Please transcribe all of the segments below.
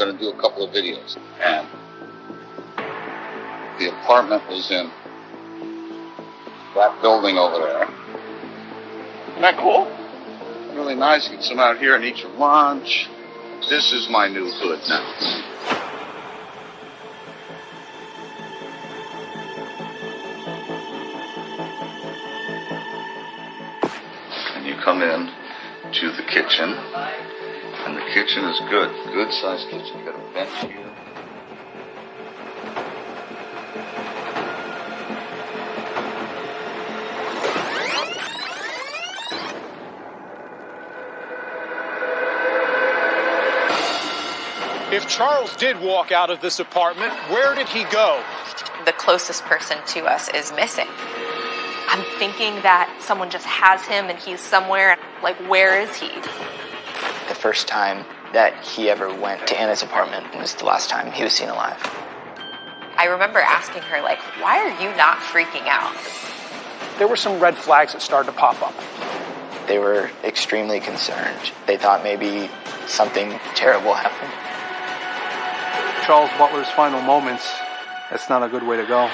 and do a couple of videos. And the apartment was in that building over there. Isn't that cool? Really nice. You can come out here and eat your lunch. This is my new hood now. And you come in to the kitchen, and the kitchen is good sized kitchen. You got a bench here. If Charles did walk out of this apartment, where did he go? The closest person to us is missing. I'm thinking that someone just has him and he's somewhere. Like, where is he? The first time that he ever went to Anna's apartment was the last time he was seen alive. I remember asking her, like, why are you not freaking out? There were some red flags that started to pop up. They were extremely concerned. They thought maybe something terrible happened. Charles Butler's final moments, that's not a good way to go.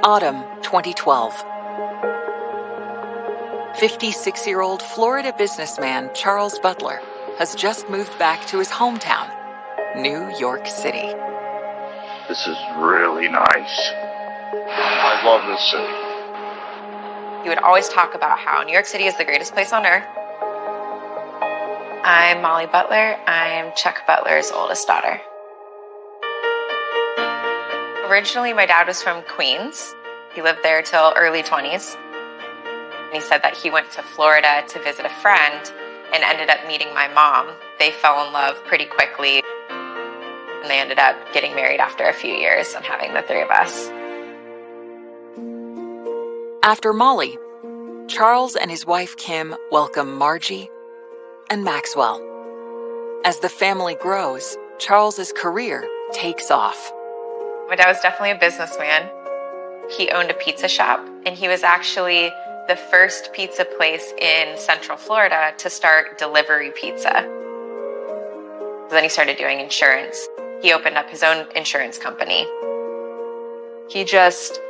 Autumn 2012. 56-year-old Florida businessman Charles Butler has just moved back to his hometown, New York City. This is really nice. I love this city. He would always talk about how New York City is the greatest place on earth. I'm Molly Butler. I'm Chuck Butler's oldest daughter. Originally, my dad was from Queens. He lived there till early 20s. He said that he went to Florida to visit a friend and ended up meeting my mom. They fell in love pretty quickly, and they ended up getting married after a few years and having the three of us. After Molly, Charles and his wife Kim welcome Margie and Maxwell. As the family grows, Charles's career takes off. My dad was definitely a businessman. He owned a pizza shop, and he was actually the first pizza place in Central Florida to start delivery pizza. Then he started doing insurance. He opened up his own insurance company. He just,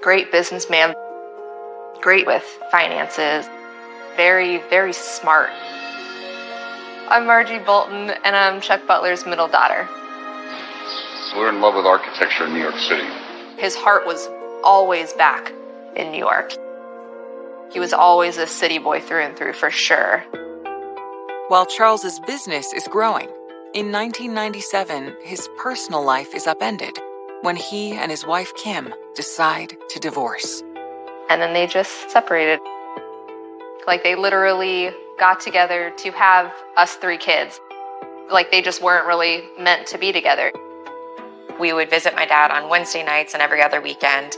great businessman, great with finances, very, very smart. I'm Margie Bolton, and I'm Chuck Butler's middle daughter. We're in love with architecture in New York City. His heart was always back in New York. He was always a city boy through and through, for sure. While Charles's business is growing, in 1997, his personal life is upended when he and his wife Kim decide to divorce. And then they just separated. Like, they literally got together to have us three kids. Like, they just weren't really meant to be together. We would visit my dad on Wednesday nights and every other weekend.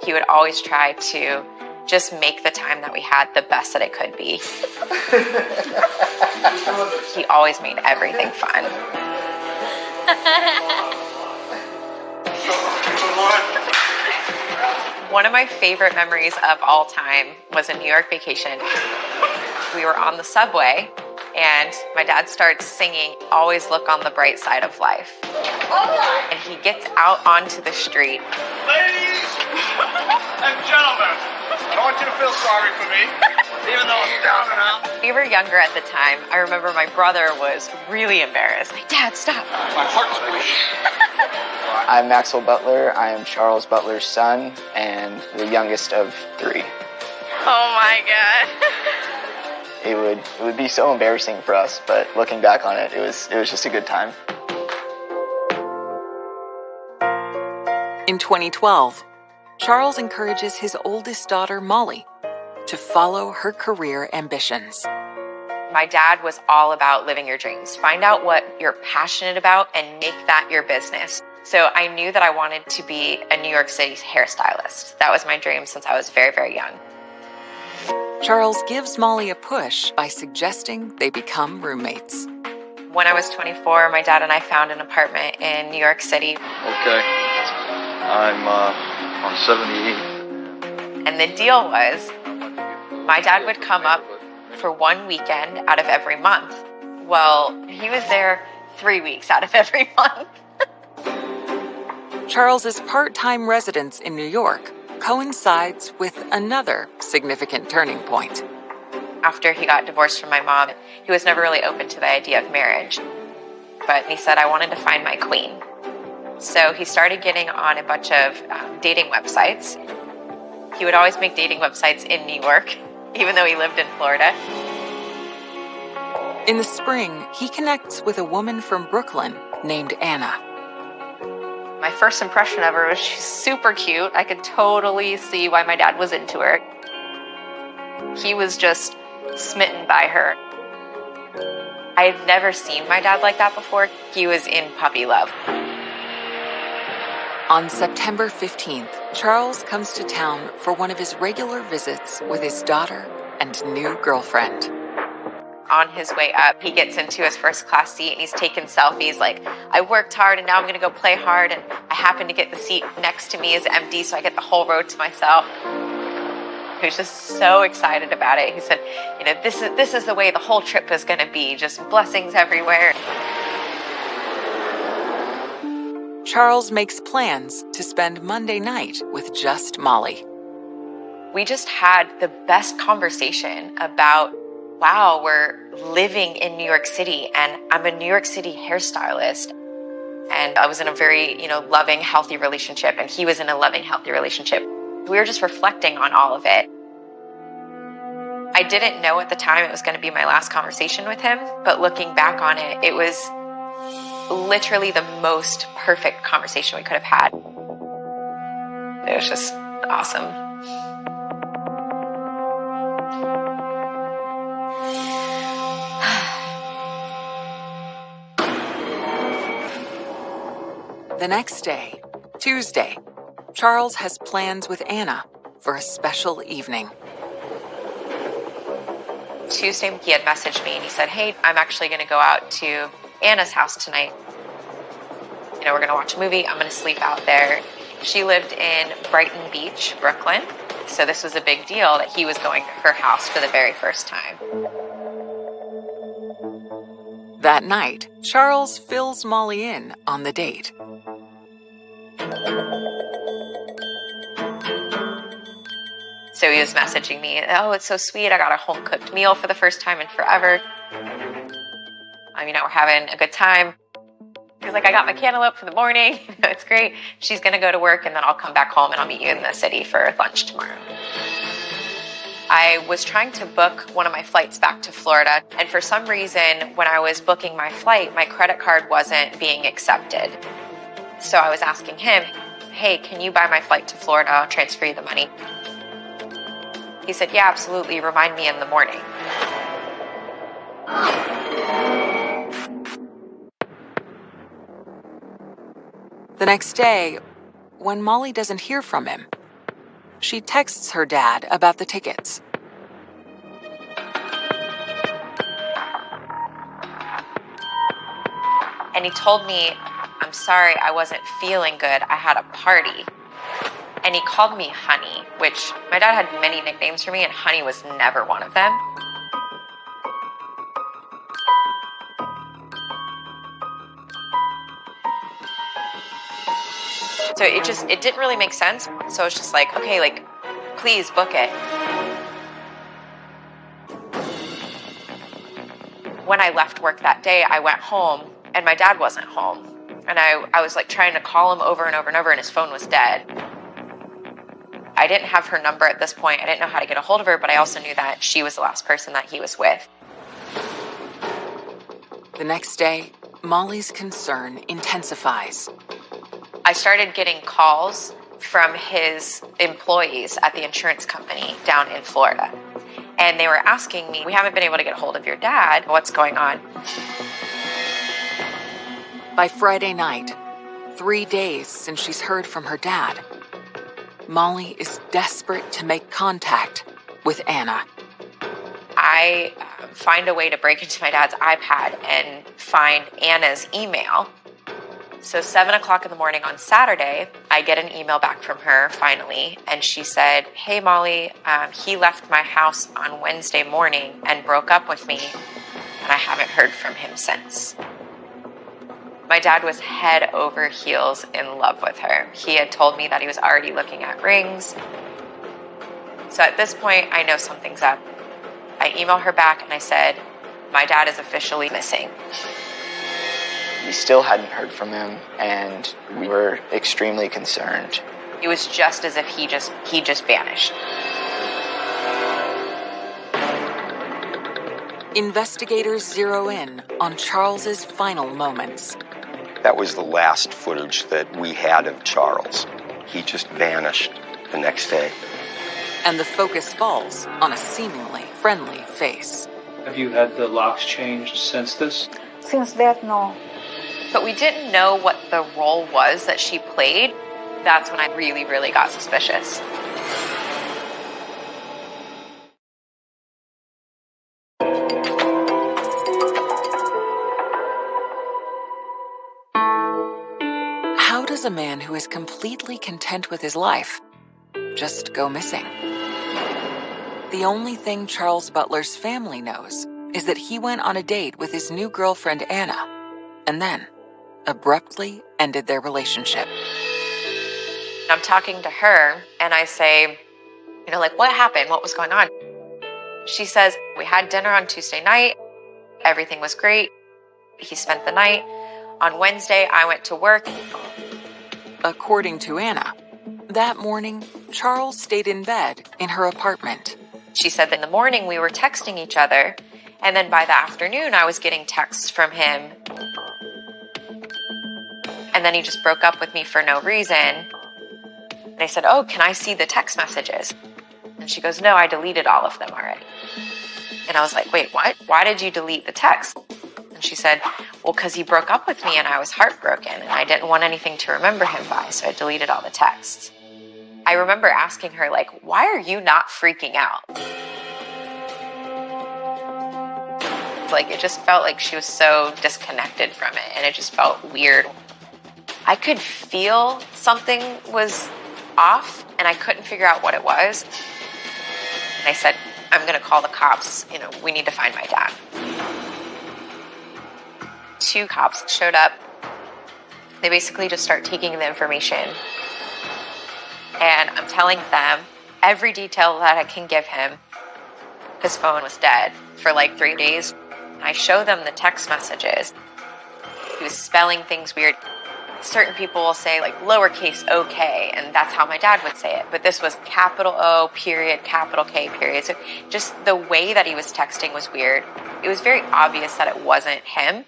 He would always try to just make the time that we had the best that it could be. He always made everything fun. One of my favorite memories of all time was a New York vacation. We were on the subway, and my dad starts singing, "Always Look on the Bright Side of Life." And he gets out onto the street. Ladies and gentlemen, I don't want you to feel sorry for me, even though I'm down and out. We were younger at the time. I remember my brother was really embarrassed. Like, "Dad, stop." My heart's bleeding. I'm Maxwell Butler. I am Charles Butler's son and the youngest of three. Oh my God. It would be so embarrassing for us, but looking back on it, it was just a good time. In 2012, Charles encourages his oldest daughter, Molly, to follow her career ambitions. My dad was all about living your dreams. Find out what you're passionate about and make that your business. So I knew that I wanted to be a New York City hairstylist. That was my dream since I was very, very young. Charles gives Molly a push by suggesting they become roommates. When I was 24, my dad and I found an apartment in New York City. Okay. I'm on 78. And the deal was, my dad would come up for 1 weekend out of every month. Well, he was there 3 weeks out of every month. Charles's part-time residence in New York coincides with another significant turning point. After he got divorced from my mom, he was never really open to the idea of marriage. But he said, I wanted to find my queen. So he started getting on a bunch of dating websites. He would always make dating websites in New York, even though he lived in Florida. In the spring, he connects with a woman from Brooklyn named Anna. My first impression of her was she's super cute. I could totally see why my dad was into her. He was just smitten by her. I had never seen my dad like that before. He was in puppy love. On September 15th, Charles comes to town for one of his regular visits with his daughter and new girlfriend. On his way up, he gets into his first class seat and he's taking selfies like, I worked hard and now I'm going to go play hard, and I happen to get the seat next to me is empty, so I get the whole row to myself. He was just so excited about it. He said, this is the way the whole trip is going to be, just blessings everywhere. Charles makes plans to spend Monday night with just Molly. We just had the best conversation about, wow, we're living in New York City and I'm a New York City hairstylist. And I was in a very, loving, healthy relationship, and he was in a loving, healthy relationship. We were just reflecting on all of it. I didn't know at the time it was going to be my last conversation with him, but looking back on it, it was literally the most perfect conversation we could have had. It was just awesome. The next day, Tuesday, Charles has plans with Anna for a special evening. Tuesday, he had messaged me and he said, hey, I'm actually going to go out to Anna's house tonight. We're going to watch a movie. I'm going to sleep out there. She lived in Brighton Beach, Brooklyn. So this was a big deal that he was going to her house for the very first time. That night, Charles fills Molly in on the date. So he was messaging me, oh, it's so sweet. I got a home-cooked meal for the first time in forever. We're having a good time. He's like, I got my cantaloupe for the morning. It's great. She's going to go to work, and then I'll come back home, and I'll meet you in the city for lunch tomorrow. I was trying to book one of my flights back to Florida, and for some reason, when I was booking my flight, my credit card wasn't being accepted. So I was asking him, hey, can you buy my flight to Florida? I'll transfer you the money. He said, yeah, absolutely. Remind me in the morning. The next day, when Molly doesn't hear from him, she texts her dad about the tickets. And he told me, I'm sorry, I wasn't feeling good. I had a party. And he called me Honey, which my dad had many nicknames for me, and Honey was never one of them. So it didn't really make sense. So I was just like, okay, please book it. When I left work that day, I went home and my dad wasn't home. And I was trying to call him over and over and over, and his phone was dead. I didn't have her number at this point. I didn't know how to get a hold of her, but I also knew that she was the last person that he was with. The next day, Molly's concern intensifies. I started getting calls from his employees at the insurance company down in Florida. And they were asking me, we haven't been able to get a hold of your dad. What's going on? By Friday night, 3 days since she's heard from her dad, Molly is desperate to make contact with Anna. I find a way to break into my dad's iPad and find Anna's email. So 7 o'clock in the morning on Saturday, I get an email back from her finally, and she said, "Hey Molly, he left my house on Wednesday morning and broke up with me, and I haven't heard from him since." My dad was head over heels in love with her. He had told me that he was already looking at rings. So at this point, I know something's up. I email her back and I said, "My dad is officially missing." We still hadn't heard from him, and we were extremely concerned. It was just as if he just vanished. Investigators zero in on Charles's final moments. That was the last footage that we had of Charles. He just vanished the next day. And the focus falls on a seemingly friendly face. Have you had the locks changed since this? Since that, no. But we didn't know what the role was that she played. That's when I really, really got suspicious. How does a man who is completely content with his life just go missing? The only thing Charles Butler's family knows is that he went on a date with his new girlfriend Anna, and then abruptly ended their relationship. I'm talking to her and I say, what happened? What was going on? She says, "We had dinner on Tuesday night. Everything was great. He spent the night. On Wednesday, I went to work." According to Anna, that morning, Charles stayed in bed in her apartment. She said that in the morning we were texting each other, and then by the afternoon I was getting texts from him. And then he just broke up with me for no reason. And I said, "Oh, can I see the text messages?" And she goes, "No, I deleted all of them already." And I was like, "Wait, what? Why did you delete the text?" And she said, "Well, because he broke up with me and I was heartbroken and I didn't want anything to remember him by, so I deleted all the texts." I remember asking her, "Why are you not freaking out?" It just felt like she was so disconnected from it, and it just felt weird. I could feel something was off, and I couldn't figure out what it was. And I said, "I'm going to call the cops. We need to find my dad." 2 cops showed up. They basically just start taking the information. And I'm telling them every detail that I can give him. His phone was dead for 3 days. I show them the text messages. He was spelling things weird. Certain people will say lowercase OK, and that's how my dad would say it. But this was capital O, period, capital K, period. So just the way that he was texting was weird. It was very obvious that it wasn't him.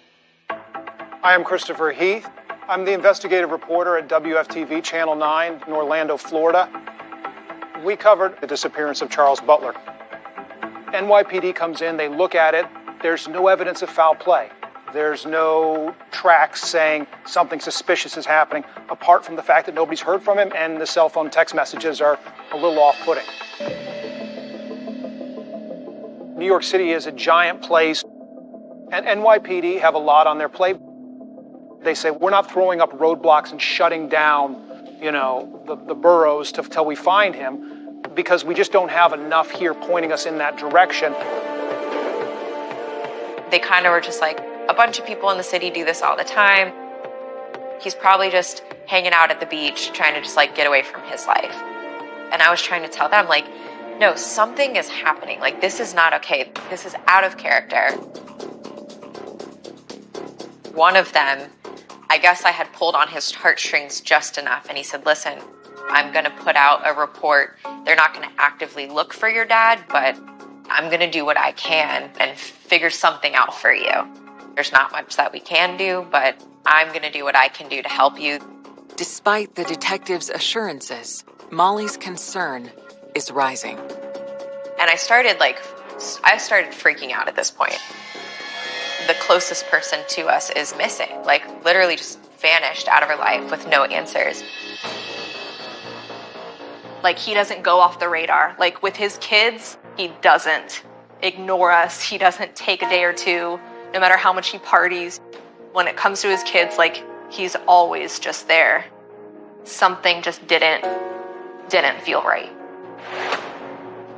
I am Christopher Heath. I'm the investigative reporter at WFTV Channel 9 in Orlando, Florida. We covered the disappearance of Charles Butler. NYPD comes in, they look at it. There's no evidence of foul play. There's no tracks saying something suspicious is happening, apart from the fact that nobody's heard from him and the cell phone text messages are a little off-putting. New York City is a giant place, and NYPD have a lot on their plate. They say, we're not throwing up roadblocks and shutting down, the boroughs till we find him, because we just don't have enough here pointing us in that direction. They kind of were just a bunch of people in the city do this all the time. He's probably just hanging out at the beach, trying to just get away from his life. And I was trying to tell them, no, something is happening. This is not okay. This is out of character. One of them, I guess I had pulled on his heartstrings just enough. And he said, "Listen, I'm going to put out a report. They're not going to actively look for your dad, but I'm going to do what I can and figure something out for you. There's not much that we can do, but I'm going to do what I can do to help you." Despite the detective's assurances, Molly's concern is rising. And I started freaking out at this point. The closest person to us is missing, literally just vanished out of her life with no answers. He doesn't go off the radar. With his kids, He doesn't ignore us. He doesn't take a day or two, no matter how much he parties. When it comes to his kids, like, he's always just there. Something just didn't feel right.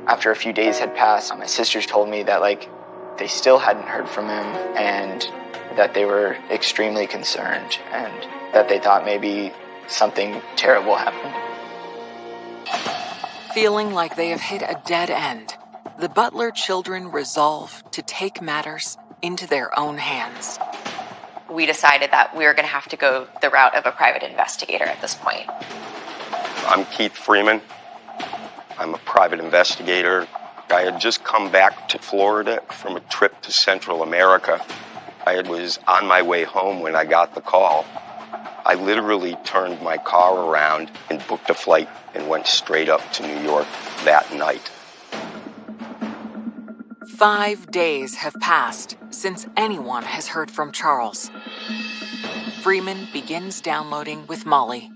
After a few days had passed, my sisters told me that, like, they still hadn't heard from him and that they were extremely concerned and that they thought maybe something terrible happened. Feeling like they have hit a dead end, the Butler children resolve to take matters into their own hands. We decided that we were going to have to go the route of a private investigator at this point. I'm Keith Freeman. I'm a private investigator. I had just come back to Florida from a trip to Central America. I was on my way home when I got the call. I literally turned my car around and booked a flight and went straight up to New York that night. 5 days have passed since anyone has heard from Charles. Freeman begins downloading with Molly.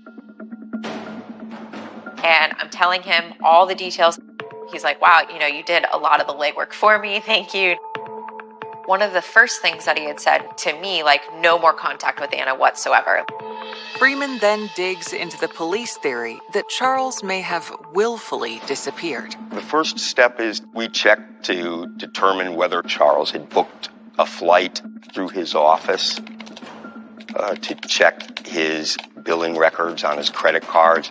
And I'm telling him all the details. He's like, wow, you did a lot of the legwork for me. Thank you. One of the first things that he had said to me, like, no more contact with Anna whatsoever. Freeman then digs into the police theory that Charles may have willfully disappeared. The first step is we check to determine whether Charles had booked a flight through his office, to check his billing records on his credit cards,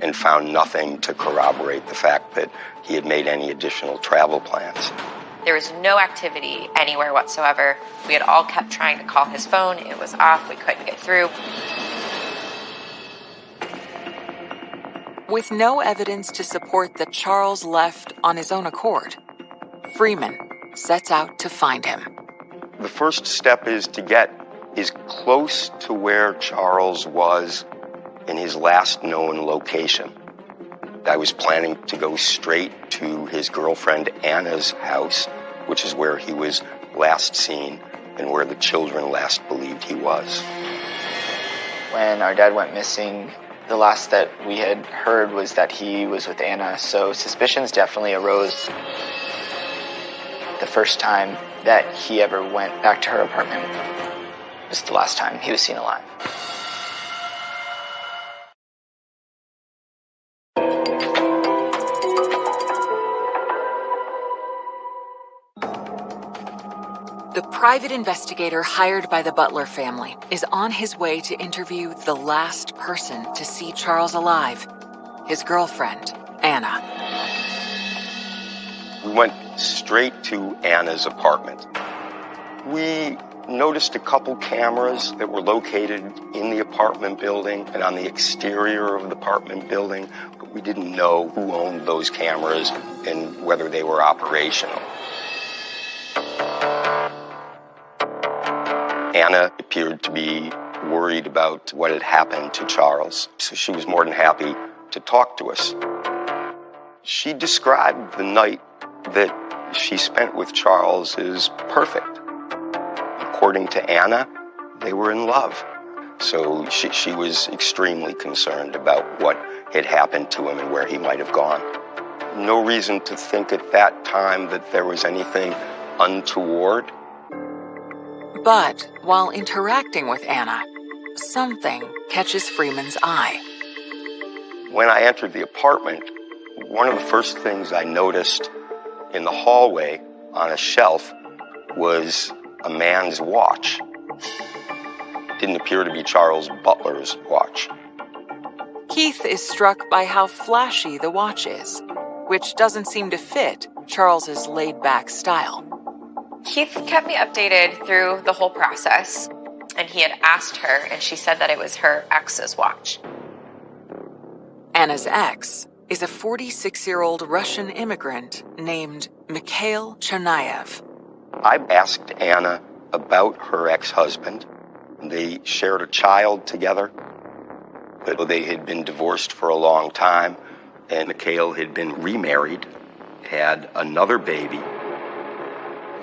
and found nothing to corroborate the fact that he had made any additional travel plans. There was no activity anywhere whatsoever. We had all kept trying to call his phone. It was off. We couldn't get through. With no evidence to support that Charles left on his own accord, Freeman sets out to find him. The first step is to get as close to where Charles was in his last known location. I was planning to go straight to his girlfriend Anna's house, which is where he was last seen and where the children last believed he was. When our dad went missing, the last that we had heard was that he was with Anna, so suspicions definitely arose. The first time that he ever went back to her apartment was the last time he was seen alive. The private investigator hired by the Butler family is on his way to interview the last person to see Charles alive, his girlfriend, Anna. We went straight to Anna's apartment. We noticed a couple cameras that were located in the apartment building and on the exterior of the apartment building, but we didn't know who owned those cameras and whether they were operational. Anna appeared to be worried about what had happened to Charles, so she was more than happy to talk to us. She described the night that she spent with Charles as perfect. According to Anna, they were in love. So she was extremely concerned about what had happened to him and where he might have gone. No reason to think at that time that there was anything untoward. But while interacting with Anna, something catches Freeman's eye. When I entered the apartment, one of the first things I noticed in the hallway on a shelf was a man's watch. It didn't appear to be Charles Butler's watch. Keith is struck by how flashy the watch is, which doesn't seem to fit Charles's laid-back style. Keith kept me updated through the whole process, and he had asked her, and she said that it was her ex's watch. Anna's ex is a 46-year-old Russian immigrant named Mikhail Chernayev. I asked Anna about her ex-husband. They shared a child together, but they had been divorced for a long time, and Mikhail had been remarried, had another baby.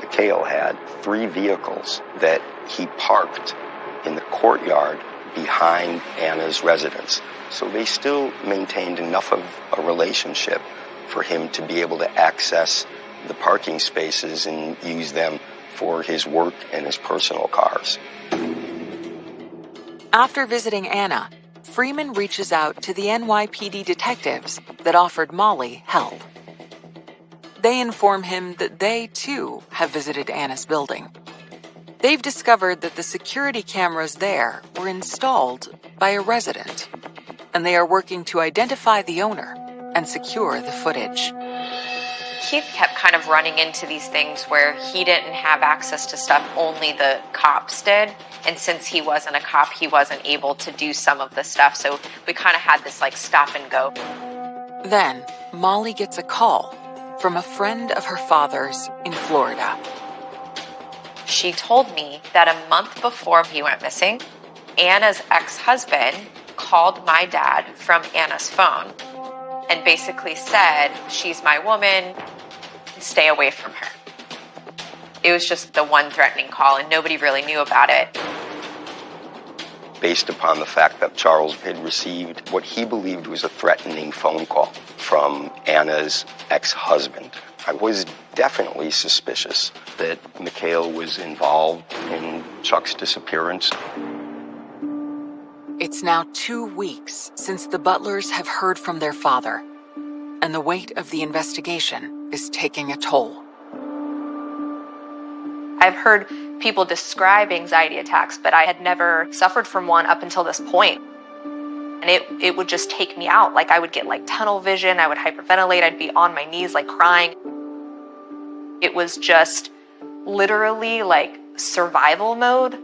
Mikhail had 3 vehicles that he parked in the courtyard behind Anna's residence. So they still maintained enough of a relationship for him to be able to access the parking spaces and use them for his work and his personal cars. After visiting Anna, Freeman reaches out to the NYPD detectives that offered Molly help. They inform him that they, too, have visited Anna's building. They've discovered that the security cameras there were installed by a resident, and they are working to identify the owner and secure the footage. Keith kept kind of running into these things where he didn't have access to stuff, only the cops did. And since he wasn't a cop, he wasn't able to do some of the stuff. So we kind of had this like stop and go. Then Molly gets a call from a friend of her father's in Florida. She told me that a month before he went missing, Anna's ex-husband called my dad from Anna's phone and basically said, "She's my woman, stay away from her." It was just the one threatening call, and nobody really knew about it. Based upon the fact that Charles had received what he believed was a threatening phone call from Anna's ex-husband, I was definitely suspicious that Mikhail was involved in Chuck's disappearance. It's now 2 weeks since the Butlers have heard from their father, and the weight of the investigation is taking a toll. I've heard people describe anxiety attacks, but I had never suffered from one up until this point. And it would just take me out. Like I would get like tunnel vision, I would hyperventilate, I'd be on my knees like crying. It was just literally like survival mode.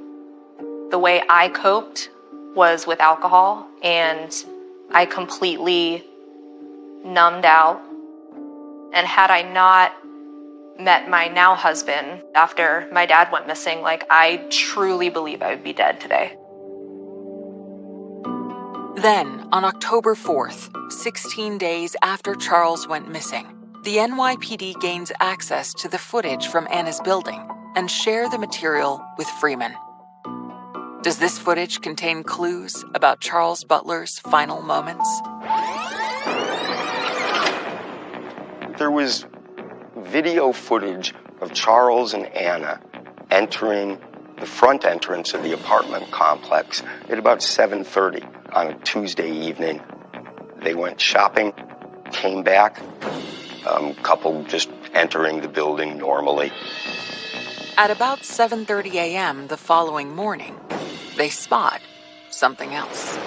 The way I coped was with alcohol, and I completely numbed out. And had I not met my now husband after my dad went missing, like I truly believe I would be dead today. Then, on October 4th, 16 days after Charles went missing, the NYPD gains access to the footage from Anna's building and share the material with Freeman. Does this footage contain clues about Charles Butler's final moments? There was video footage of Charles and Anna entering the front entrance of the apartment complex at about 7:30 on a Tuesday evening. They went shopping, came back, couple just entering the building normally. At about 7:30 a.m. the following morning, they spot something else.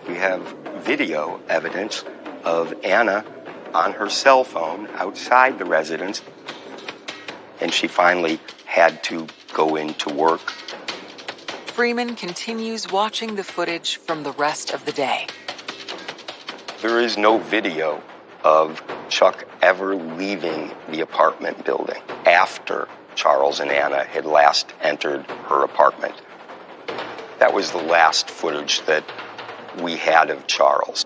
We have video evidence of Anna on her cell phone outside the residence, and she finally had to go into work. Freeman continues watching the footage from the rest of the day. There is no video of Chuck ever leaving the apartment building after Charles and Anna had last entered her apartment. That was the last footage that we had of Charles.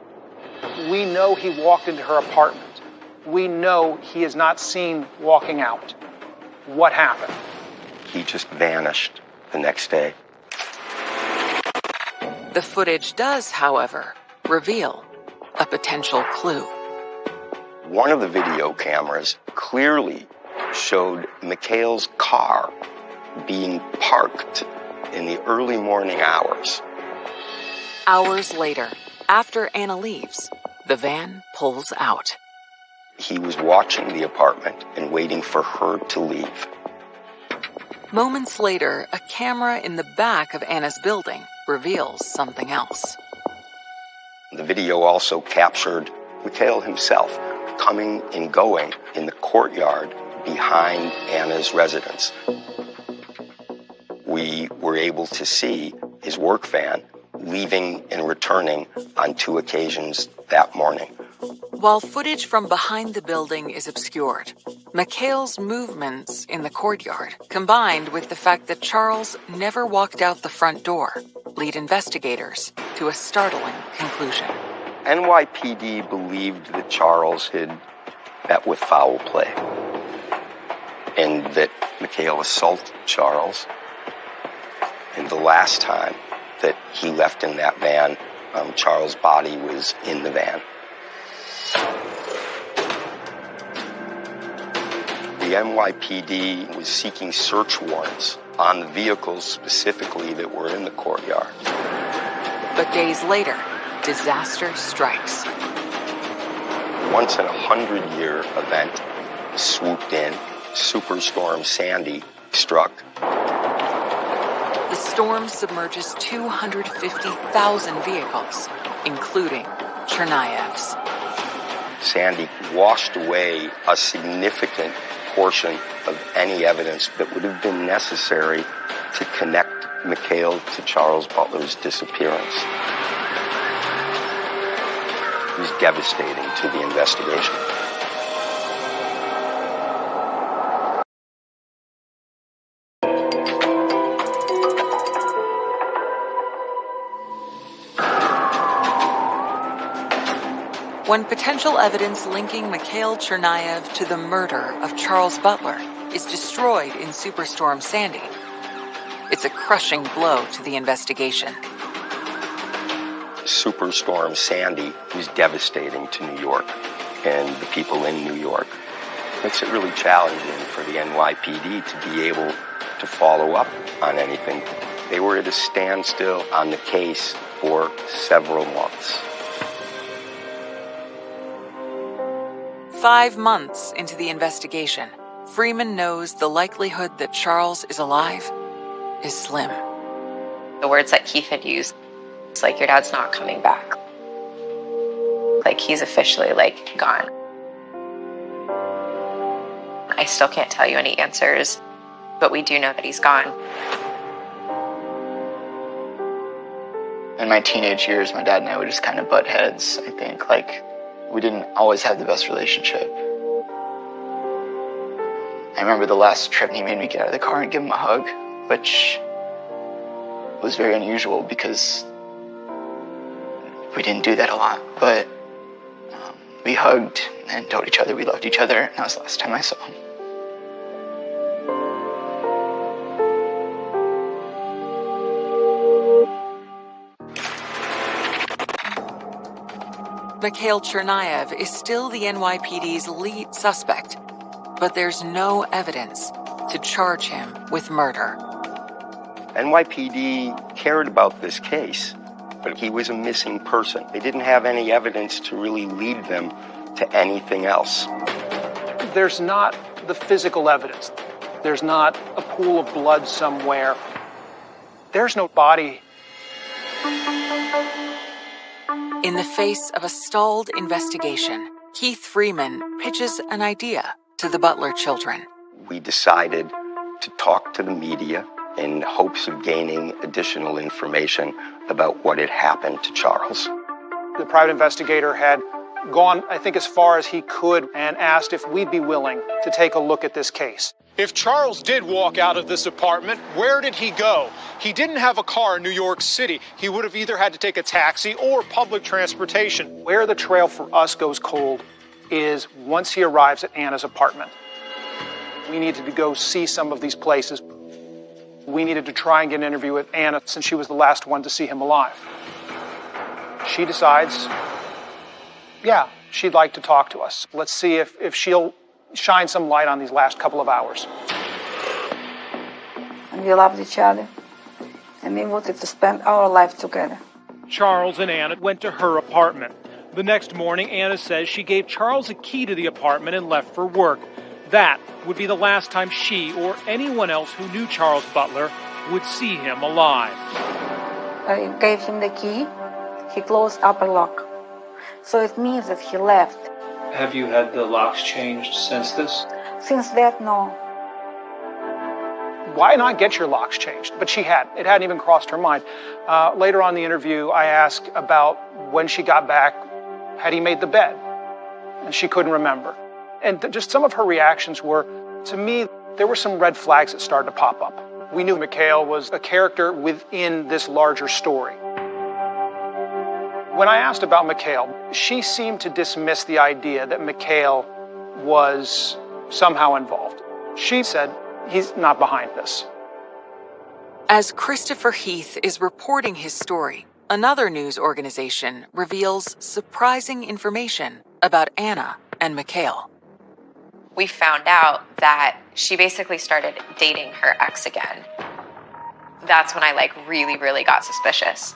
We know he walked into her apartment. We know he is not seen walking out. What happened? He just vanished the next day. The footage does, however, reveal a potential clue. One of the video cameras clearly showed Mikhail's car being parked in the early morning hours. Hours later, after Anna leaves, the van pulls out. He was watching the apartment and waiting for her to leave. Moments later, a camera in the back of Anna's building reveals something else. The video also captured Mikhail himself coming and going in the courtyard behind Anna's residence. We were able to see his work van leaving and returning on 2 occasions that morning. While footage from behind the building is obscured, Mikhail's movements in the courtyard, combined with the fact that Charles never walked out the front door, lead investigators to a startling conclusion. NYPD believed that Charles had met with foul play and that Mikhail assaulted Charles. And the last time that he left in that van, Charles' body was in the van. The NYPD was seeking search warrants on the vehicles specifically that were in the courtyard. But days later, disaster strikes. Once in a 100-year event swooped in. Superstorm Sandy struck. The storm submerges 250,000 vehicles, including Chernyav's. Sandy washed away a significant portion of any evidence that would have been necessary to connect McHale to Charles Butler's disappearance. It was devastating to the investigation. When potential evidence linking Mikhail Chernayev to the murder of Charles Butler is destroyed in Superstorm Sandy, it's a crushing blow to the investigation. Superstorm Sandy was devastating to New York and the people in New York. Makes it really challenging for the NYPD to be able to follow up on anything. They were at a standstill on the case for several months. 5 months into the investigation, Freeman knows the likelihood that Charles is alive is slim. The words that Keith had used, it's like, your dad's not coming back. Like, he's officially, like, gone. I still can't tell you any answers, but we do know that he's gone. In my teenage years, my dad and I would just kind of butt heads, I think. Like, we didn't always have the best relationship. I remember the last trip he made me get out of the car and give him a hug, which was very unusual because we didn't do that a lot. But we hugged and told each other we loved each other, and that was the last time I saw him. Mikhail Chernayev is still the NYPD's lead suspect, but there's no evidence to charge him with murder. NYPD cared about this case, but he was a missing person. They didn't have any evidence to really lead them to anything else. There's not the physical evidence. There's not a pool of blood somewhere. There's no body. In the face of a stalled investigation, Keith Freeman pitches an idea to the Butler children. We decided to talk to the media in hopes of gaining additional information about what had happened to Charles. The private investigator had gone, I think, as far as he could and asked if we'd be willing to take a look at this case. If Charles did walk out of this apartment, where did he go? He didn't have a car in New York City. He would have either had to take a taxi or public transportation. Where the trail for us goes cold is once he arrives at Anna's apartment. We needed to go see some of these places. We needed to try and get an interview with Anna since she was the last one to see him alive. She decides, yeah, she'd like to talk to us. Let's see if she'll shine some light on these last couple of hours. And we loved each other, and we wanted to spend our life together. Charles and Anna went to her apartment. The next morning, Anna says she gave Charles a key to the apartment and left for work. That would be the last time she or anyone else who knew Charles Butler would see him alive. I gave him the key. He closed upper lock. So it means that he left. Have you had the locks changed since this? Since that, no. Why not get your locks changed? But she hadn't. It hadn't even crossed her mind. Later on in the interview, I asked about when she got back, had he made the bed? And she couldn't remember. And just some of her reactions were, to me, there were some red flags that started to pop up. We knew Mikhail was a character within this larger story. When I asked about Mikhail, she seemed to dismiss the idea that Mikhail was somehow involved. She said, he's not behind this. As Christopher Heath is reporting his story, another news organization reveals surprising information about Anna and Mikhail. we found out that she basically started dating her ex again. That's when I really, really got suspicious.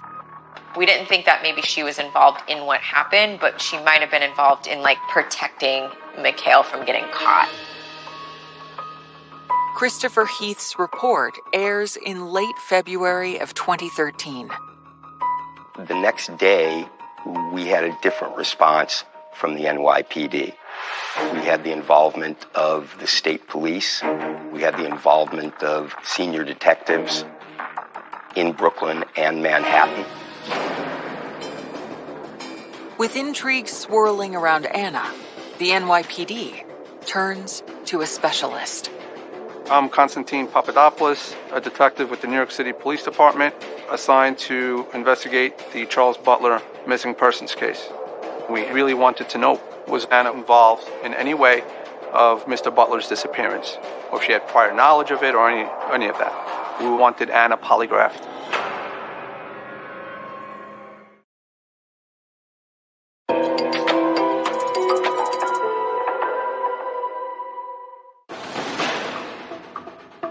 We didn't think that maybe she was involved in what happened, but she might have been involved in protecting Mikhail from getting caught. Christopher Heath's report airs in late February of 2013. The next day, we had a different response from the NYPD. We had the involvement of the state police. We had the involvement of senior detectives in Brooklyn and Manhattan. With intrigue swirling around Anna, the NYPD turns to a specialist. I'm Konstantin Papadopoulos, a detective with the New York City Police Department, assigned to investigate the Charles Butler missing persons case. We really wanted to know, was Anna involved in any way of Mr. Butler's disappearance, or if she had prior knowledge of it or any of that. We wanted Anna polygraphed.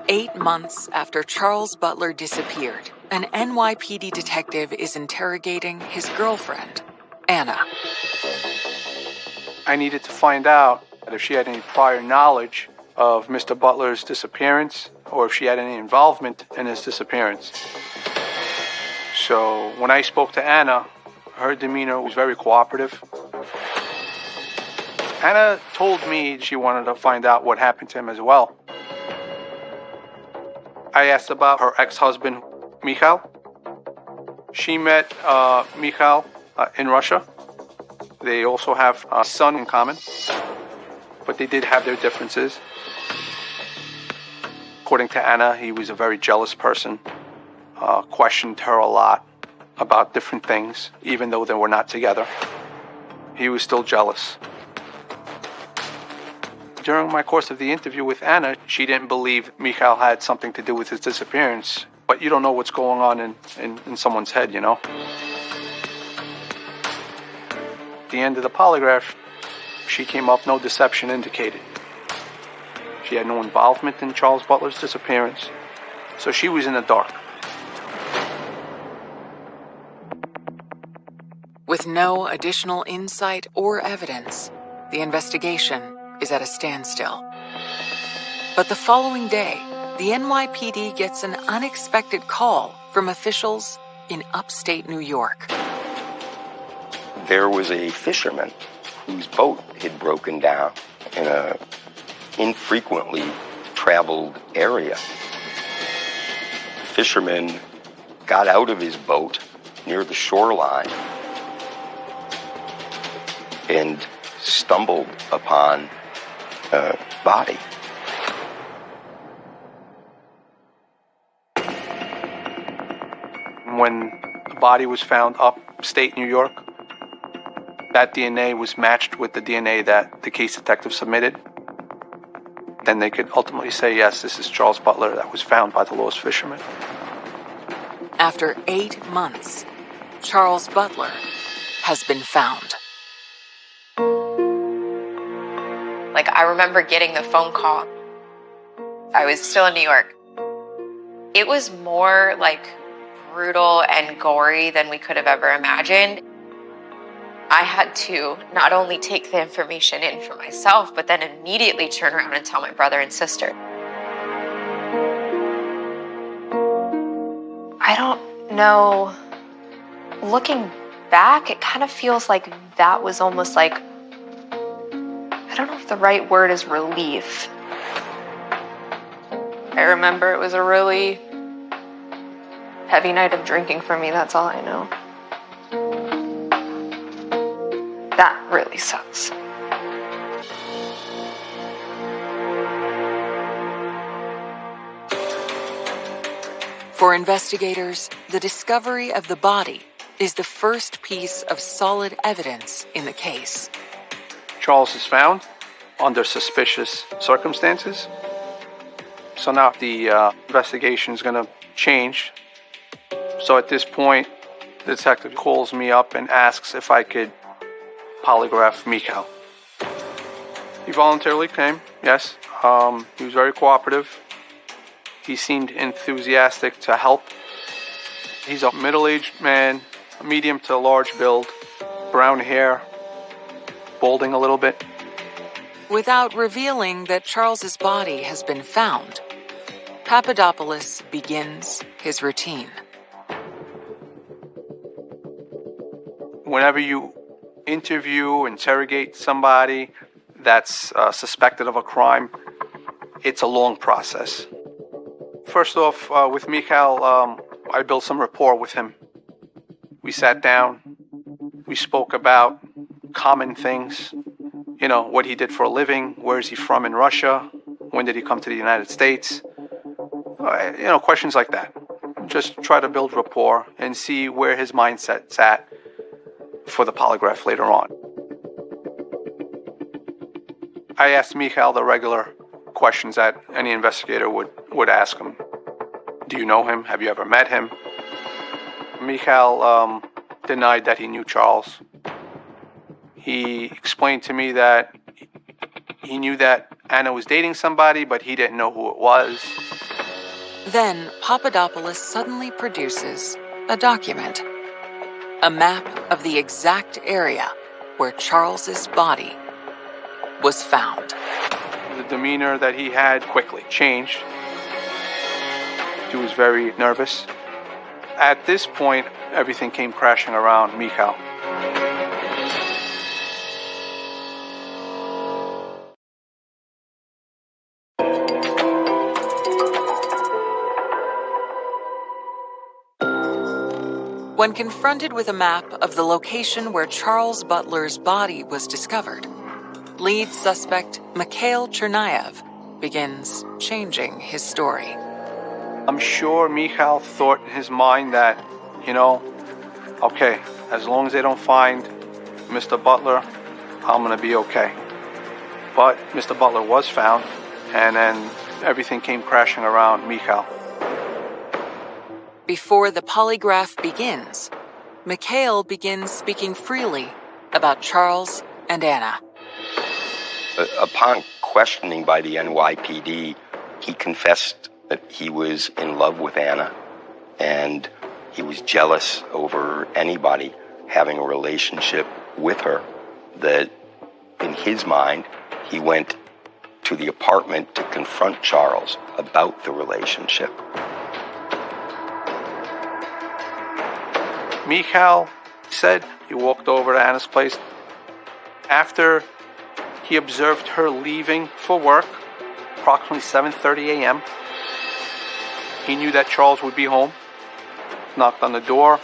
Eight months after Charles Butler disappeared, an NYPD detective is interrogating his girlfriend, Anna. I needed to find out if she had any prior knowledge of Mr. Butler's disappearance or if she had any involvement in his disappearance. So when I spoke to Anna, her demeanor was very cooperative. Anna told me she wanted to find out what happened to him as well. I asked about her ex-husband, Mikhail. She met Mikhail in Russia. They also have a son in common, but they did have their differences. According to Anna, he was a very jealous person, questioned her a lot about different things, even though they were not together. He was still jealous. During my course of the interview with Anna, she didn't believe Mikhail had something to do with his disappearance. But you don't know what's going on in someone's head, you know? At the end of the polygraph, she came up, no deception indicated. She had no involvement in Charles Butler's disappearance, so she was in the dark. With no additional insight or evidence, the investigation is at a standstill. But the following day, the NYPD gets an unexpected call from officials in upstate New York. There was a fisherman whose boat had broken down in an infrequently traveled area. The fisherman got out of his boat near the shoreline and stumbled upon a body. When the body was found upstate New York, that DNA was matched with the DNA that the case detective submitted. Then they could ultimately say, yes, this is Charles Butler that was found by the lost fisherman. After 8 months, Charles Butler has been found. I remember getting the phone call. I was still in New York. It was more brutal and gory than we could have ever imagined. I had to not only take the information in for myself, but then immediately turn around and tell my brother and sister. I don't know. Looking back, it kind of feels like that was almost I don't know if the right word is relief. I remember it was a really heavy night of drinking for me, that's all I know. That really sucks. For investigators, the discovery of the body is the first piece of solid evidence in the case. Charles is found under suspicious circumstances. So now the investigation is going to change. So at this point, the detective calls me up and asks if I could polygraph Mikhail. He voluntarily came. Yes. He was very cooperative. He seemed enthusiastic to help. He's a middle-aged man, medium to large build, brown hair, balding a little bit. Without revealing that Charles's body has been found, Papadopoulos begins his routine. Whenever you interrogate somebody that's suspected of a crime, it's a long process. First off, with Mikhail, I built some rapport with him. We sat down, we spoke about common things, what he did for a living, where is he from in Russia, when did he come to the United States, questions like that. Just try to build rapport and see where his mindset's at for the polygraph later on. I asked Mikhail the regular questions that any investigator would ask him. Do you know him? Have you ever met him? Mikhail denied that he knew Charles. He explained to me that he knew that Anna was dating somebody, but he didn't know who it was. Then Papadopoulos suddenly produces a document, a map of the exact area where Charles's body was found. The demeanor that he had quickly changed. He was very nervous. At this point, everything came crashing around Mikhail. When confronted with a map of the location where Charles Butler's body was discovered, lead suspect Mikhail Chernayev begins changing his story. I'm sure Mikhail thought in his mind that, okay, as long as they don't find Mr. Butler, I'm going to be okay. But Mr. Butler was found, and then everything came crashing around Mikhail. Before the polygraph begins, Mikhail begins speaking freely about Charles and Anna. Upon questioning by the NYPD, he confessed that he was in love with Anna, and he was jealous over anybody having a relationship with her, that in his mind, he went to the apartment to confront Charles about the relationship. Mikhail said he walked over to Anna's place. After he observed her leaving for work, approximately 7:30 a.m., he knew that Charles would be home. Knocked on the door.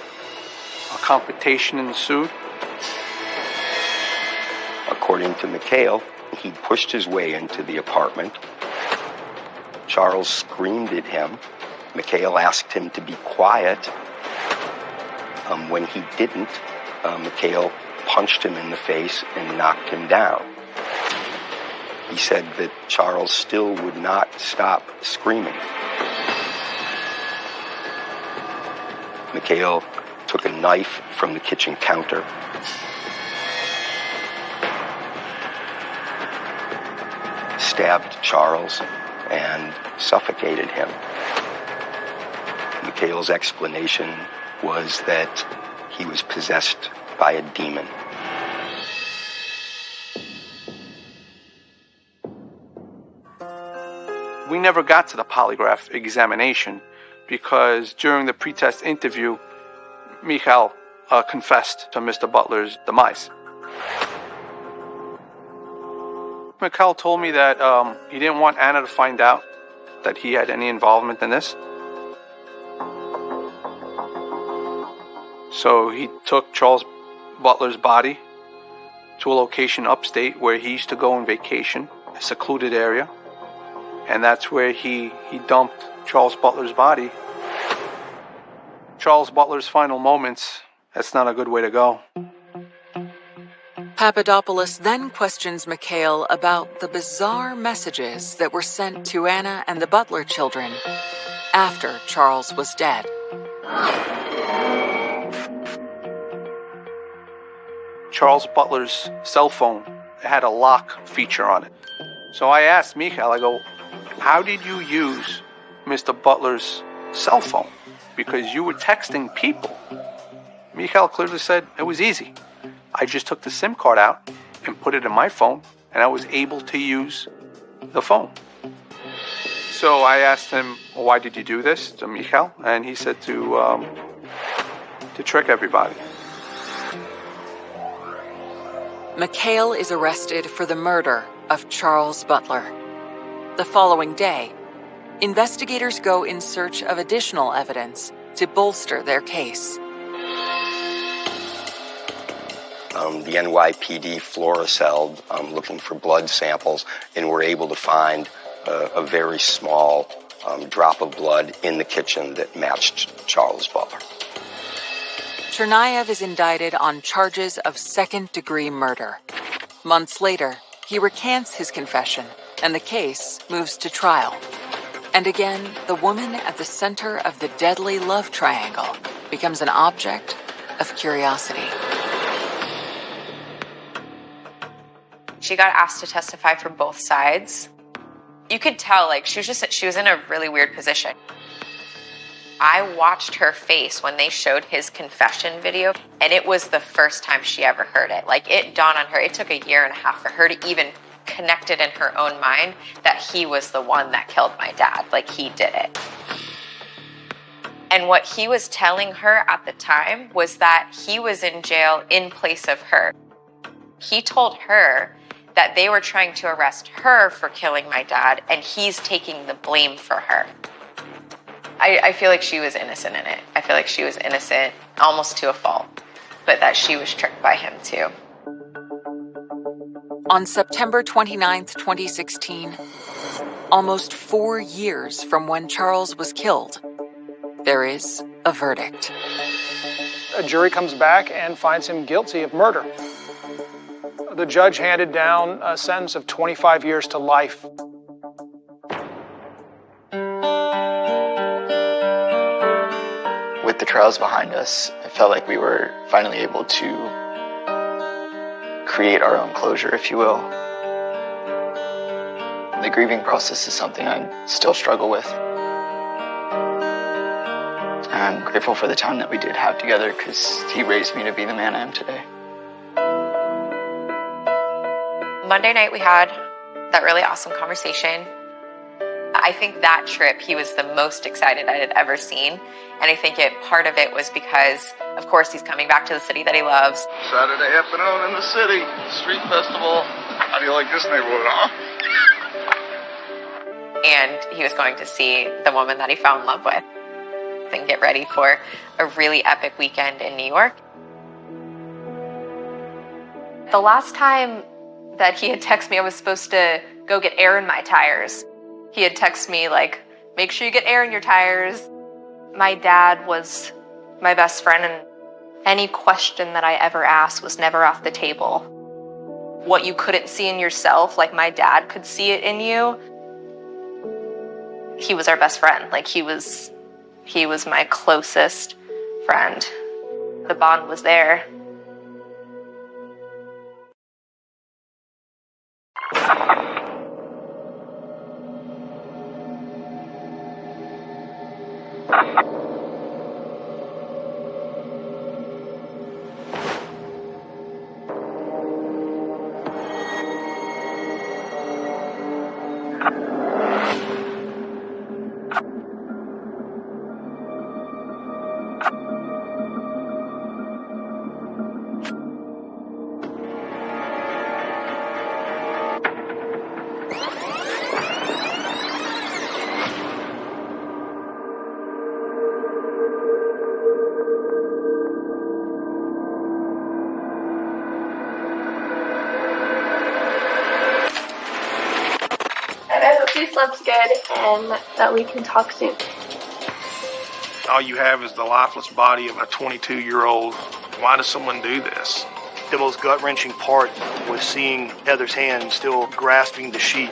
A confrontation ensued. According to Mikhail, he pushed his way into the apartment. Charles screamed at him. Mikhail asked him to be quiet. When he didn't, Mikhail punched him in the face and knocked him down. He said that Charles still would not stop screaming. Mikhail took a knife from the kitchen counter, stabbed Charles, and suffocated him. Mikhail's explanation was that he was possessed by a demon. We never got to the polygraph examination because during the pretest interview, Mikhail confessed to Mr. Butler's demise. Mikhail told me that he didn't want Anna to find out that he had any involvement in this. So he took Charles Butler's body to a location upstate where he used to go on vacation, a secluded area. And that's where he dumped Charles Butler's body. Charles Butler's final moments, that's not a good way to go. Papadopoulos then questions Mikhail about the bizarre messages that were sent to Anna and the Butler children after Charles was dead. Charles Butler's cell phone had a lock feature on it. So I asked Michael, I go, how did you use Mr. Butler's cell phone? Because you were texting people. Michael clearly said it was easy. I just took the SIM card out and put it in my phone, and I was able to use the phone. So I asked him, well, why did you do this to Michael? And he said to trick everybody. Mikhail is arrested for the murder of Charles Butler. The following day, investigators go in search of additional evidence to bolster their case. The NYPD fluoroceled looking for blood samples, and were able to find a very small drop of blood in the kitchen that matched Charles Butler. Chernayev is indicted on charges of second-degree murder. Months later, he recants his confession, and the case moves to trial. And again, the woman at the center of the deadly love triangle becomes an object of curiosity. She got asked to testify for both sides. You could tell, like, she was in a really weird position. I watched her face when they showed his confession video, and it was the first time she ever heard it. Like, it dawned on her. It took a year and a half for her to even connect it in her own mind that he was the one that killed my dad. Like, he did it. And what he was telling her at the time was that he was in jail in place of her. He told her that they were trying to arrest her for killing my dad, and he's taking the blame for her. I feel like she was innocent in it. I feel like she was innocent almost to a fault, but that she was tricked by him too. On September 29th, 2016, almost 4 years from when Charles was killed, there is a verdict. A jury comes back and finds him guilty of murder. The judge handed down a sentence of 25 years to life. With the trials behind us, I felt like we were finally able to create our own closure, if you will. The grieving process is something I still struggle with. I'm grateful for the time that we did have together, because he raised me to be the man I am today. Monday night we had that really awesome conversation. I think that trip he was the most excited I had ever seen. And I think part of it was because, of course, he's coming back to the city that he loves. Saturday afternoon in the city, street festival. How do you like this neighborhood, huh? And he was going to see the woman that he fell in love with and get ready for a really epic weekend in New York. The last time that he had texted me, I was supposed to go get air in my tires. He had texted me, like, make sure you get air in your tires. My dad was my best friend, and any question that I ever asked was never off the table. What you couldn't see in yourself, like my dad could see it in you. He was our best friend. Like, he was my closest friend. The bond was there. He slept good and that we can talk soon. All you have is the lifeless body of a 22-year-old. Why does someone do this? The most gut-wrenching part was seeing Heather's hand still grasping the sheet.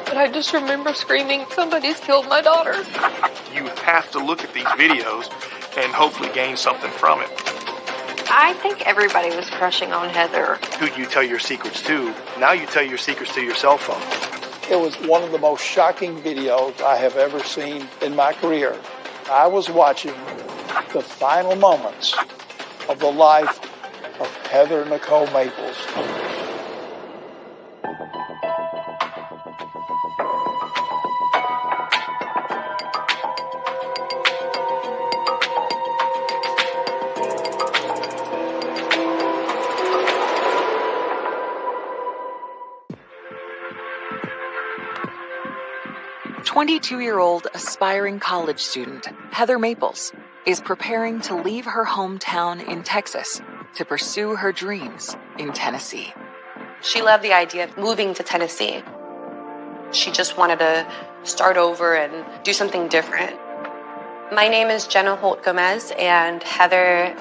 But I just remember screaming, somebody's killed my daughter. You have to look at these videos and hopefully gain something from it. I think everybody was crushing on Heather. Who you tell your secrets to, now you tell your secrets to your cell phone. It was one of the most shocking videos I have ever seen in my career. I was watching the final moments of the life of Heather Nicole Maples. 22-year-old aspiring college student Heather Maples is preparing to leave her hometown in Texas to pursue her dreams in Tennessee. She loved the idea of moving to Tennessee. She just wanted to start over and do something different. My name is Jenna Holt Gomez, and Heather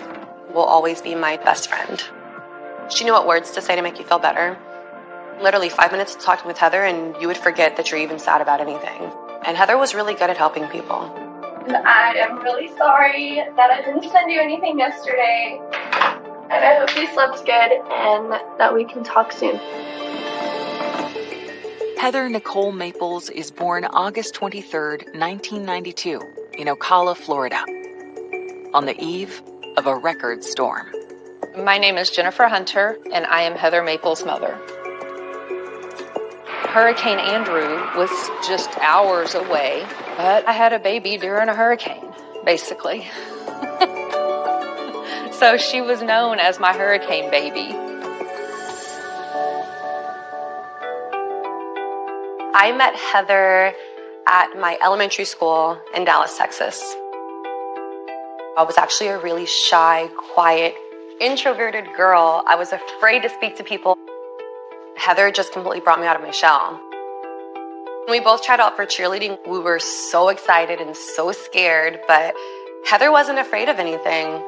will always be my best friend. She knew what words to say to make you feel better. Literally 5 minutes talking with Heather and you would forget that you're even sad about anything. And Heather was really good at helping people. And I am really sorry that I didn't send you anything yesterday. And I hope you slept good and that we can talk soon. Heather Nicole Maples is born August 23, 1992, in Ocala, Florida, on the eve of a record storm. My name is Jennifer Hunter, and I am Heather Maples' mother. Hurricane Andrew was just hours away, but I had a baby during a hurricane, basically. So she was known as my hurricane baby. I met Heather at my elementary school in Dallas, Texas. I was actually a really shy, quiet, introverted girl. I was afraid to speak to people. Heather just completely brought me out of my shell. We both tried out for cheerleading. We were so excited and so scared, but Heather wasn't afraid of anything,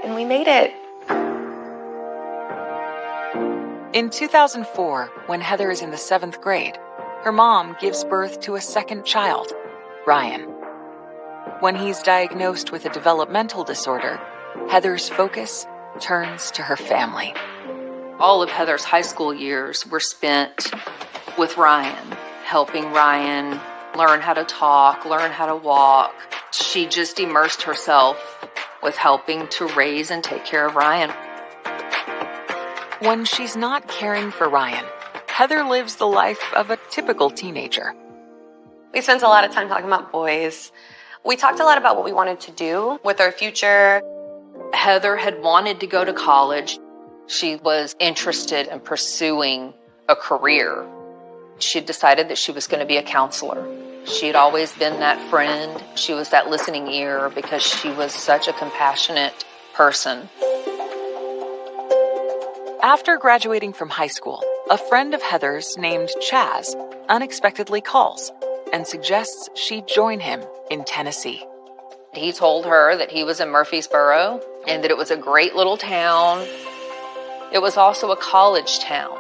and we made it. In 2004, when Heather is in the 7th grade, her mom gives birth to a second child, Ryan. When he's diagnosed with a developmental disorder, Heather's focus turns to her family. All of Heather's high school years were spent with Ryan, helping Ryan learn how to talk, learn how to walk. She just immersed herself with helping to raise and take care of Ryan. When she's not caring for Ryan, Heather lives the life of a typical teenager. We spent a lot of time talking about boys. We talked a lot about what we wanted to do with our future. Heather had wanted to go to college. She was interested in pursuing a career. She decided that she was going to be a counselor. She had always been that friend. She was that listening ear because she was such a compassionate person. After graduating from high school, a friend of Heather's named Chaz unexpectedly calls and suggests she join him in Tennessee. He told her that he was in Murfreesboro and that it was a great little town. It was also a college town,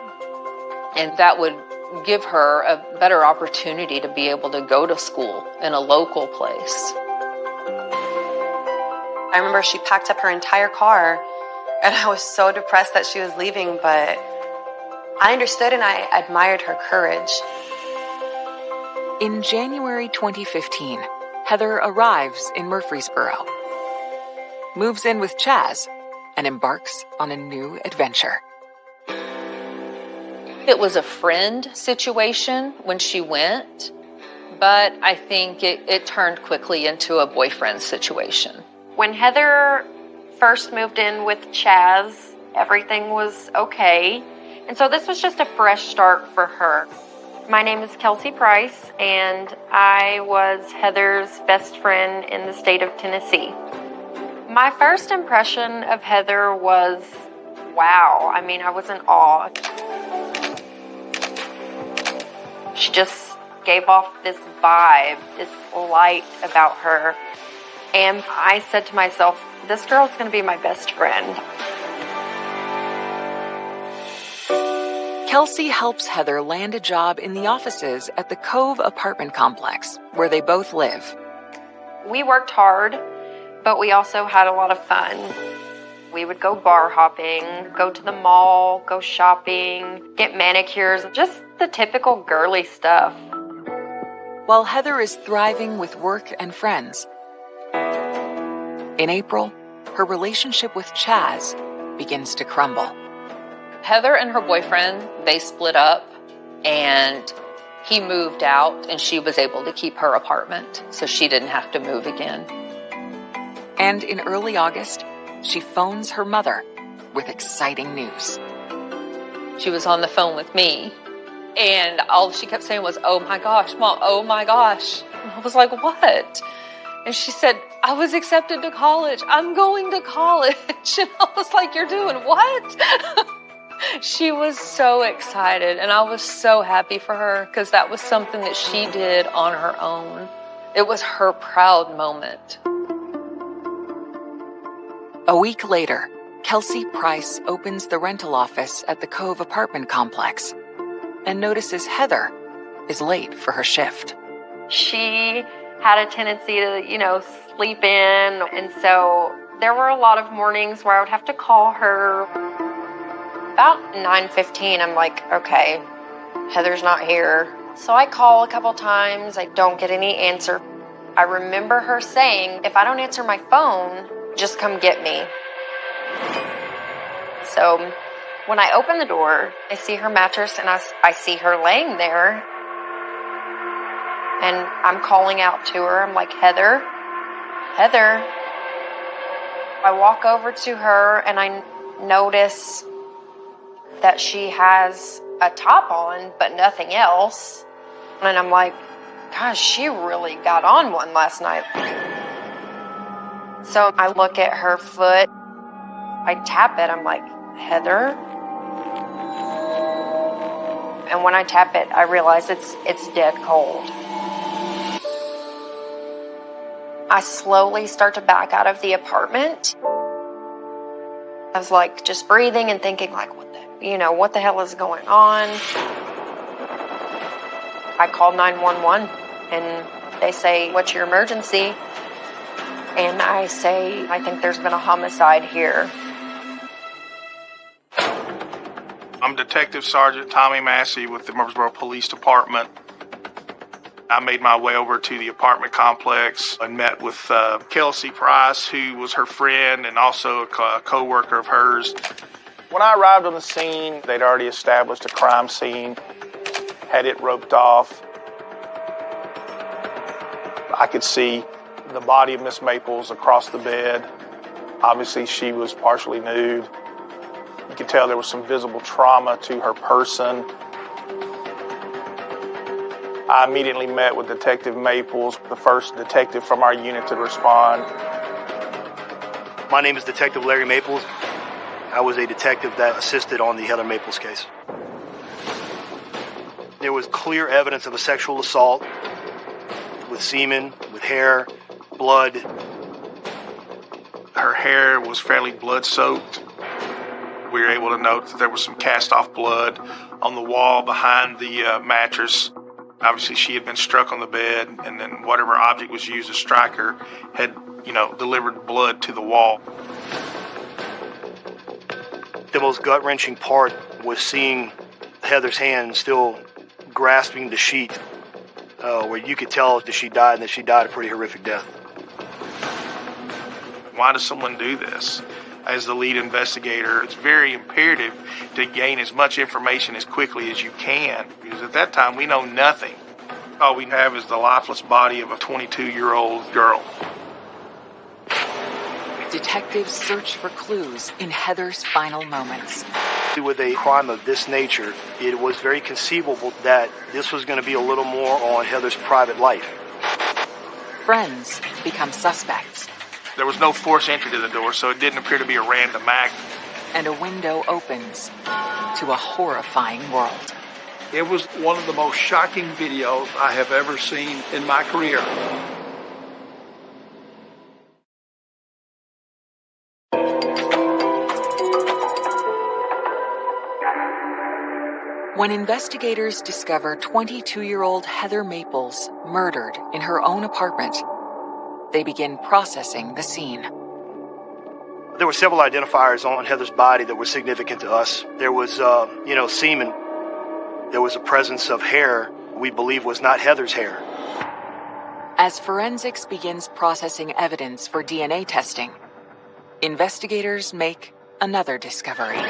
and that would give her a better opportunity to be able to go to school in a local place. I remember she packed up her entire car, and I was so depressed that she was leaving, but I understood and I admired her courage. In January 2015, Heather arrives in Murfreesboro, moves in with Chaz, and embarks on a new adventure. It was a friend situation when she went, but I think it turned quickly into a boyfriend situation. When Heather first moved in with Chaz, everything was okay. And so this was just a fresh start for her. My name is Kelsey Price, and I was Heather's best friend in the state of Tennessee. My first impression of Heather was, wow. I mean, I was in awe. She just gave off this vibe, this light about her. And I said to myself, this girl's going to be my best friend. Kelsey helps Heather land a job in the offices at the Cove apartment complex, where they both live. We worked hard, but we also had a lot of fun. We would go bar hopping, go to the mall, go shopping, get manicures, just the typical girly stuff. While Heather is thriving with work and friends, in April, her relationship with Chaz begins to crumble. Heather and her boyfriend, they split up, and he moved out, and she was able to keep her apartment, so she didn't have to move again. And in early August, she phones her mother with exciting news. She was on the phone with me, and all she kept saying was, "Oh my gosh, Mom, oh my gosh." And I was like, "What?" And she said, "I was accepted to college. I'm going to college." And I was like, "You're doing what?" She was so excited, and I was so happy for her because that was something that she did on her own. It was her proud moment. A week later, Kelsey Price opens the rental office at the Cove apartment complex and notices Heather is late for her shift. She had a tendency to, sleep in. And so there were a lot of mornings where I would have to call her. About 9:15, I'm like, okay, Heather's not here. So I call a couple times. I don't get any answer. I remember her saying, if I don't answer my phone, just come get me. So when I open the door, I see her mattress and I see her laying there. And I'm calling out to her. I'm like, Heather, Heather. I walk over to her and I notice that she has a top on, but nothing else. And I'm like, gosh, she really got on one last night. So I look at her foot. I tap it. I'm like, Heather? And when I tap it, I realize it's dead cold. I slowly start to back out of the apartment. I was like just breathing and thinking like, what the hell is going on? I called 911 and they say, what's your emergency? And I say, I think there's been a homicide here. I'm Detective Sergeant Tommy Massey with the Murfreesboro Police Department. I made my way over to the apartment complex and met with Kelsey Price, who was her friend and also a co-worker of hers. When I arrived on the scene, they'd already established a crime scene, had it roped off. I could see the body of Miss Maples across the bed. Obviously, she was partially nude. You could tell there was some visible trauma to her person. I immediately met with Detective Maples, the first detective from our unit to respond. My name is Detective Larry Maples. I was a detective that assisted on the Heather Maples case. There was clear evidence of a sexual assault with semen, with hair, blood. Her hair was fairly blood-soaked. We were able to note that there was some cast-off blood on the wall behind the mattress. Obviously, she had been struck on the bed, and then whatever object was used to strike her had, delivered blood to the wall. The most gut-wrenching part was seeing Heather's hand still grasping the sheet, where you could tell that she died, and that she died a pretty horrific death. Why does someone do this? As the lead investigator, it's very imperative to gain as much information as quickly as you can, because at that time we know nothing. All we have is the lifeless body of a 22-year-old girl. Detectives search for clues in Heather's final moments. With a crime of this nature, it was very conceivable that this was going to be a little more on Heather's private life. Friends become suspects. There was no forced entry to the door, so it didn't appear to be a random act. And a window opens to a horrifying world. It was one of the most shocking videos I have ever seen in my career. When investigators discover 22-year-old Heather Maples murdered in her own apartment, they begin processing the scene. There were several identifiers on Heather's body that were significant to us. There was, semen. There was a presence of hair we believe was not Heather's hair. As forensics begins processing evidence for DNA testing, investigators make another discovery.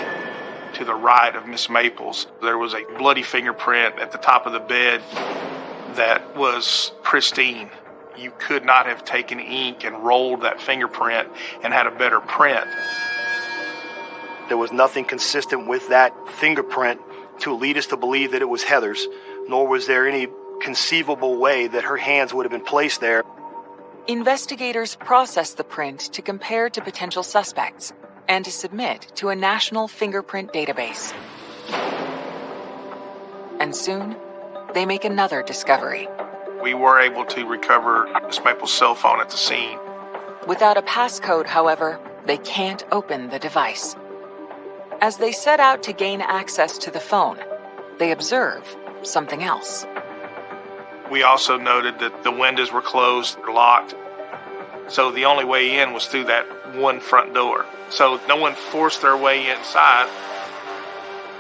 To the right of Miss Maples, there was a bloody fingerprint at the top of the bed that was pristine. You could not have taken ink and rolled that fingerprint and had a better print. There was nothing consistent with that fingerprint to lead us to believe that it was Heather's, nor was there any conceivable way that her hands would have been placed there. Investigators process the print to compare to potential suspects and to submit to a national fingerprint database. And soon, they make another discovery. We were able to recover Miss Maples' cell phone at the scene. Without a passcode, however, they can't open the device. As they set out to gain access to the phone, they observe something else. We also noted that the windows were closed or locked, so the only way in was through that one front door. So no one forced their way inside,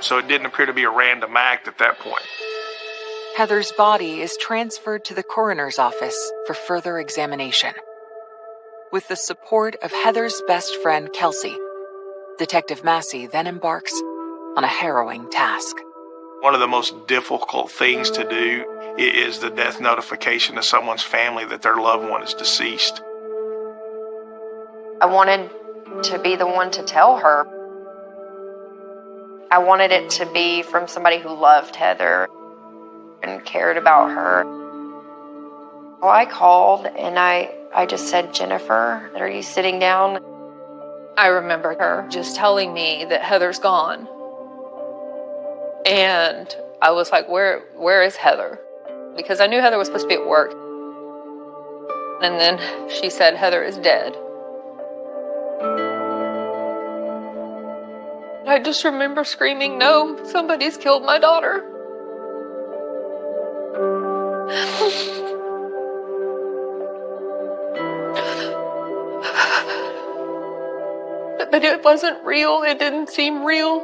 so it didn't appear to be a random act at that point. Heather's body is transferred to the coroner's office for further examination. With the support of Heather's best friend, Kelsey, Detective Massey then embarks on a harrowing task. One of the most difficult things to do is the death notification to someone's family that their loved one is deceased. I wanted to be the one to tell her. I wanted it to be from somebody who loved Heather and cared about her. Well, I called and I just said, Jennifer, are you sitting down? I remember her just telling me that Heather's gone. And I was like, where is Heather? Because I knew Heather was supposed to be at work. And then she said, Heather is dead. I just remember screaming, no, somebody's killed my daughter. But it wasn't real. It didn't seem real.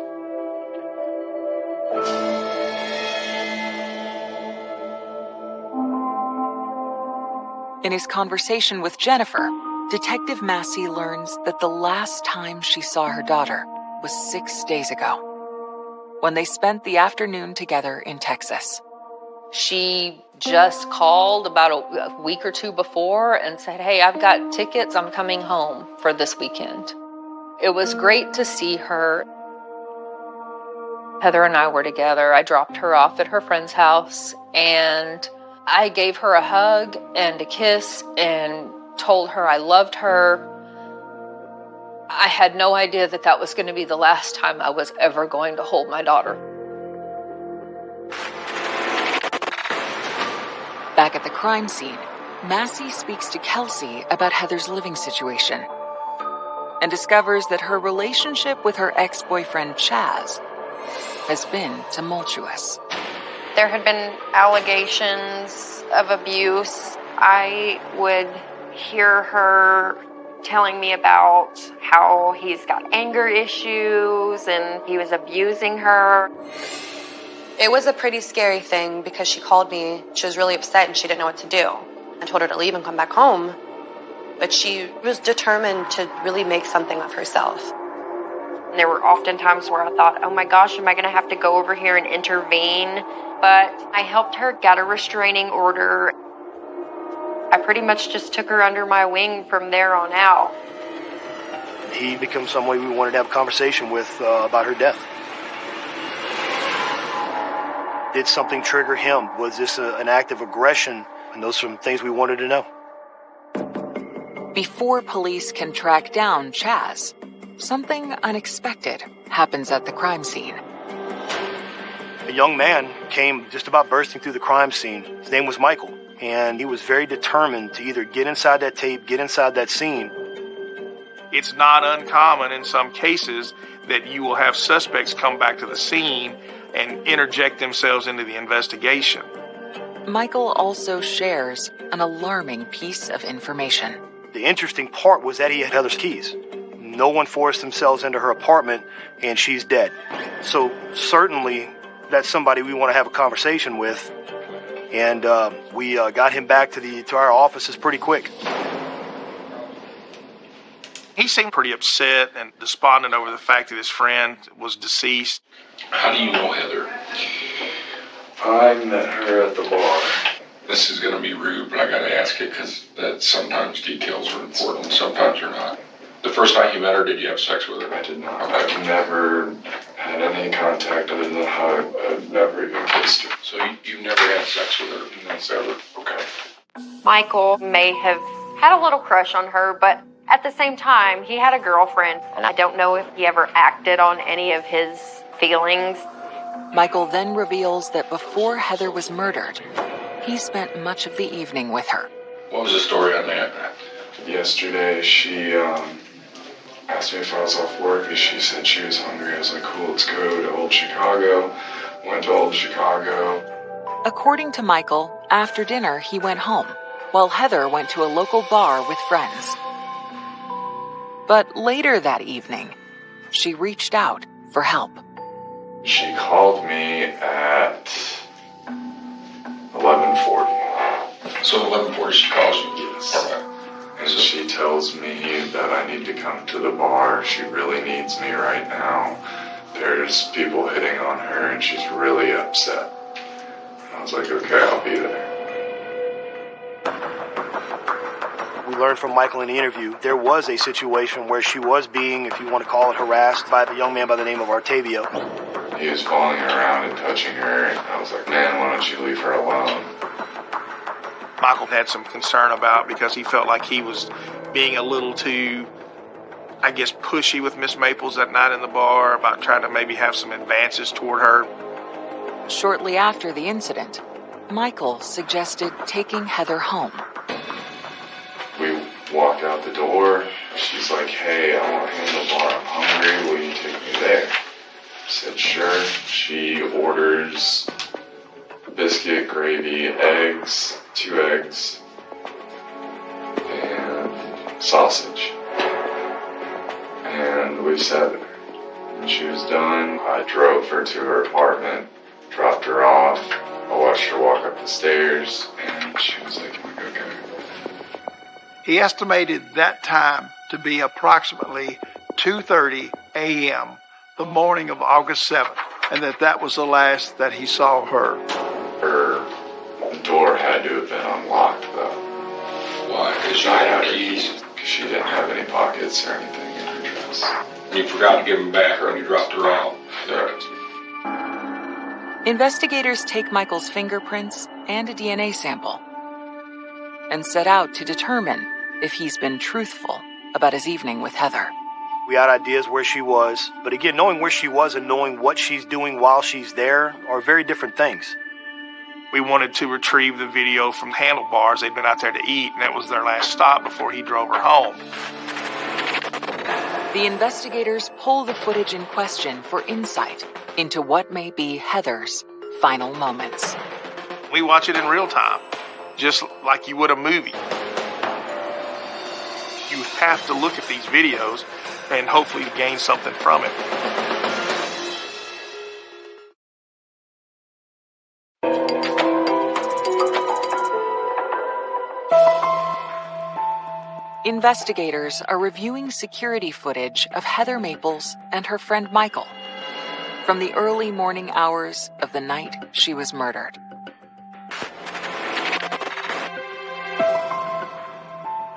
In his conversation with Jennifer, Detective Massey learns that the last time she saw her daughter was 6 days ago, when they spent the afternoon together in Texas. She just called about a week or two before and said, hey, I've got tickets. I'm coming home for this weekend. It was great to see her. Heather and I were together. I dropped her off at her friend's house and I gave her a hug and a kiss and told her I loved her. I had no idea that that was going to be the last time I was ever going to hold my daughter. Back at the crime scene, Massey speaks to Kelsey about Heather's living situation and discovers that her relationship with her ex-boyfriend Chaz has been tumultuous. There had been allegations of abuse. I would hear her telling me about how he's got anger issues and he was abusing her. It was a pretty scary thing because she called me. She was really upset and she didn't know what to do. I told her to leave and come back home, but she was determined to really make something of herself. And there were often times where I thought, oh my gosh, am I going to have to go over here and intervene? But I helped her get a restraining order. I pretty much just took her under my wing from there on out. He becomes someone we wanted to have a conversation with about her death. Did something trigger him? Was this an act of aggression? And those are some things we wanted to know. Before police can track down Chaz, something unexpected happens at the crime scene. A young man came just about bursting through the crime scene. His name was Michael, and he was very determined to either get inside that tape, get inside that scene. It's not uncommon in some cases that you will have suspects come back to the scene and interject themselves into the investigation. Michael also shares an alarming piece of information. The interesting part was that he had Heather's keys. No one forced themselves into her apartment, and she's dead. So certainly That's somebody we want to have a conversation with. And we got him back to our offices pretty quick. He seemed pretty upset and despondent over the fact that his friend was deceased. How do you know Heather? I met her at the bar. This is going to be rude, but I got to ask it because that sometimes details are important, sometimes they're not. The first time you met her, did you have sex with her? I did not. I've never had any contact other than a hug. I've never even kissed her. So you've never had sex with her? Never. Okay. Michael may have had a little crush on her, but at the same time, he had a girlfriend, and I don't know if he ever acted on any of his feelings. Michael then reveals that before Heather was murdered, he spent much of the evening with her. What was the story on that? Yesterday, she asked me if I was off work, and she said she was hungry. I was like, cool, let's go to Old Chicago. Went to Old Chicago. According to Michael, after dinner, he went home, while Heather went to a local bar with friends. But later that evening, she reached out for help. She called me at 11:40. So 11:40 she calls you? Yes. Okay. And she tells me that I need to come to the bar. She really needs me right now. There's people hitting on her and she's really upset. I was like, okay, I'll be there. We learned from Michael in the interview, there was a situation where she was being, if you want to call it, harassed by the young man by the name of Artavio. He was following her around and touching her, and I was like, man, why don't you leave her alone? Michael had some concern about because he felt like he was being a little too, I guess, pushy with Miss Maples that night in the bar about trying to maybe have some advances toward her. Shortly after the incident, Michael suggested taking Heather home. We walked out the door. She's like, hey, I want to handle the bar. I'm hungry. Will you take me there? I said, sure. She orders biscuit, gravy, eggs, 2 eggs, and sausage. And we sat there. When she was done, I drove her to her apartment, dropped her off. I watched her walk up the stairs, and she was like, okay. He estimated that time to be approximately 2:30 a.m., the morning of August 7th, and that was the last that he saw her. Her door had to have been unlocked, though. Why? Because she had her keys? Because she didn't have any pockets or anything in her dress. And you forgot to give them back when you dropped her off? Yeah. Investigators take Michael's fingerprints and a DNA sample and set out to determine if he's been truthful about his evening with Heather. We had ideas where she was, but again, knowing where she was and knowing what she's doing while she's there are very different things. We wanted to retrieve the video from Handlebars. They'd been out there to eat, and that was their last stop before he drove her home. The investigators pull the footage in question for insight into what may be Heather's final moments. We watch it in real time, just like you would a movie. You have to look at these videos and hopefully gain something from it. Investigators are reviewing security footage of Heather Maples and her friend Michael from the early morning hours of the night she was murdered.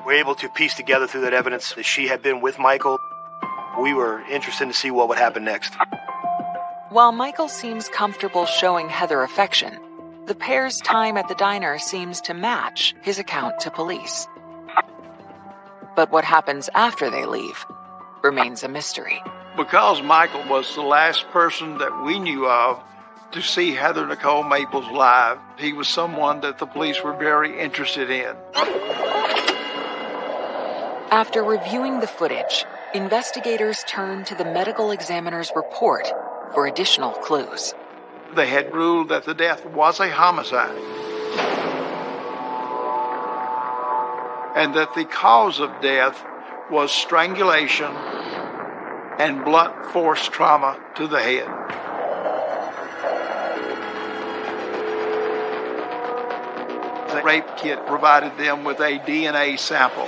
We're able to piece together through that evidence that she had been with Michael. We were interested to see what would happen next. While Michael seems comfortable showing Heather affection, the pair's time at the diner seems to match his account to police. But what happens after they leave remains a mystery. Because Michael was the last person that we knew of to see Heather Nicole Maples live, he was someone that the police were very interested in. After reviewing the footage, investigators turn to the medical examiner's report for additional clues. They had ruled that the death was a homicide, and that the cause of death was strangulation and blunt force trauma to the head. the rape kit provided them with a DNA sample.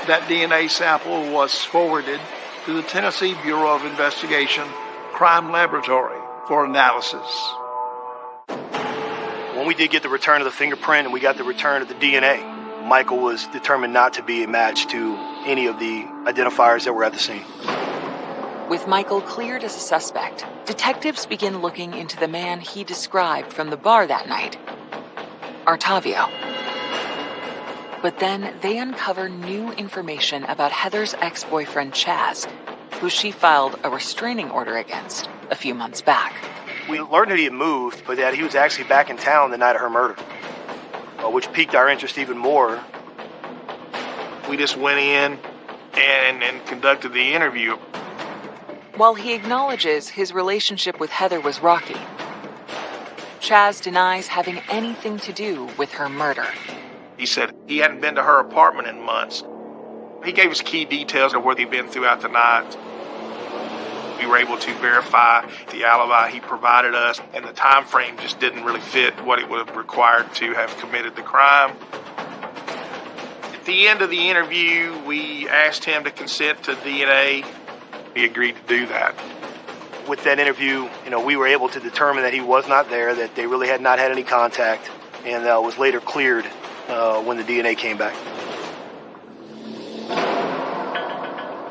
That DNA sample was forwarded to the Tennessee Bureau of Investigation Crime Laboratory for analysis. When we did get the return of the fingerprint and we got the return of the DNA, Michael was determined not to be a match to any of the identifiers that were at the scene. With Michael cleared as a suspect, detectives begin looking into the man he described from the bar that night, Artavio. But then they uncover new information about Heather's ex-boyfriend, Chaz, who she filed a restraining order against a few months back. We learned that he had moved, but that he was actually back in town the night of her murder, which piqued our interest even more. We just went in and conducted the interview. While he acknowledges his relationship with Heather was rocky, Chaz denies having anything to do with her murder. He said he hadn't been to her apartment in months. He gave us key details of where he'd been throughout the night. We were able to verify the alibi he provided us, and the time frame just didn't really fit what it would have required to have committed the crime. At the end of the interview, we asked him to consent to DNA. He agreed to do that. With that interview, we were able to determine that he was not there, that they really had not had any contact, and was later cleared when the DNA came back.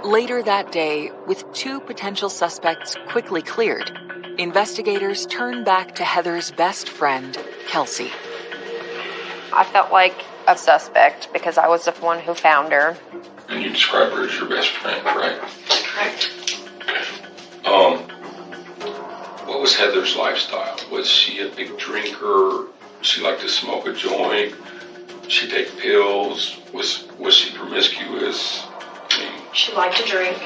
Later that day, with two potential suspects quickly cleared, investigators turned back to Heather's best friend, Kelsey. I felt like a suspect because I was the one who found her. And you describe her as your best friend, right? Correct. What was Heather's lifestyle? Was she a big drinker? She liked to smoke a joint? She take pills? Was she promiscuous? She liked to drink.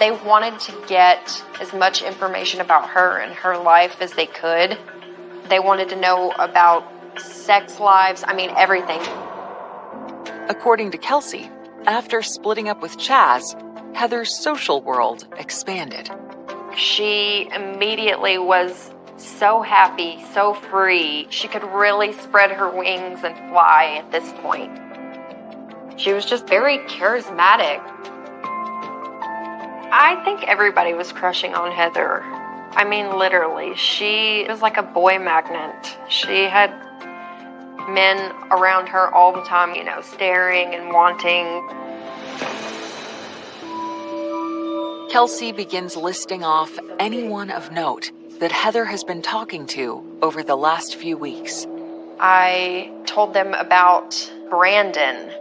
They wanted to get as much information about her and her life as they could. They wanted to know about sex lives, everything. According to Kelsey, after splitting up with Chaz, Heather's social world expanded. She immediately was so happy, so free. She could really spread her wings and fly at this point. She was just very charismatic. I think everybody was crushing on Heather. Literally. She was like a boy magnet. She had men around her all the time, staring and wanting. Kelsey begins listing off anyone of note that Heather has been talking to over the last few weeks. I told them about Brandon.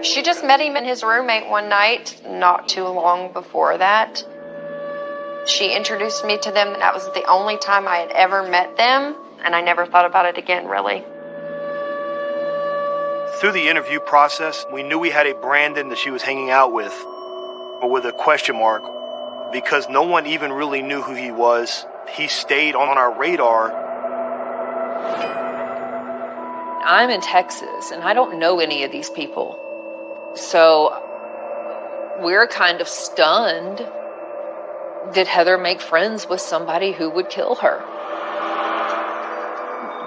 She just met him and his roommate one night, not too long before that. She introduced me to them, and that was the only time I had ever met them, and I never thought about it again, really. Through the interview process, we knew we had a Brandon that she was hanging out with, but with a question mark, because no one even really knew who he was. He stayed on our radar. I'm in Texas, and I don't know any of these people. So we're kind of stunned. Did Heather make friends with somebody who would kill her?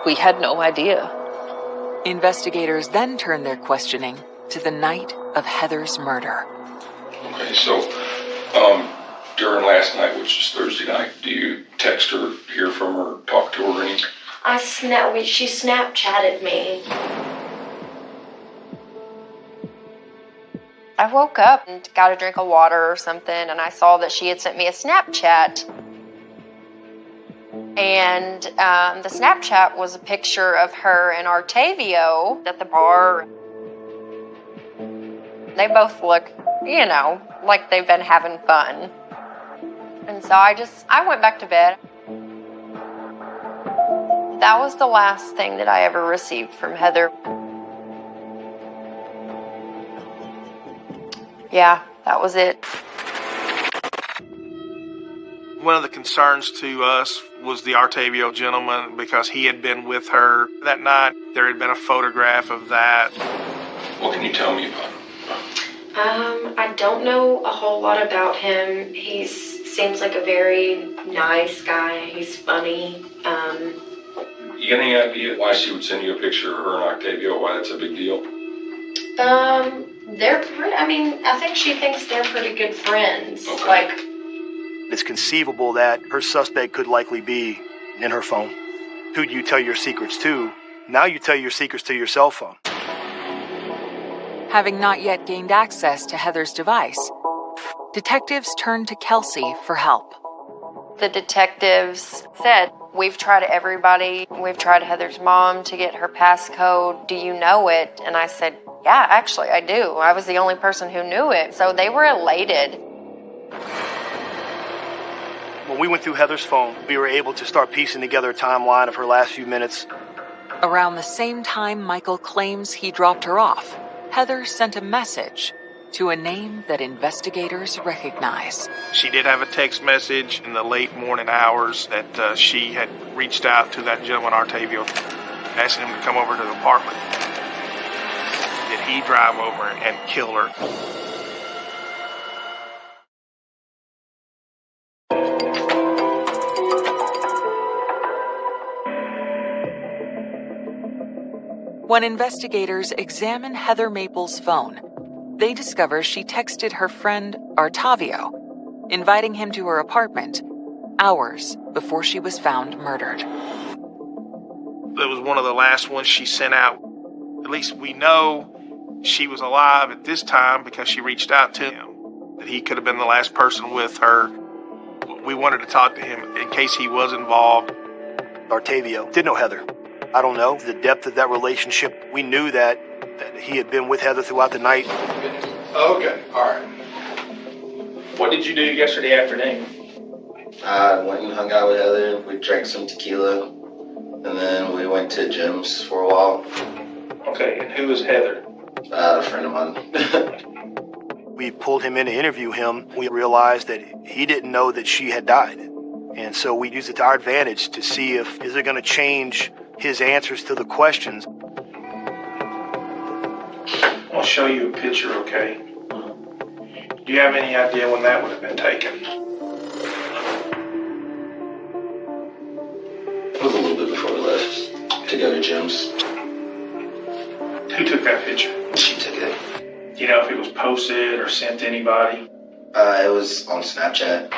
We had no idea. Investigators then turned their questioning to the night of Heather's murder. Okay, so during last night, which is Thursday night, do you text her, hear from her, talk to her or anything? She Snapchatted me. I woke up and got a drink of water or something, and I saw that she had sent me a Snapchat. And the Snapchat was a picture of her and Artavio at the bar. They both look, like they've been having fun. And so I went back to bed. That was the last thing that I ever received from Heather. Yeah, that was it. One of the concerns to us was the Artavio gentleman, because he had been with her that night. There had been a photograph of that. What can you tell me about him? I don't know a whole lot about him. He seems like a very nice guy. He's funny. You got any idea why she would send you a picture of her and Octavio, why that's a big deal? I think she thinks they're pretty good friends. Okay. It's conceivable that her suspect could likely be in her phone. Who do you tell your secrets to? Now you tell your secrets to your cell phone. Having not yet gained access to Heather's device, detectives turned to Kelsey for help. The detectives said, we've tried everybody. We've tried Heather's mom to get her passcode. Do you know it? And I said, yeah, actually, I do. I was the only person who knew it. So they were elated. When we went through Heather's phone, we were able to start piecing together a timeline of her last few minutes. Around the same time Michael claims he dropped her off, Heather sent a message to a name that investigators recognize. She did have a text message in the late morning hours that she had reached out to that gentleman, Octavio, asking him to come over to the apartment. Did he drive over and kill her? When investigators examine Heather Maple's phone, they discover she texted her friend Octavio, inviting him to her apartment hours before she was found murdered. It was one of the last ones she sent out. At least we know she was alive at this time because she reached out to him. That he could have been the last person with her. We wanted to talk to him in case he was involved. Octavio did know Heather. I don't know the depth of that relationship. We knew that he had been with Heather throughout the night. Okay, all right. What did you do yesterday afternoon? I went and hung out with Heather. We drank some tequila, and then we went to gyms for a while. Okay, and who is Heather? A friend of mine. We pulled him in to interview him. We realized that he didn't know that she had died. And so we used it to our advantage to see if is it going to change his answers to the questions. I'll show you a picture, okay? Do you have any idea when that would have been taken? It was a little bit before we left to go to gyms. Who took that picture? She took it. Do you know if it was posted or sent to anybody? It was on Snapchat.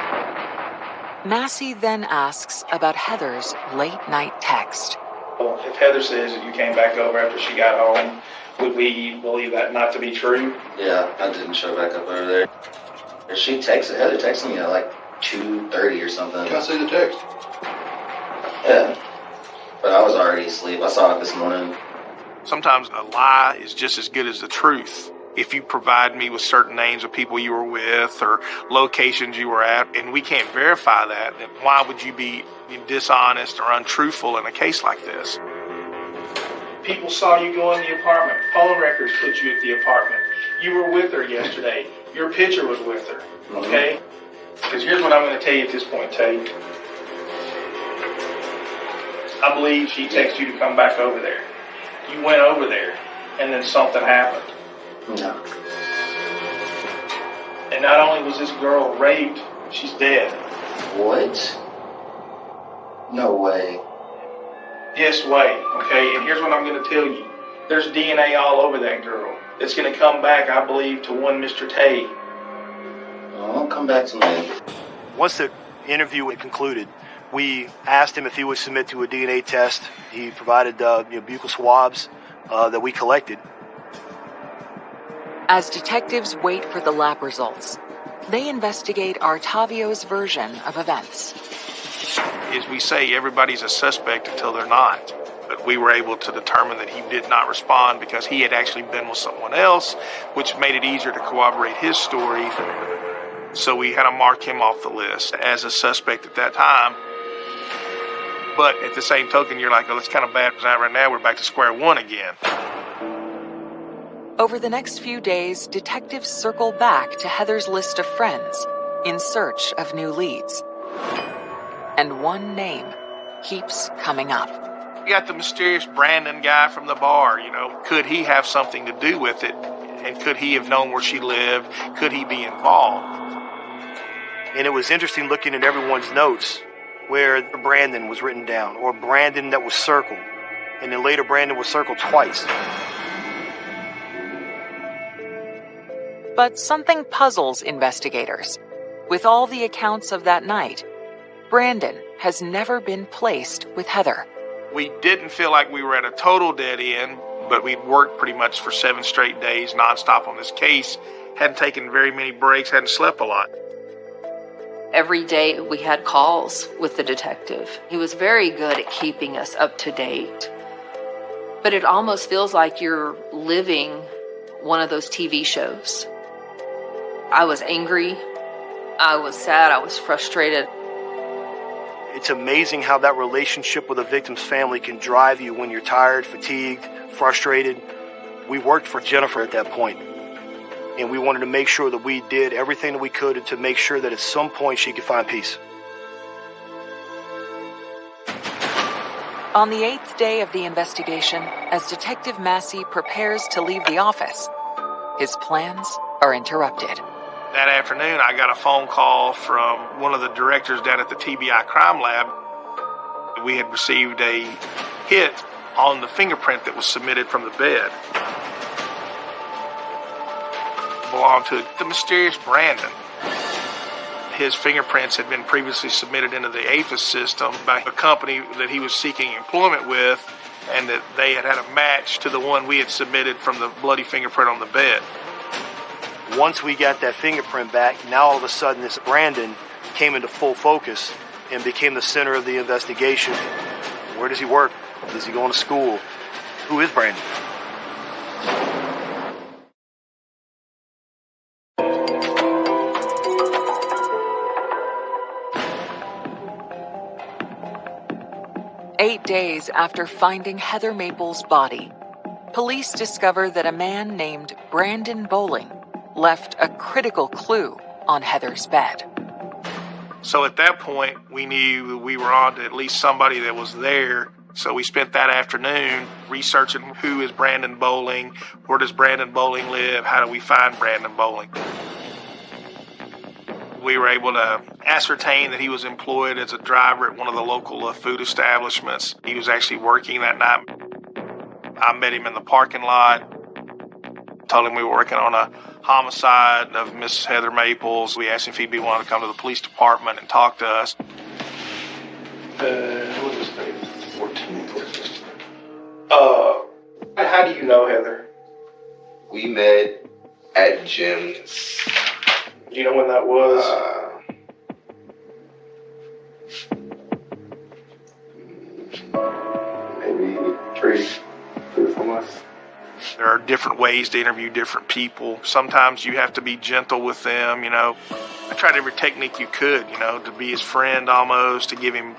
Massey then asks about Heather's late-night text. If Heather says that you came back over after she got home, would we believe that not to be true? Yeah, I didn't show back up over there. Heather texted me at like 2:30 or something. Can I see the text? Yeah, but I was already asleep. I saw it this morning. Sometimes a lie is just as good as the truth. If you provide me with certain names of people you were with or locations you were at, and we can't verify that, then why would you be dishonest or untruthful in a case like this? People saw you go in the apartment. Phone records put you at the apartment. You were with her yesterday. Your picture was with her, okay? Because here's what I'm going to tell you at this point, Tate. I believe she texted you to come back over there. You went over there, and then something happened. No. And not only was this girl raped, she's dead. What? No way. Yes way, okay? And here's what I'm going to tell you. There's DNA all over that girl. It's going to come back, I believe, to one Mr. Tate. Well, come back to me. Once the interview had concluded, we asked him if he would submit to a DNA test. He provided buccal swabs that we collected. As detectives wait for the lab results, they investigate Octavio's version of events. As we say, everybody's a suspect until they're not. But we were able to determine that he did not respond because he had actually been with someone else, which made it easier to corroborate his story. So we had to mark him off the list as a suspect at that time. But at the same token, you're like, oh, that's kind of bad because right now we're back to square one again. Over the next few days, detectives circle back to Heather's list of friends in search of new leads. And one name keeps coming up. You got the mysterious Brandon guy from the bar, Could he have something to do with it? And could he have known where she lived? Could he be involved? And it was interesting looking at everyone's notes. where Brandon was written down, or Brandon that was circled, and then later Brandon was circled twice. But something puzzles investigators. With all the accounts of that night, Brandon has never been placed with Heather. We didn't feel like we were at a total dead end, but we'd worked pretty much for 7 straight days nonstop on this case, hadn't taken very many breaks, hadn't slept a lot. Every day we had calls with the detective. He was very good at keeping us up to date. But it almost feels like you're living one of those TV shows. I was angry, I was sad, I was frustrated. It's amazing how that relationship with a victim's family can drive you when you're tired, fatigued, frustrated. We worked for Jennifer at that point, and we wanted to make sure that we did everything that we could to make sure that at some point she could find peace. On the 8th day of the investigation, as Detective Massey prepares to leave the office, his plans are interrupted. That afternoon, I got a phone call from one of the directors down at the TBI crime lab. We had received a hit on the fingerprint that was submitted from the bed. It belonged to the mysterious Brandon. His fingerprints had been previously submitted into the APHIS system by a company that he was seeking employment with, and that they had a match to the one we had submitted from the bloody fingerprint on the bed. Once we got that fingerprint back, now all of a sudden this Brandon came into full focus and became the center of the investigation. Where does he work? Is he going to school? Who is Brandon? Eight days after finding Heather Maples' body, police discover that a man named Brandon Bowling left a critical clue on Heather's bed. So at that point, we knew we were on to at least somebody that was there. So we spent that afternoon researching who is Brandon Bowling, where does Brandon Bowling live, how do we find Brandon Bowling. We were able to ascertain that he was employed as a driver at one of the local food establishments. He was actually working that night. I met him in the parking lot, told him we were working on a homicide of Miss Heather Maples. We asked him if he'd be willing to come to the police department and talk to us. What was his name? 14th. How do you know Heather? We met at Jim's. Do you know when that was? Maybe 3 or 4 months. There are different ways to interview different people. Sometimes you have to be gentle with them, I tried every technique you could, to be his friend almost, to give him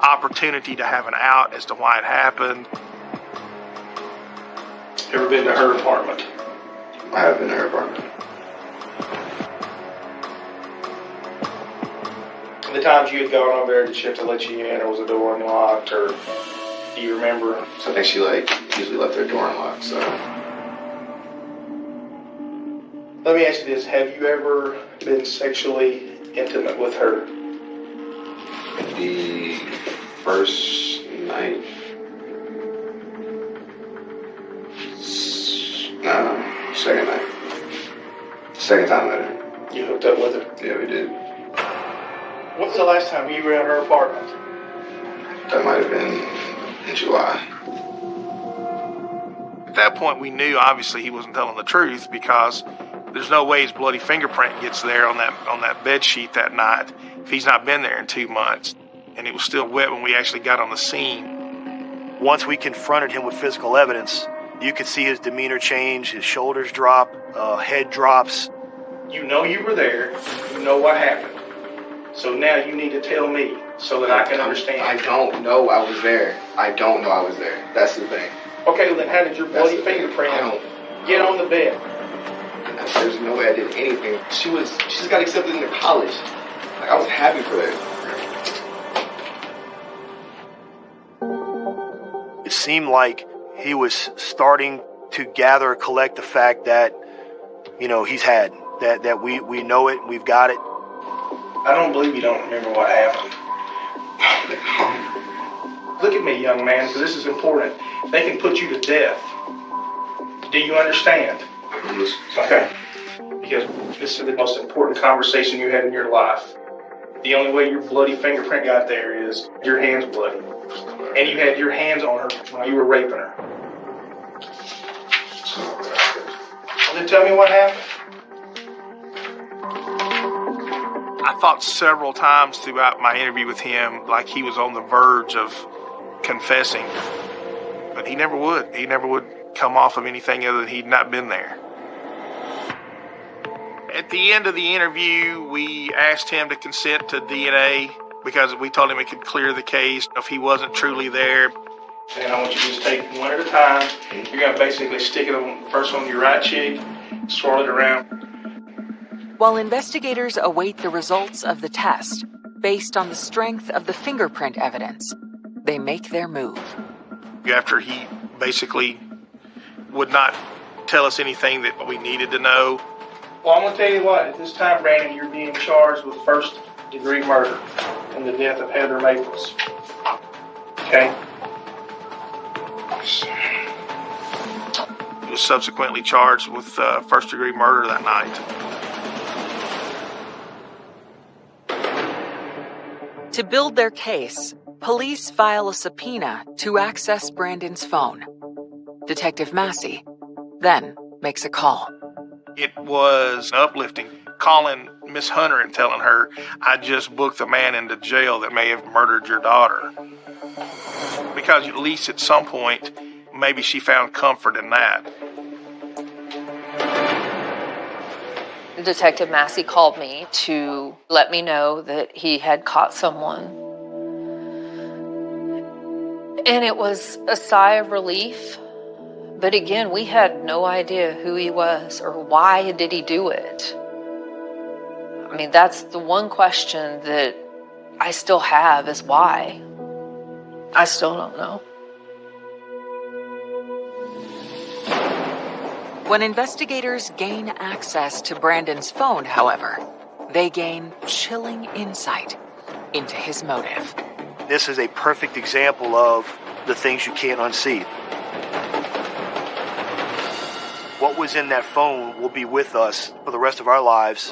opportunity to have an out as to why it happened. Ever been to her apartment? I have been to her apartment. The times you had gone over there, did she have to let you in, or was the door unlocked, or do you remember? So I think she usually left her door unlocked, so. Let me ask you this, have you ever been sexually intimate with her? The first night? No, second night. Second time I met her. You hooked up with her? Yeah, we did. When's the last time you were at her apartment? That might have been in July. At that point, we knew obviously he wasn't telling the truth, because there's no way his bloody fingerprint gets there on that bed sheet that night if he's not been there in 2 months. And it was still wet when we actually got on the scene. Once we confronted him with physical evidence, you could see his demeanor change, his shoulders drop, head drops. You know you were there, you know what happened. So now you need to tell me so that I can understand. I don't know I was there. I don't know I was there. That's the thing. Okay, well then how did your bloody fingerprint get on the bed? There's no way I did anything. She just got accepted into college. Like, I was happy for that. It seemed like he was starting to collect the fact that, he's had. That we know it, we've got it. I don't believe you don't remember what happened. Look at me, young man, because this is important. They can put you to death. Do you understand? Okay. Because this is the most important conversation you had in your life. The only way your bloody fingerprint got there is your hand's bloody. And you had your hands on her when you were raping her. Well, then tell me what happened. I thought several times throughout my interview with him like he was on the verge of confessing. But he never would. He never would come off of anything other than he'd not been there. At the end of the interview, we asked him to consent to DNA because we told him it could clear the case if he wasn't truly there. And I want you to just take one at a time. You're going to basically stick it first on your right cheek, swirl it around. While investigators await the results of the test, based on the strength of the fingerprint evidence, they make their move. After he basically would not tell us anything that we needed to know. Well, I'm going to tell you what, at this time, Brandon, you're being charged with first-degree murder in the death of Heather Maples. Okay? He was subsequently charged with first-degree murder that night. To build their case, police file a subpoena to access Brandon's phone. Detective Massey then makes a call. It was uplifting, calling Miss Hunter and telling her, I just booked the man into jail that may have murdered your daughter. Because at least at some point, maybe she found comfort in that. Detective Massey called me to let me know that he had caught someone. And it was a sigh of relief. But again, we had no idea who he was or why did he do it. I mean, that's the one question that I still have is why. I still don't know. When investigators gain access to Brandon's phone, however, they gain chilling insight into his motive. This is a perfect example of the things you can't unsee. What was in that phone will be with us for the rest of our lives.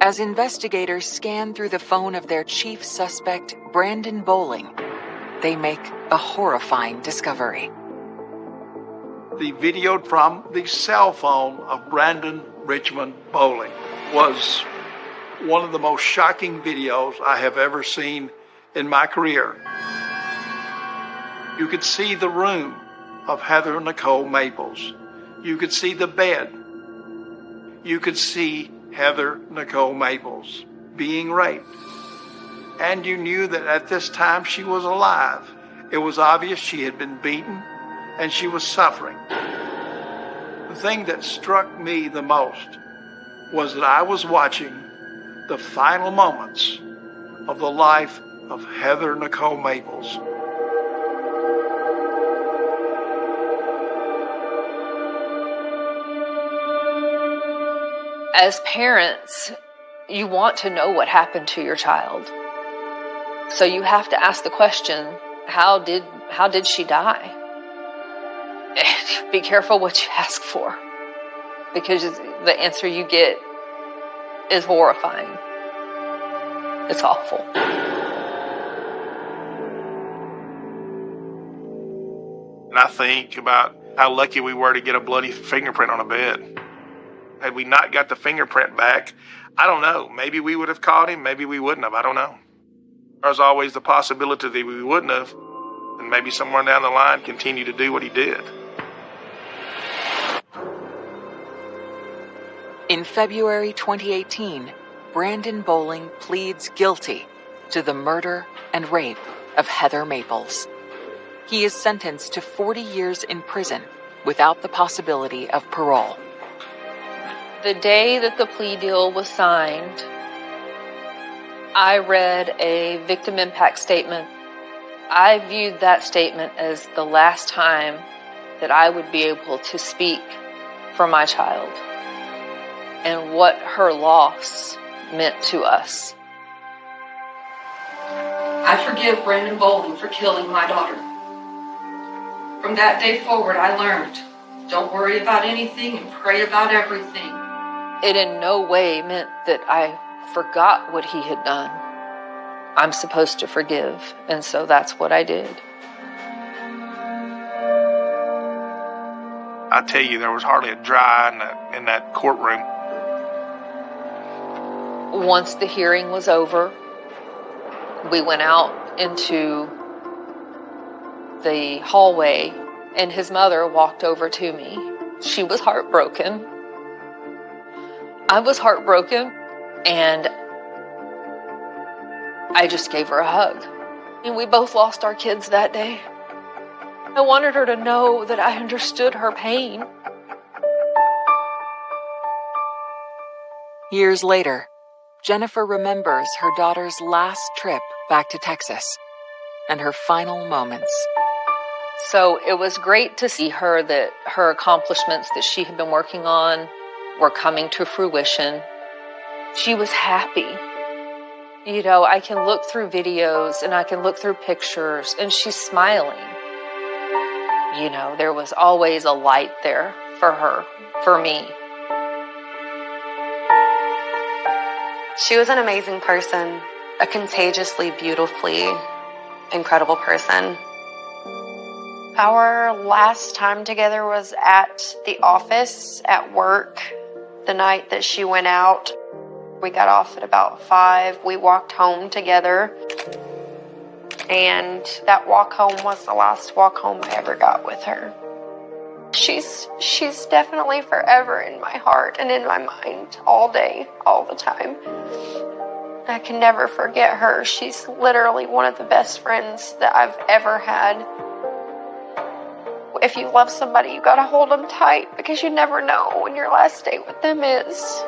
As investigators scan through the phone of their chief suspect, Brandon Bowling, they make a horrifying discovery. The video from the cell phone of Brandon Richmond Bowling was one of the most shocking videos I have ever seen in my career. You could see the room of Heather Nicole Maples. You could see the bed. You could see Heather Nicole Maples being raped. And you knew that at this time she was alive. It was obvious she had been beaten and she was suffering. The thing that struck me the most was that I was watching the final moments of the life of Heather Nicole Maples. As parents, you want to know what happened to your child. So you have to ask the question, how did she die? And be careful what you ask for, because the answer you get is horrifying. It's awful. And I think about how lucky we were to get a bloody fingerprint on a bed. Had we not got the fingerprint back, I don't know. Maybe we would have caught him. Maybe we wouldn't have. I don't know. There's always the possibility that we wouldn't have. And maybe somewhere down the line continue to do what he did. In February 2018, Brandon Bowling pleads guilty to the murder and rape of Heather Maples. He is sentenced to 40 years in prison without the possibility of parole. The day that the plea deal was signed, I read a victim impact statement. I viewed that statement as the last time that I would be able to speak for my child and what her loss meant to us. I forgive Brandon Bolden for killing my daughter. From that day forward, I learned, don't worry about anything and pray about everything. It in no way meant that I forgot what he had done. I'm supposed to forgive, and so that's what I did. I tell you, there was hardly a dry in that courtroom. Once the hearing was over, we went out into the hallway, and his mother walked over to me. She was heartbroken. I was heartbroken, and I just gave her a hug. And we both lost our kids that day. I wanted her to know that I understood her pain. Years later, Jennifer remembers her daughter's last trip back to Texas and her final moments. So it was great to see her, that her accomplishments that she had been working on were coming to fruition. She was happy. You know, I can look through videos and I can look through pictures and she's smiling. You know, there was always a light there for her, for me. She was an amazing person, a contagiously, beautifully incredible person. Our last time together was at the office at work the night that she went out. We got off at about 5. We walked home together. And that walk home was the last walk home I ever got with her. She's definitely forever in my heart and in my mind all day, all the time. I can never forget her. She's literally one of the best friends that I've ever had. If you love somebody, you gotta hold them tight because you never know when your last day with them is.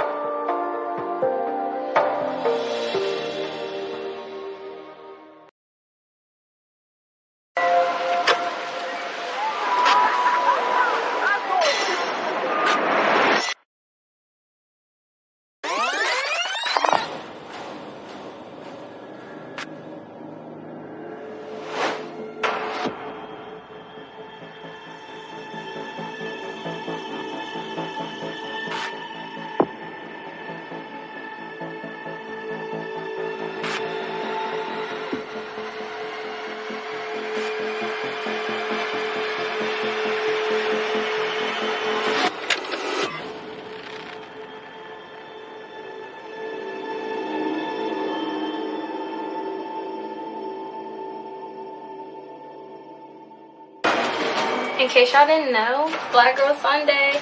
In case y'all didn't know, Black Girl Sunday.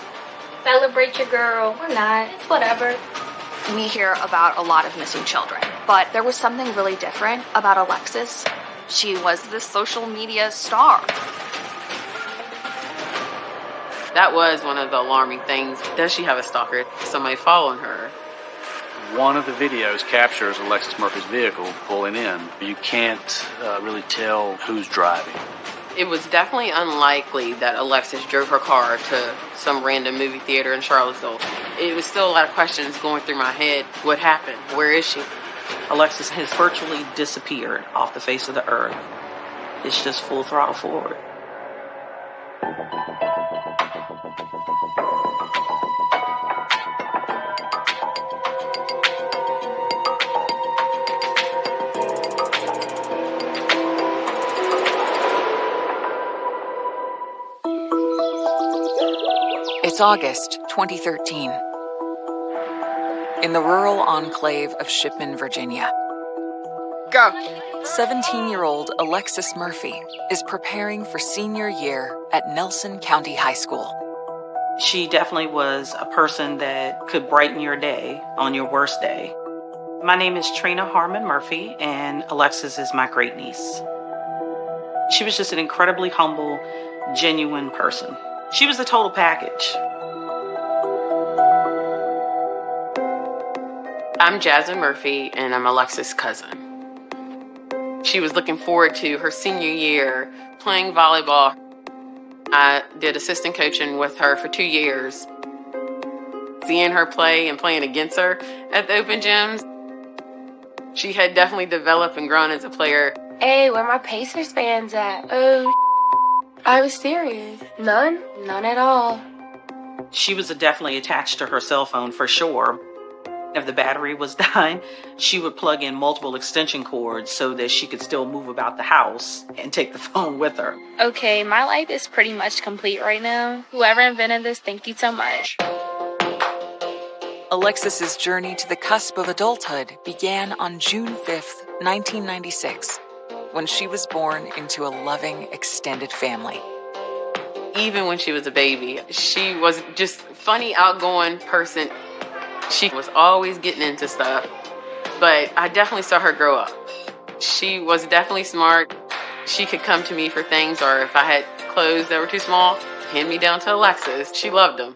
Celebrate your girl. Or not. It's whatever. We hear about a lot of missing children, but there was something really different about Alexis. She was this social media star. That was one of the alarming things. Does she have a stalker? Somebody following her? One of the videos captures Alexis Murphy's vehicle pulling in. You can't really tell who's driving. It was definitely unlikely that Alexis drove her car to some random movie theater in Charlottesville. It was still a lot of questions going through my head. What happened? Where is she? Alexis has virtually disappeared off the face of the earth. It's just full throttle forward. It's August 2013. In the rural enclave of Shipman, Virginia. Go! 17-year-old Alexis Murphy is preparing for senior year at Nelson County High School. She definitely was a person that could brighten your day on your worst day. My name is Trina Harmon Murphy, and Alexis is my great niece. She was just an incredibly humble, genuine person. She was the total package. I'm Jasmine Murphy, and I'm Alexis' cousin. She was looking forward to her senior year, playing volleyball. I did assistant coaching with her for 2 years. Seeing her play and playing against her at the open gyms, she had definitely developed and grown as a player. Hey, where my Pacers fans at? Oh, I was serious. None at all. She was definitely attached to her cell phone for sure. If the battery was dying, she would plug in multiple extension cords so that she could still move about the house and take the phone with her. Okay, my life is pretty much complete right now. Whoever invented this, thank you so much. Alexis's journey to the cusp of adulthood began on June 5th, 1996, when she was born into a loving, extended family. Even when she was a baby, she was just a funny, outgoing person. She was always getting into stuff, but I definitely saw her grow up. She was definitely smart. She could come to me for things, or if I had clothes that were too small, hand me down to Alexis. She loved them.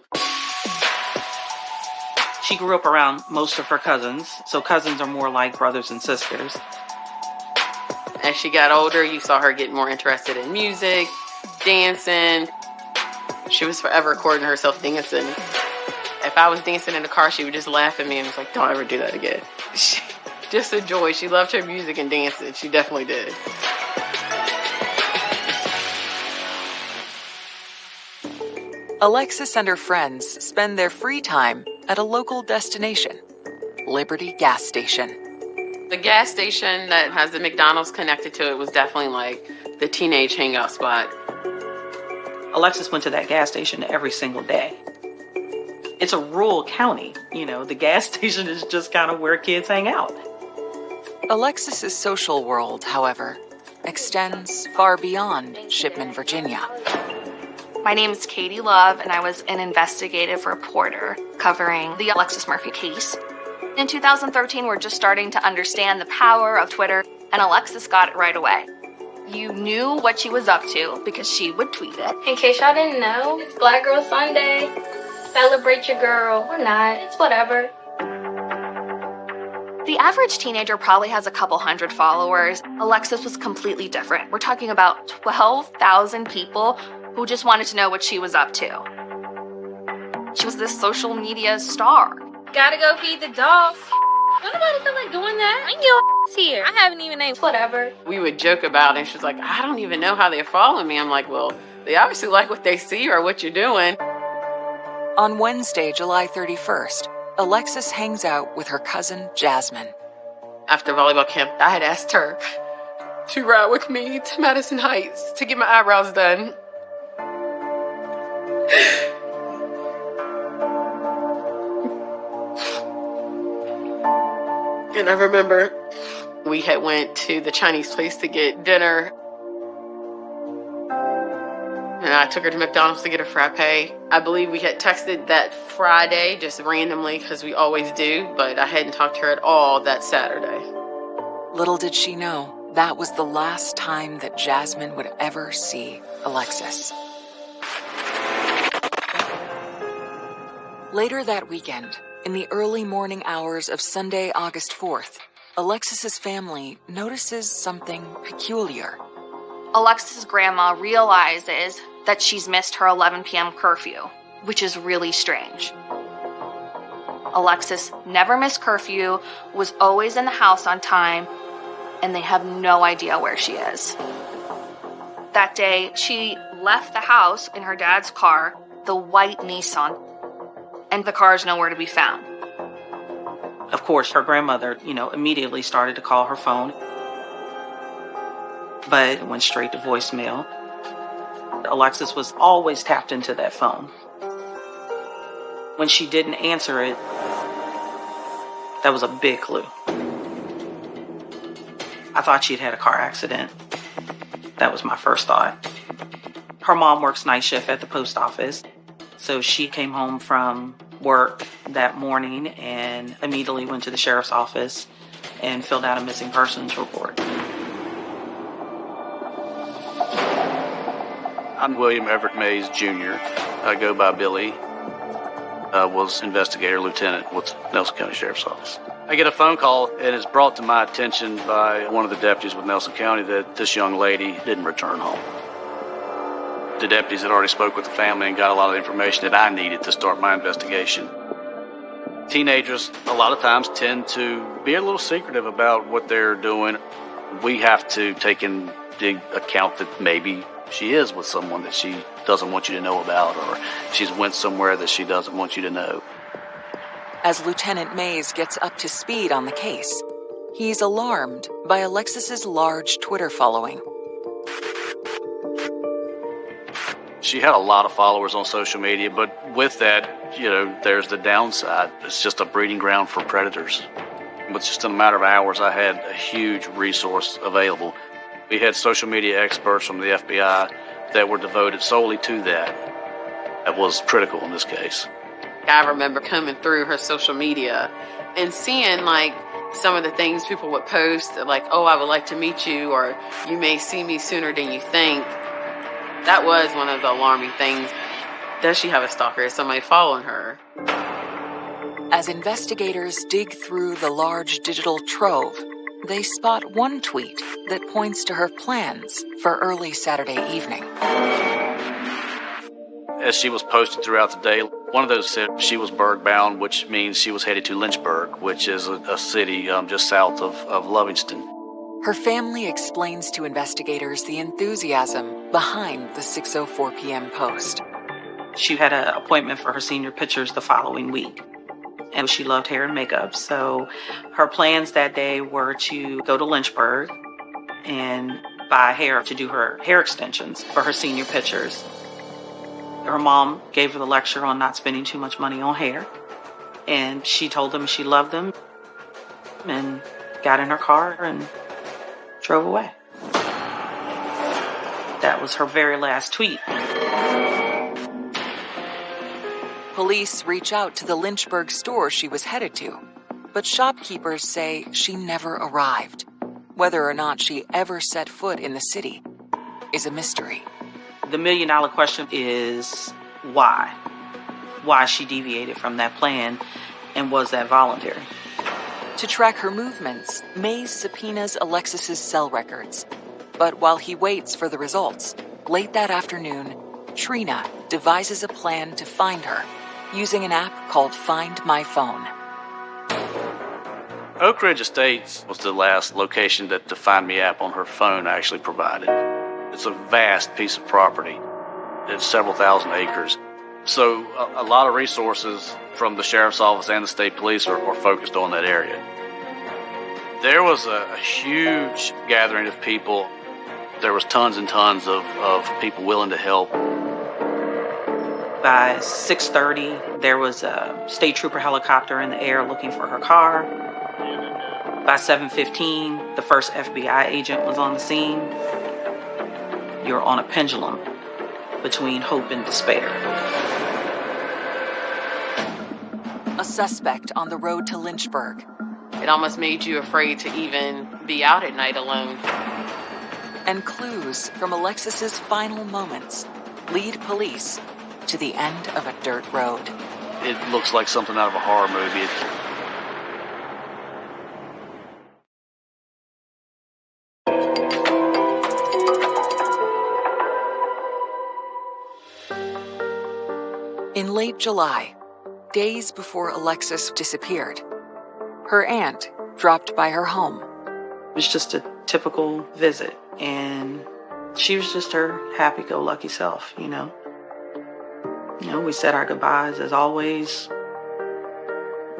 She grew up around most of her cousins, so cousins are more like brothers and sisters. As she got older, you saw her get more interested in music, dancing. She was forever recording herself dancing. If I was dancing in the car, she would just laugh at me and was like, don't ever do that again. Just a joy. She loved her music and dancing. She definitely did. Alexis and her friends spend their free time at a local destination, Liberty Gas Station. The gas station that has the McDonald's connected to it was definitely like the teenage hangout spot. Alexis went to that gas station every single day. It's a rural county, the gas station is just kind of where kids hang out. Alexis's social world, however, extends far beyond Shipman, Virginia. My name is Katie Love, and I was an investigative reporter covering the Alexis Murphy case. In 2013, we're just starting to understand the power of Twitter, and Alexis got it right away. You knew what she was up to because she would tweet it. In case y'all didn't know, it's Black Girl Sunday. Celebrate your girl, or not, it's whatever. The average teenager probably has a couple hundred followers. Alexis was completely different. We're talking about 12,000 people who just wanted to know what she was up to. She was this social media star. Gotta go feed the dog. Don't nobody feel like doing that. Bring your ass here. I haven't even named whatever. We would joke about it, and she was like, I don't even know how they're following me. I'm like, well, they obviously like what they see or what you're doing. On Wednesday, July 31st, Alexis hangs out with her cousin, Jasmine. After volleyball camp, I had asked her to ride with me to Madison Heights to get my eyebrows done. And I remember we had went to the Chinese place to get dinner. And I took her to McDonald's to get a frappe. I believe we had texted that Friday, just randomly, because we always do, but I hadn't talked to her at all that Saturday. Little did she know, that was the last time that Jasmine would ever see Alexis. Later that weekend, in the early morning hours of Sunday, August 4th, Alexis's family notices something peculiar. Alexis's grandma realizes that she's missed her 11 p.m. curfew, which is really strange. Alexis never missed curfew, was always in the house on time, and they have no idea where she is. That day, she left the house in her dad's car, the white Nissan, and the car is nowhere to be found. Of course, her grandmother, immediately started to call her phone, but it went straight to voicemail. Alexis was always tapped into that phone. When she didn't answer it, that was a big clue. I thought she'd had a car accident. That was my first thought. Her mom works night shift at the post office, so she came home from work that morning and immediately went to the sheriff's office and filled out a missing persons report. I'm William Everett Mays, Jr. I go by Billy. I was investigator lieutenant with Nelson County Sheriff's Office. I get a phone call, and it's brought to my attention by one of the deputies with Nelson County that this young lady didn't return home. The deputies had already spoke with the family and got a lot of information that I needed to start my investigation. Teenagers, a lot of times, tend to be a little secretive about what they're doing. We have to take into account that maybe she is with someone that she doesn't want you to know about, or she's went somewhere that she doesn't want you to know. As Lieutenant Mays gets up to speed on the case, he's alarmed by Alexis's large Twitter following. She had a lot of followers on social media, but with that, there's the downside. It's just a breeding ground for predators. But just in a matter of hours, I had a huge resource available. We had social media experts from the FBI that were devoted solely to that. That was critical in this case. I remember coming through her social media and seeing some of the things people would post, like, oh, I would like to meet you, or you may see me sooner than you think. That was one of the alarming things. Does she have a stalker? Is somebody following her? As investigators dig through the large digital trove, they spot one tweet that points to her plans for early Saturday evening. As she was posted throughout the day, one of those said she was Berg-bound, which means she was headed to Lynchburg, which is a city just south of Lovingston. Her family explains to investigators the enthusiasm behind the 6:04 p.m. post. She had an appointment for her senior pictures the following week, and she loved hair and makeup. So her plans that day were to go to Lynchburg and buy hair to do her hair extensions for her senior pictures. Her mom gave her the lecture on not spending too much money on hair, and she told them she loved them and got in her car and drove away. That was her very last tweet. Police reach out to the Lynchburg store she was headed to, but shopkeepers say she never arrived. Whether or not she ever set foot in the city is a mystery. The million-dollar question is why? Why she deviated from that plan, and was that voluntary? To track her movements, Mays subpoenas Alexis's cell records. But while he waits for the results, late that afternoon, Trina devises a plan to find her using an app called Find My Phone. Oak Ridge Estates was the last location that the Find Me app on her phone actually provided. It's a vast piece of property. It's several thousand acres. So a lot of resources from the sheriff's office and the state police are focused on that area. There was a huge gathering of people. There was tons and tons of people willing to help. By 6:30, there was a state trooper helicopter in the air looking for her car. By 7:15, the first FBI agent was on the scene. You're on a pendulum between hope and despair. A suspect on the road to Lynchburg. It almost made you afraid to even be out at night alone. And clues from Alexis's final moments lead police to the end of a dirt road. It looks like something out of a horror movie. In late July, days before Alexis disappeared, her aunt dropped by her home. It was just a typical visit, and she was just her happy-go-lucky self, you know. We said our goodbyes as always.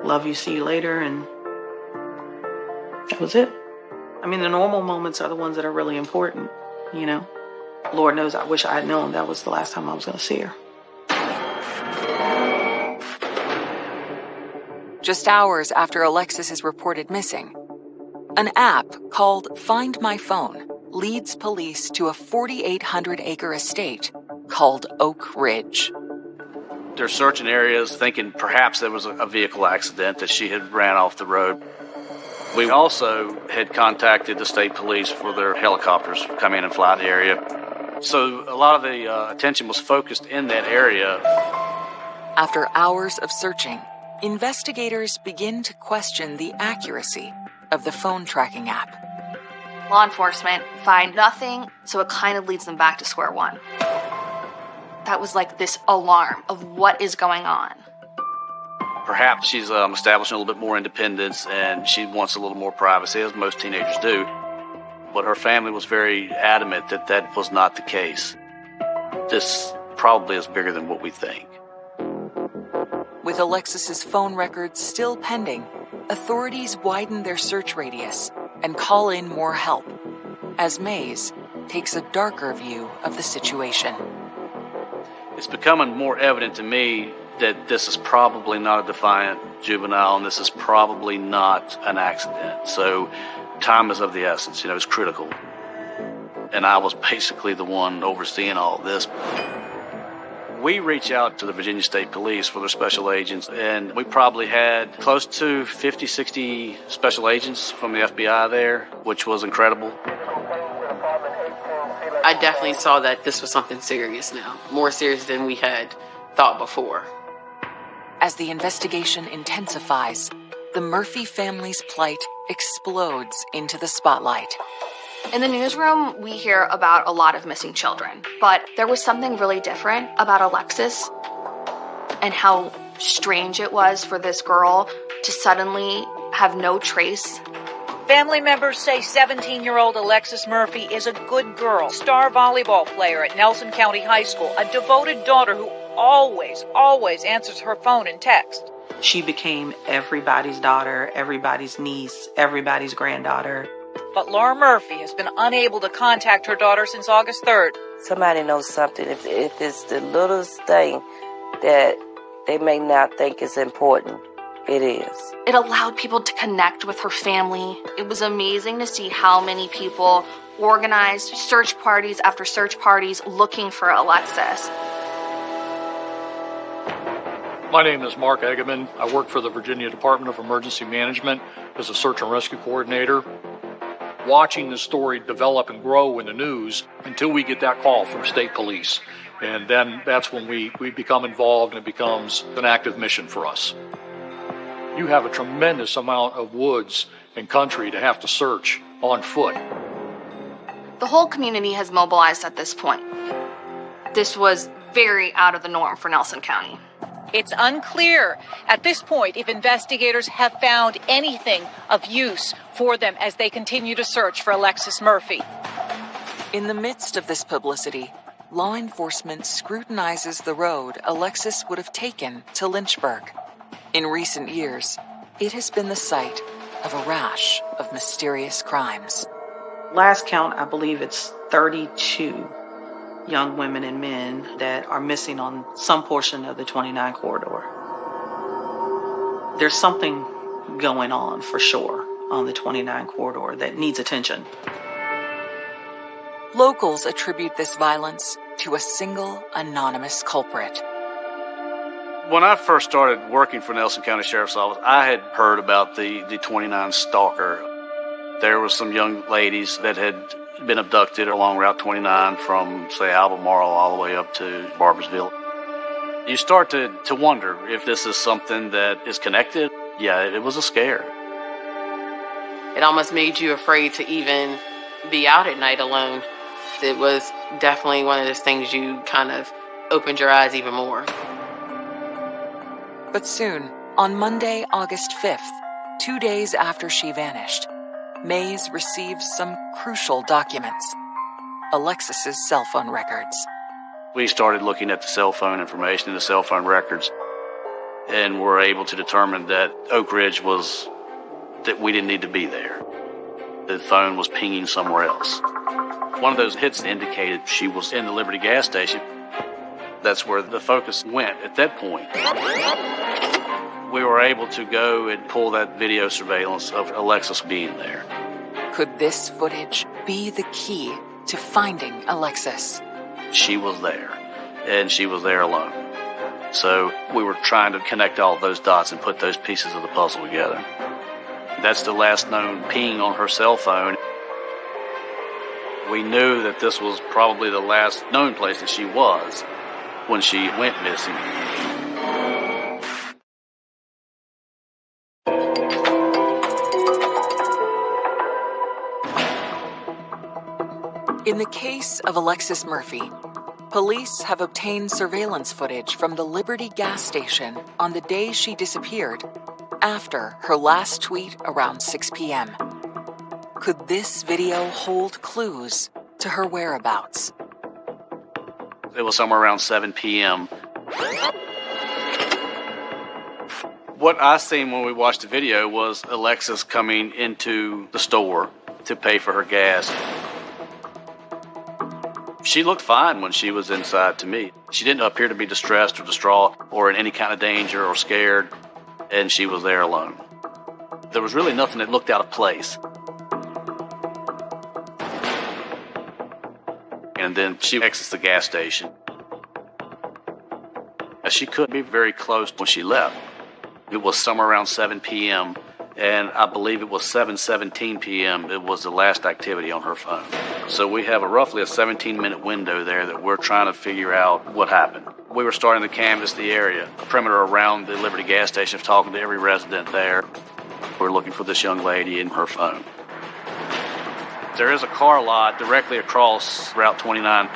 Love you, see you later, and that was it. I mean, the normal moments are the ones that are really important, Lord knows I wish I had known that was the last time I was going to see her. Just hours after Alexis is reported missing, an app called Find My Phone leads police to a 4,800-acre estate called Oak Ridge. They're searching areas thinking perhaps there was a vehicle accident, that she had ran off the road. We also had contacted the state police for their helicopters to come in and fly the area. So a lot of the attention was focused in that area. After hours of searching, investigators begin to question the accuracy of the phone tracking app. Law enforcement find nothing, so it kind of leads them back to square one. That was like this alarm of what is going on. Perhaps she's establishing a little bit more independence and she wants a little more privacy, as most teenagers do. But her family was very adamant that that was not the case. This probably is bigger than what we think. With Alexis's phone records still pending, authorities widen their search radius and call in more help, as Mays takes a darker view of the situation. It's becoming more evident to me that this is probably not a defiant juvenile and this is probably not an accident. So time is of the essence, it's critical. And I was basically the one overseeing all this. We reach out to the Virginia State Police for their special agents, and we probably had close to 50, 60 special agents from the FBI there, which was incredible. I definitely saw that this was something serious now, more serious than we had thought before. As the investigation intensifies, the Murphy family's plight explodes into the spotlight. In the newsroom, we hear about a lot of missing children, but there was something really different about Alexis and how strange it was for this girl to suddenly have no trace. Family members say 17-year-old Alexis Murphy is a good girl, star volleyball player at Nelson County High School, a devoted daughter who always answers her phone and text. She became everybody's daughter, everybody's niece, everybody's granddaughter. But Laura Murphy has been unable to contact her daughter since August 3rd. Somebody knows something. If it's the littlest thing that they may not think is important, it is. It allowed people to connect with her family. It was amazing to see how many people organized search parties after search parties looking for Alexis. My name is Mark Eggeman. I work for the Virginia Department of Emergency Management as a search and rescue coordinator. Watching this story develop and grow in the news until we get that call from state police. And then that's when we become involved and it becomes an active mission for us. You have a tremendous amount of woods and country to have to search on foot. The whole community has mobilized at this point. This was very out of the norm for Nelson County. It's unclear at this point if investigators have found anything of use for them as they continue to search for Alexis Murphy. In the midst of this publicity, law enforcement scrutinizes the road Alexis would have taken to Lynchburg. In recent years, it has been the site of a rash of mysterious crimes. Last count, I believe it's 32 young women and men that are missing on some portion of the 29 corridor. There's something going on for sure on the 29 corridor that needs attention. Locals attribute this violence to a single anonymous culprit. When I first started working for Nelson County Sheriff's Office, I had heard about the 29 stalker. There were some young ladies that had been abducted along Route 29 from, say, Albemarle all the way up to Barbersville. You start to wonder if this is something that is connected. Yeah, it was a scare. It almost made you afraid to even be out at night alone. It was definitely one of those things you kind of opened your eyes even more. But soon, on Monday, August 5th, 2 days after she vanished, Mays receives some crucial documents. Alexis's cell phone records. We started looking at the cell phone information and the cell phone records, and were able to determine that Oak Ridge that we didn't need to be there. The phone was pinging somewhere else. One of those hits indicated she was in the Liberty gas station. That's where the focus went at that point. We were able to go and pull that video surveillance of Alexis being there. Could this footage be the key to finding Alexis? She was there, and she was there alone. So we were trying to connect all those dots and put those pieces of the puzzle together. That's the last known ping on her cell phone. We knew that this was probably the last known place that she was when she went missing. In the case of Alexis Murphy, police have obtained surveillance footage from the Liberty gas station on the day she disappeared, after her last tweet around 6 p.m. Could this video hold clues to her whereabouts? It was somewhere around 7 p.m. What I seen when we watched the video was Alexis coming into the store to pay for her gas. She looked fine when she was inside to me. She didn't appear to be distressed or distraught or in any kind of danger or scared, and she was there alone. There was really nothing that looked out of place. And then she exits the gas station. She could be very close when she left. It was somewhere around 7 p.m., and I believe it was 7:17 p.m. It was the last activity on her phone. So we have roughly a 17-minute window there that we're trying to figure out what happened. We were starting to canvass the area, the perimeter around the Liberty gas station, talking to every resident there. We're looking for this young lady and her phone. There is a car lot directly across Route 29.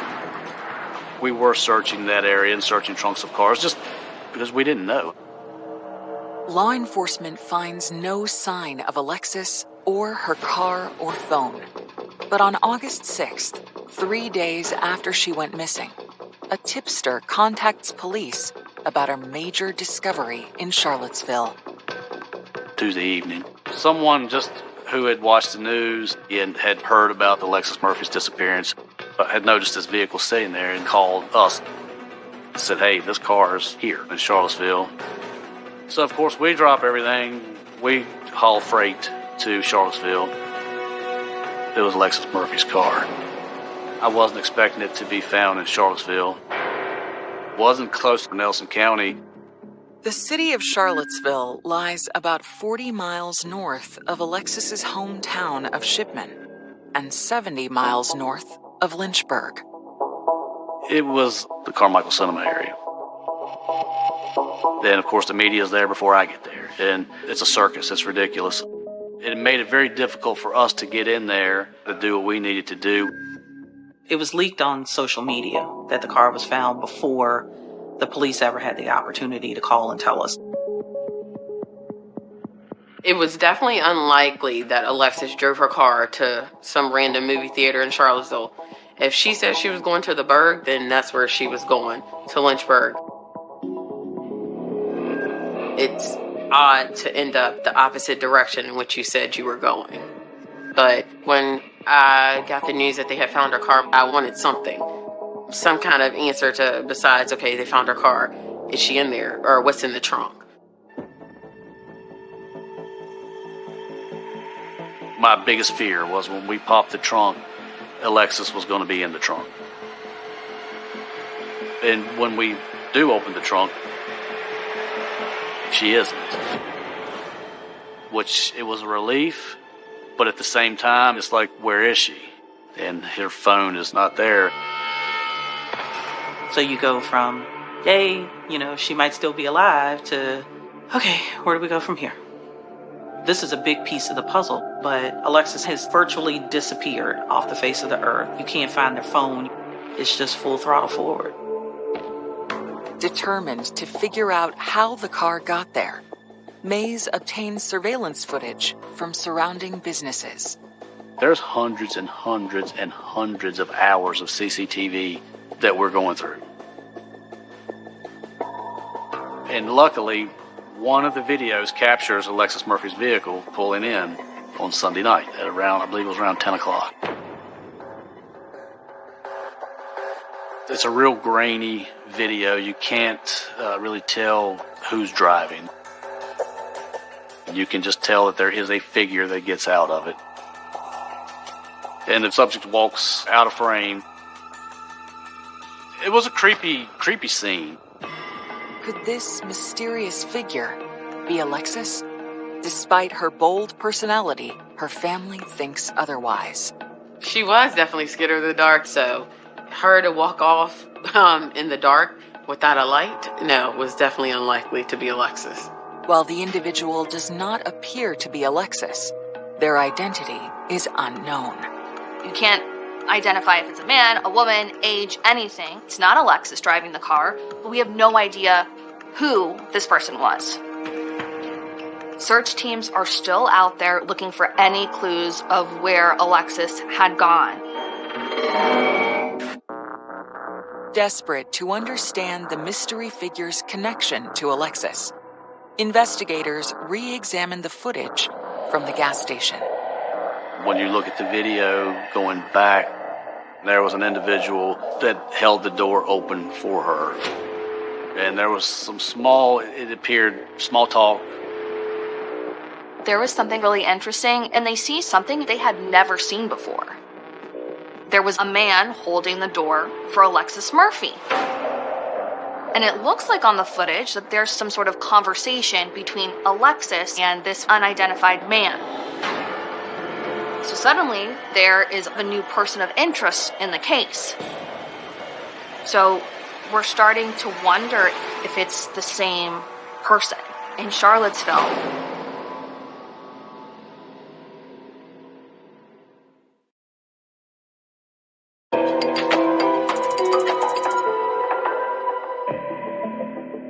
We were searching that area and searching trunks of cars just because we didn't know. Law enforcement finds no sign of Alexis or her car or phone. But on August 6th, 3 days after she went missing, a tipster contacts police about a major discovery in Charlottesville. Tuesday evening, someone just who had watched the news and had heard about Alexis Murphy's disappearance had noticed this vehicle sitting there and called us. Said, hey, this car is here in Charlottesville. So, of course, we drop everything. We haul freight to Charlottesville. It was Alexis Murphy's car. I wasn't expecting it to be found in Charlottesville. Wasn't close to Nelson County. The city of Charlottesville lies about 40 miles north of Alexis's hometown of Shipman and 70 miles north of Lynchburg. It was the Carmichael Cinema area. Then, of course, the media is there before I get there. And it's a circus. It's ridiculous. It made it very difficult for us to get in there to do what we needed to do. It was leaked on social media that the car was found before the police ever had the opportunity to call and tell us. It was definitely unlikely that Alexis drove her car to some random movie theater in Charlottesville. If she said she was going to the Berg, then that's where she was going, to Lynchburg. It's odd to end up the opposite direction in which you said you were going. But when I got the news that they had found her car, I wanted something. Some kind of answer to, besides, okay, they found her car. Is she in there? Or what's in the trunk? My biggest fear was when we popped the trunk, Alexis was going to be in the trunk. And when we do open the trunk, she isn't. Which, it was a relief, but at the same time, it's like, where is she? And her phone is not there. So you go from, hey, she might still be alive, to, okay, where do we go from here? This is a big piece of the puzzle, but Alexis has virtually disappeared off the face of the earth. You can't find their phone. It's just full throttle forward. Determined to figure out how the car got there, Mays obtained surveillance footage from surrounding businesses. There's hundreds and hundreds and hundreds of hours of CCTV that we're going through. And luckily, one of the videos captures Alexis Murphy's vehicle pulling in on Sunday night at around, I believe it was around 10 o'clock. It's a real grainy video. You can't really tell who's driving. You can just tell that there is a figure that gets out of it. And the subject walks out of frame. It was a creepy scene. Could this mysterious figure be Alexis? Despite her bold personality, her family thinks otherwise. She was definitely scared of the dark, so her to walk off in the dark without a light, no, was definitely unlikely to be Alexis. While the individual does not appear to be Alexis, their identity is unknown. You can't identify if it's a man, a woman, age, anything. It's not Alexis driving the car, but we have no idea who this person was. Search teams are still out there looking for any clues of where Alexis had gone. Desperate to understand the mystery figure's connection to Alexis, investigators re-examine the footage from the gas station. When you look at the video going back, there was an individual that held the door open for her. And there was some small talk. There was something really interesting, and they see something they had never seen before. There was a man holding the door for Alexis Murphy. And it looks like on the footage that there's some sort of conversation between Alexis and this unidentified man. So suddenly, there is a new person of interest in the case. So we're starting to wonder if it's the same person. In Charlottesville,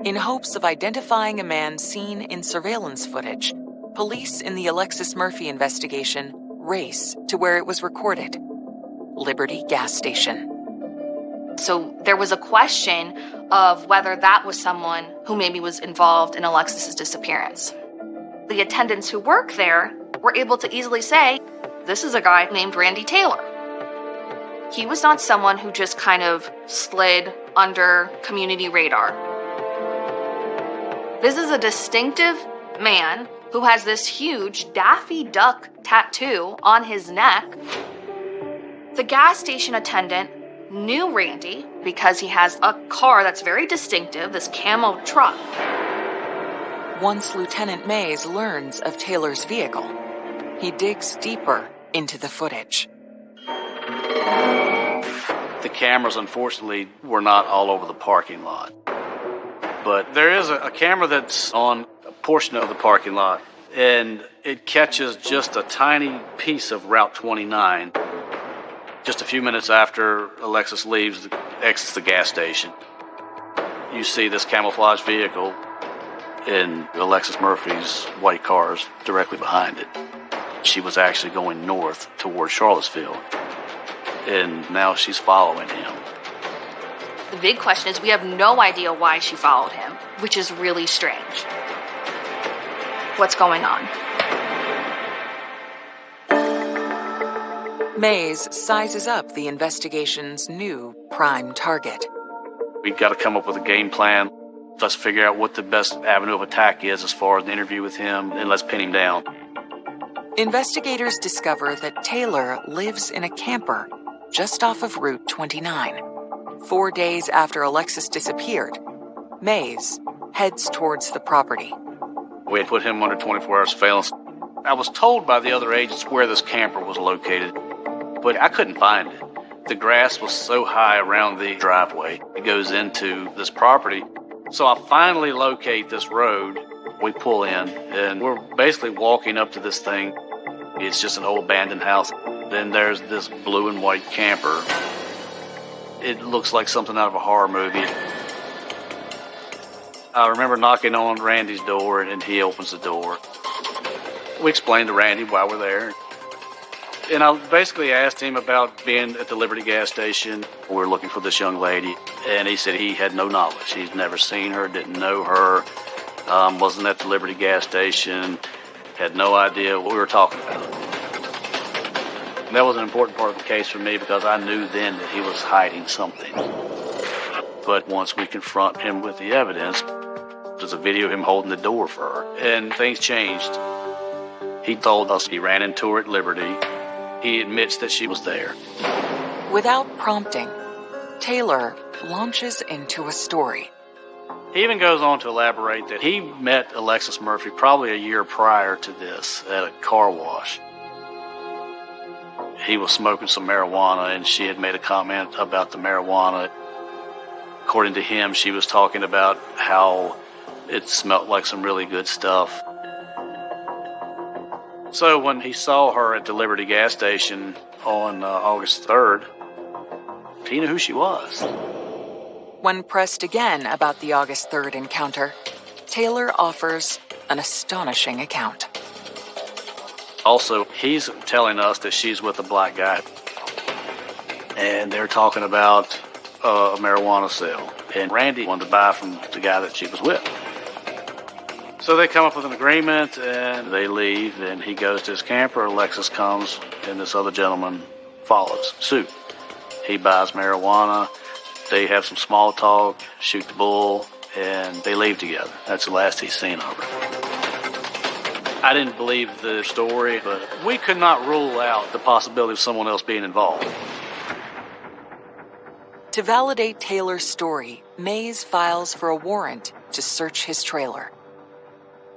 in hopes of identifying a man seen in surveillance footage, police in the Alexis Murphy investigation race to where it was recorded, Liberty gas station. so there was a question of whether that was someone who maybe was involved in Alexis's disappearance. The attendants who work there were able to easily say, this is a guy named Randy Taylor. He was not someone who just kind of slid under community radar. This is a distinctive man who has this huge Daffy Duck tattoo on his neck. The gas station attendant knew Randy because he has a car that's very distinctive, this camo truck. Once Lieutenant Mays learns of Taylor's vehicle, he digs deeper into the footage. The cameras, unfortunately, were not all over the parking lot. But there is a camera that's on a portion of the parking lot, and it catches just a tiny piece of Route 29 just a few minutes after Alexis exits the gas station. You see this camouflage vehicle and Alexis Murphy's white cars directly behind it. She was actually going north towards Charlottesville, and now she's following him. The big question is we have no idea why she followed him, which is really strange. What's going on? Mays sizes up the investigation's new prime target. We've got to come up with a game plan. Let's figure out what the best avenue of attack is as far as the interview with him, and let's pin him down. Investigators discover that Taylor lives in a camper just off of Route 29. 4 days after Alexis disappeared, Mays heads towards the property. We had put him under 24-hour surveillance. I was told by the other agents where this camper was located, but I couldn't find it. The grass was so high around the driveway. It goes into this property. So I finally locate this road. We pull in, and we're basically walking up to this thing. It's just an old abandoned house. Then there's this blue and white camper. It looks like something out of a horror movie. I remember knocking on Randy's door, and he opens the door. We explained to Randy why we're there. And I basically asked him about being at the Liberty gas station. We were looking for this young lady, and he said he had no knowledge. He'd never seen her, didn't know her, wasn't at the Liberty gas station, had no idea what we were talking about. And that was an important part of the case for me because I knew then that he was hiding something. But once we confront him with the evidence, there's a video of him holding the door for her, and things changed. He told us he ran into her at Liberty. He admits that she was there. Without prompting, Taylor launches into a story. He even goes on to elaborate that he met Alexis Murphy probably a year prior to this at a car wash. He was smoking some marijuana, and she had made a comment about the marijuana. According to him, she was talking about how it smelled like some really good stuff. So when he saw her at the Liberty gas station on August 3rd, he knew who she was. When pressed again about the August 3rd encounter, Taylor offers an astonishing account. Also, he's telling us that she's with a black guy. And they're talking about a marijuana sale. And Randy wanted to buy from the guy that she was with. So they come up with an agreement, and they leave, and he goes to his camper. Alexis comes, and this other gentleman follows suit. He buys marijuana. They have some small talk, shoot the bull, and they leave together. That's the last he's seen of her. I didn't believe the story, but we could not rule out the possibility of someone else being involved. To validate Taylor's story, Mays files for a warrant to search his trailer.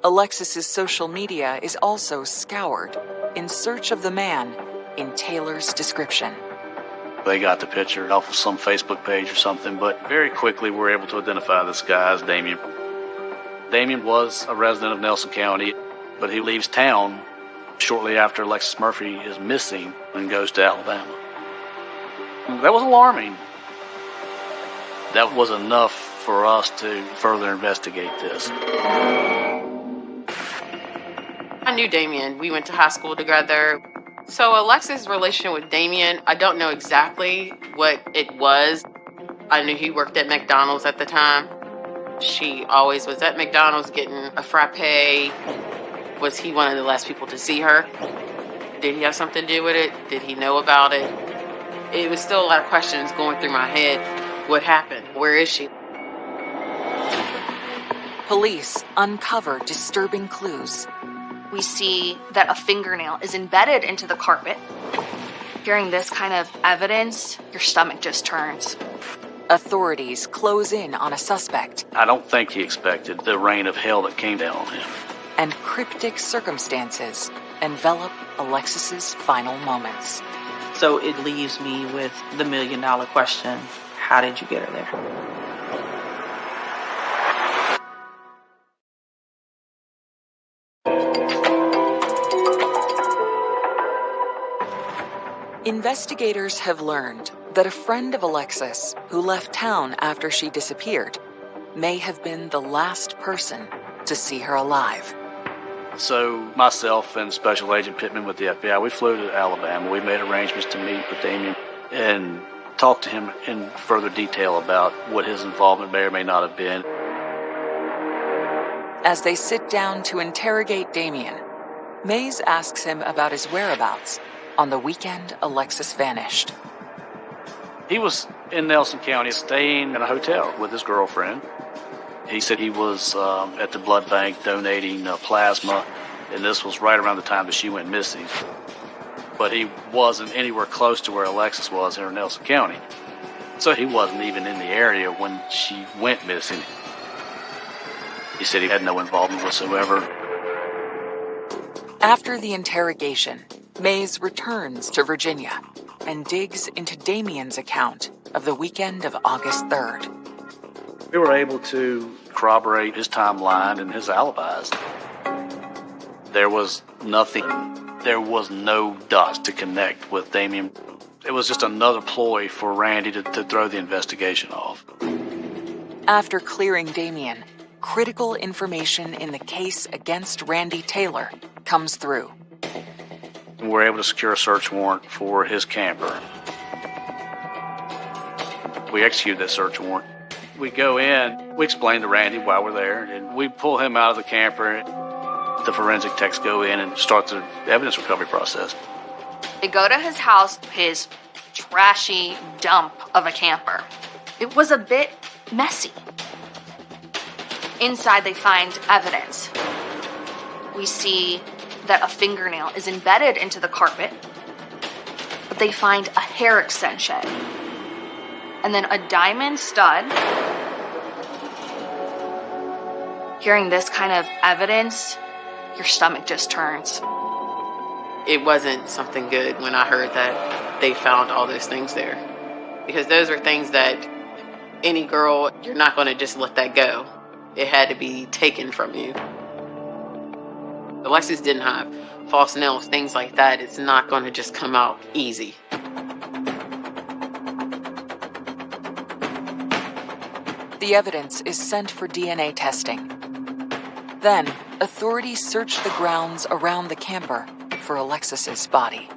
Alexis's social media is also scoured in search of the man in Taylor's description. They got the picture off of some Facebook page or something, but very quickly we're able to identify this guy as Damien. Damien was a resident of Nelson County, but he leaves town shortly after Alexis Murphy is missing and goes to Alabama. That was alarming. That was enough for us to further investigate this. I knew Damien. We went to high school together. So Alexis' relationship with Damien, I don't know exactly what it was. I knew he worked at McDonald's at the time. She always was at McDonald's getting a frappe. Was he one of the last people to see her? Did he have something to do with it? Did he know about it? It was still a lot of questions going through my head. What happened? Where is she? Police uncover disturbing clues. We see that a fingernail is embedded into the carpet. Hearing this kind of evidence, your stomach just turns. Authorities close in on a suspect. I don't think he expected the rain of hell that came down on him. And cryptic circumstances envelop Alexis's final moments. So it leaves me with the $1 million question. How did you get her there? Investigators have learned that a friend of Alexis, who left town after she disappeared, may have been the last person to see her alive. So myself and Special Agent Pittman with the FBI, we flew to Alabama. We made arrangements to meet with Damien and talk to him in further detail about what his involvement may or may not have been. As they sit down to interrogate Damien, Mays asks him about his whereabouts on the weekend Alexis vanished. He was in Nelson County staying in a hotel with his girlfriend. He said he was at the blood bank donating plasma, and this was right around the time that she went missing. But he wasn't anywhere close to where Alexis was here in Nelson County. So he wasn't even in the area when she went missing. He said he had no involvement whatsoever. After the interrogation, Mays returns to Virginia and digs into Damien's account of the weekend of August 3rd. We were able to corroborate his timeline and his alibis. There was nothing. There was no dot to connect with Damien. It was just another ploy for Randy to throw the investigation off. After clearing Damien, critical information in the case against Randy Taylor comes through. We were able to secure a search warrant for his camper. We executed that search warrant. We go in, we explain to Randy why we're there, and we pull him out of the camper. The forensic techs go in and start the evidence recovery process. They go to his house, his trashy dump of a camper. It was a bit messy. Inside, they find evidence. We see that a fingernail is embedded into the carpet, but they find a hair extension and then a diamond stud. Hearing this kind of evidence, your stomach just turns. It wasn't something good when I heard that they found all those things there. Because those are things that any girl, you're not going to just let that go. It had to be taken from you. Alexis didn't have false nails, things like that, it's not going to just come out easy. The evidence is sent for DNA testing. Then, authorities search the grounds around the camper for Alexis's body.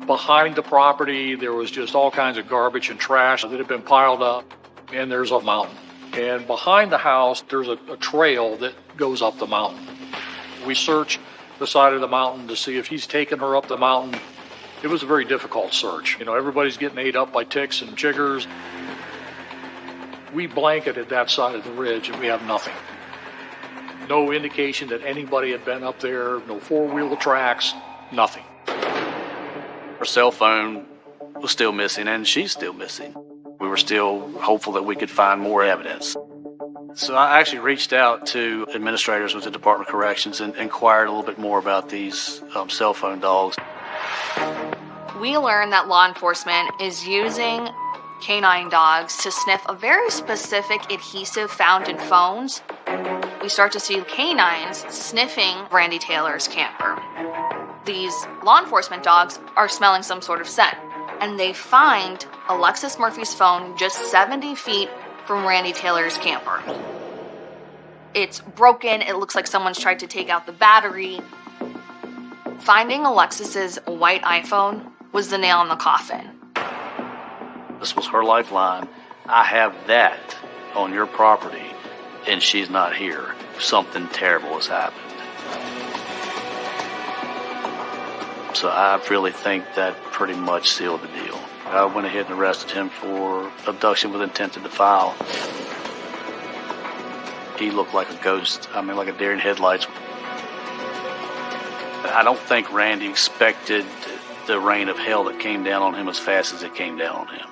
Behind the property, there was just all kinds of garbage and trash that had been piled up, and there's a mountain. And behind the house, there's a trail that goes up the mountain. We searched the side of the mountain to see if he's taken her up the mountain. It was a very difficult search. You know, everybody's getting ate up by ticks and chiggers. We blanketed that side of the ridge, and we have nothing. No indication that anybody had been up there, no four-wheel tracks, nothing. Her cell phone was still missing, and she's still missing. We were still hopeful that we could find more evidence. So I actually reached out to administrators with the Department of Corrections and inquired a little bit more about these cell phone dogs. We learned that law enforcement is using canine dogs to sniff a very specific adhesive found in phones. We start to see canines sniffing Randy Taylor's camper. These law enforcement dogs are smelling some sort of scent, and they find Alexis Murphy's phone just 70 feet from Randy Taylor's camper. It's broken. It looks like someone's tried to take out the battery. Finding Alexis's white iPhone was the nail in the coffin. This was her lifeline. I have that on your property, and she's not here. Something terrible has happened. So I really think that pretty much sealed the deal. I went ahead and arrested him for abduction with intent to defile. He looked like a ghost. I mean, like a deer in headlights. I don't think Randy expected the rain of hell that came down on him as fast as it came down on him.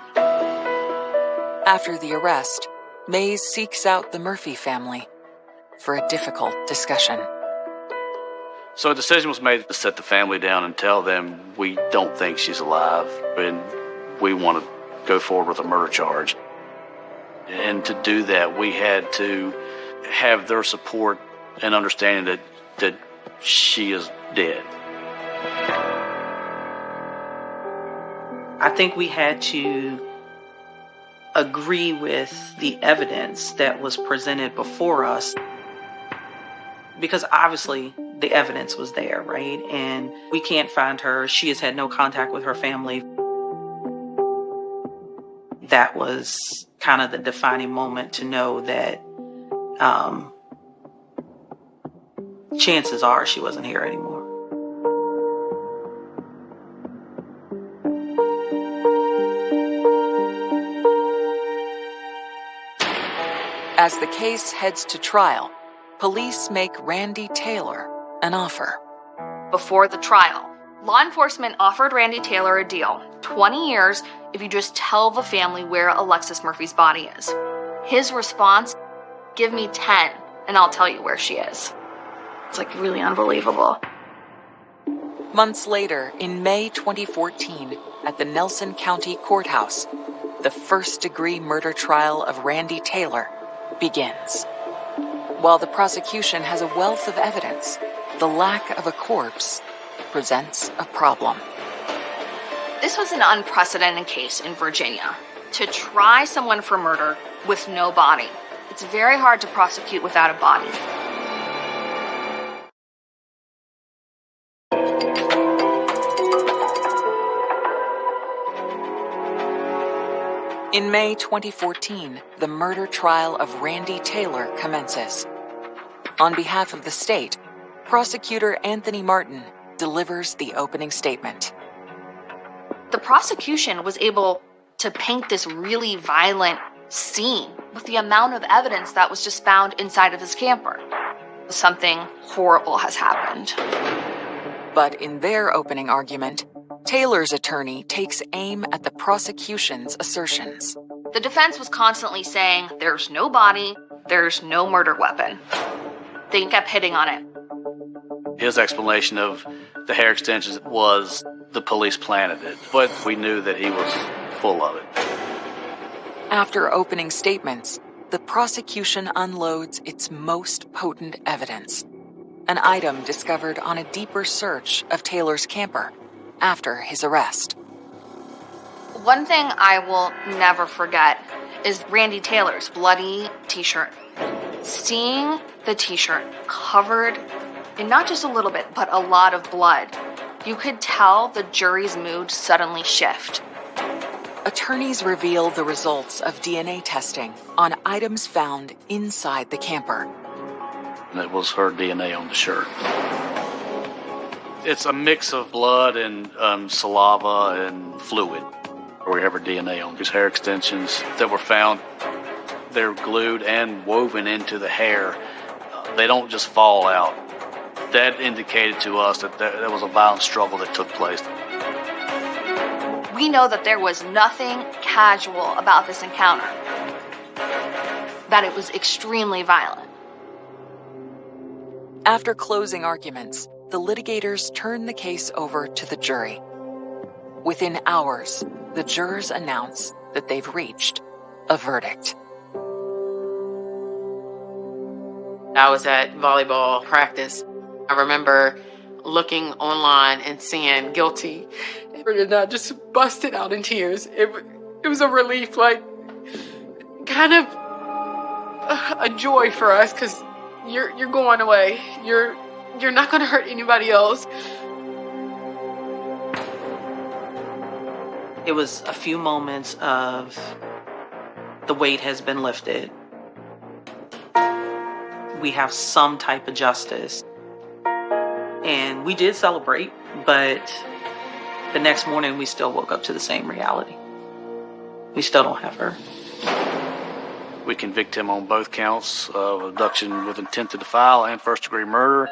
After the arrest, Mays seeks out the Murphy family for a difficult discussion. So a decision was made to set the family down and tell them we don't think she's alive and we want to go forward with a murder charge. And to do that, we had to have their support and understanding that she is dead. I think we had to agree with the evidence that was presented before us, because obviously the evidence was there, right? And we can't find her. She has had no contact with her family. That was kind of the defining moment to know that chances are she wasn't here anymore. As the case heads to trial, police make Randy Taylor an offer. Before the trial, law enforcement offered Randy Taylor a deal, 20 years if you just tell the family where Alexis Murphy's body is. His response, give me 10 and I'll tell you where she is. It's like really unbelievable. Months later, in May 2014, at the Nelson County Courthouse, the first-degree murder trial of Randy Taylor begins. While the prosecution has a wealth of evidence, the lack of a corpse presents a problem. This was an unprecedented case in Virginia. To try someone for murder with no body, it's very hard to prosecute without a body. In May 2014, the murder trial of Randy Taylor commences. On behalf of the state, prosecutor Anthony Martin delivers the opening statement. The prosecution was able to paint this really violent scene with the amount of evidence that was just found inside of his camper. Something horrible has happened. But in their opening argument, Taylor's attorney takes aim at the prosecution's assertions. The defense was constantly saying, there's no body, there's no murder weapon. They kept hitting on it. His explanation of the hair extensions was the police planted it, but we knew that he was full of it. After opening statements, the prosecution unloads its most potent evidence. an item discovered on a deeper search of Taylor's camper after his arrest. One thing I will never forget is Randy Taylor's bloody t-shirt. Seeing the t-shirt covered in not just a little bit, but a lot of blood, you could tell the jury's mood suddenly shift. Attorneys reveal the results of DNA testing on items found inside the camper. And it was her DNA on the shirt. It's a mix of blood and saliva and fluid. We have her DNA on these hair extensions that were found. They're glued and woven into the hair. They don't just fall out. That indicated to us that there was a violent struggle that took place. We know that there was nothing casual about this encounter, that it was extremely violent. After closing arguments, the litigators turned the case over to the jury. Within hours, the jurors announce that they've reached a verdict. I was at volleyball practice. I remember looking online and seeing guilty. And I just busted out in tears. It was a relief, like kind of a joy for us, because you're going away. You're not going to hurt anybody else. It was a few moments of the weight has been lifted. We have some type of justice. And we did celebrate, but the next morning we still woke up to the same reality. We still don't have her. We convict him on both counts of abduction with intent to defile and first-degree murder.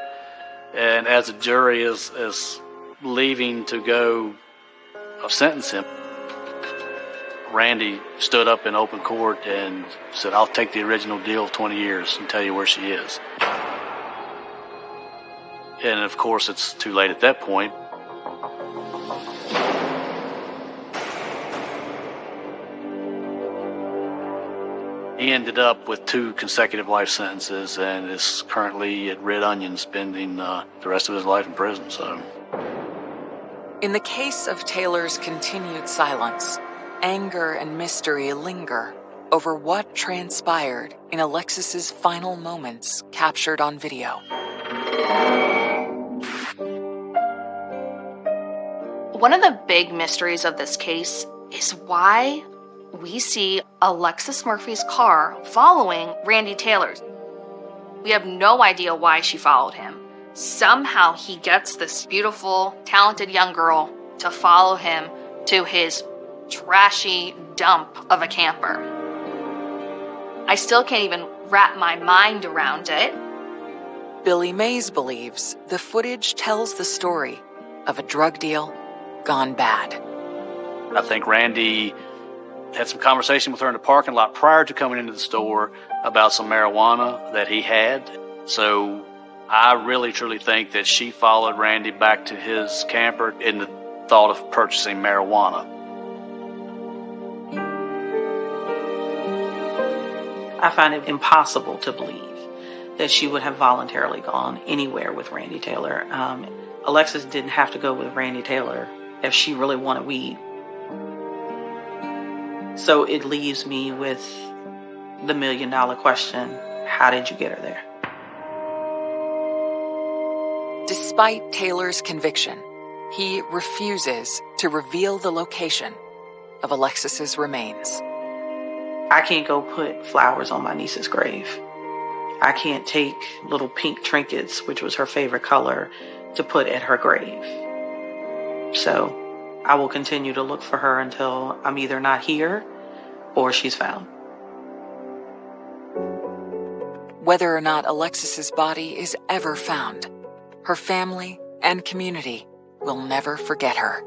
And as the jury is leaving to go sentence him, Randy stood up in open court and said, "I'll take the original deal of 20 years and tell you where she is." And of course, it's too late at that point. He ended up with 2 consecutive life sentences and is currently at Red Onion spending the rest of his life in prison. So, in the case of Taylor's continued silence, anger and mystery linger over what transpired in Alexis's final moments captured on video. One of the big mysteries of this case is why we see Alexis Murphy's car following Randy Taylor's. We have no idea why she followed him. Somehow he gets this beautiful, talented young girl to follow him to his trashy dump of a camper. I still can't even wrap my mind around it. Billy Mays believes the footage tells the story of a drug deal gone bad. I think Randy had some conversation with her in the parking lot prior to coming into the store about some marijuana that he had. So I really truly think that she followed Randy back to his camper in the thought of purchasing marijuana. I find it impossible to believe that she would have voluntarily gone anywhere with Randy Taylor. Alexis didn't have to go with Randy Taylor if she really wanted weed. So it leaves me with the $1 million question: how did you get her there? Despite Taylor's conviction, he refuses to reveal the location of Alexis's remains. I can't go put flowers on my niece's grave. I can't take little pink trinkets, which was her favorite color, to put at her grave. So I will continue to look for her until I'm either not here or she's found. Whether or not Alexis's body is ever found, her family and community will never forget her.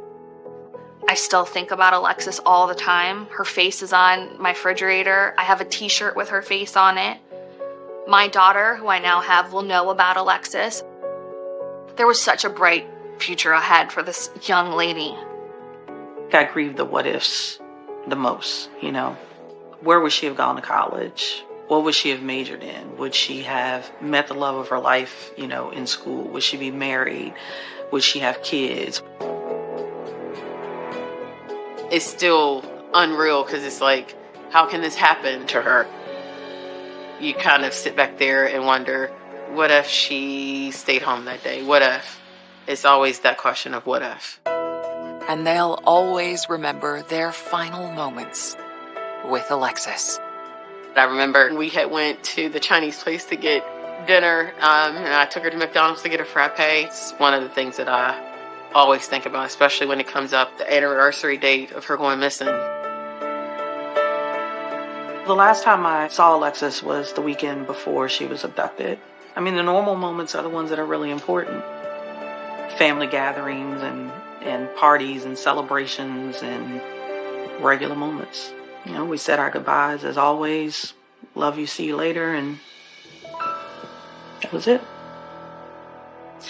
I still think about Alexis all the time. Her face is on my refrigerator. I have a t-shirt with her face on it. My daughter, who I now have, will know about Alexis. There was such a bright future ahead for this young lady. I grieve the what ifs the most, you know. Where would she have gone to college? What would she have majored in? Would she have met the love of her life, in school? Would she be married? Would she have kids? It's still unreal because it's like, how can this happen to her? You kind of sit back there and wonder, what if she stayed home that day? What if? It's always that question of what if. And they'll always remember their final moments with Alexis. I remember we had went to the Chinese place to get dinner, and I took her to McDonald's to get a frappe. It's one of the things that I always think about, especially when it comes up the anniversary date of her going missing. The last time I saw Alexis was the weekend before she was abducted. I mean, the normal moments are the ones that are really important. Family gatherings and parties and celebrations and regular moments. We said our goodbyes as always. Love you, see you later, and that was it.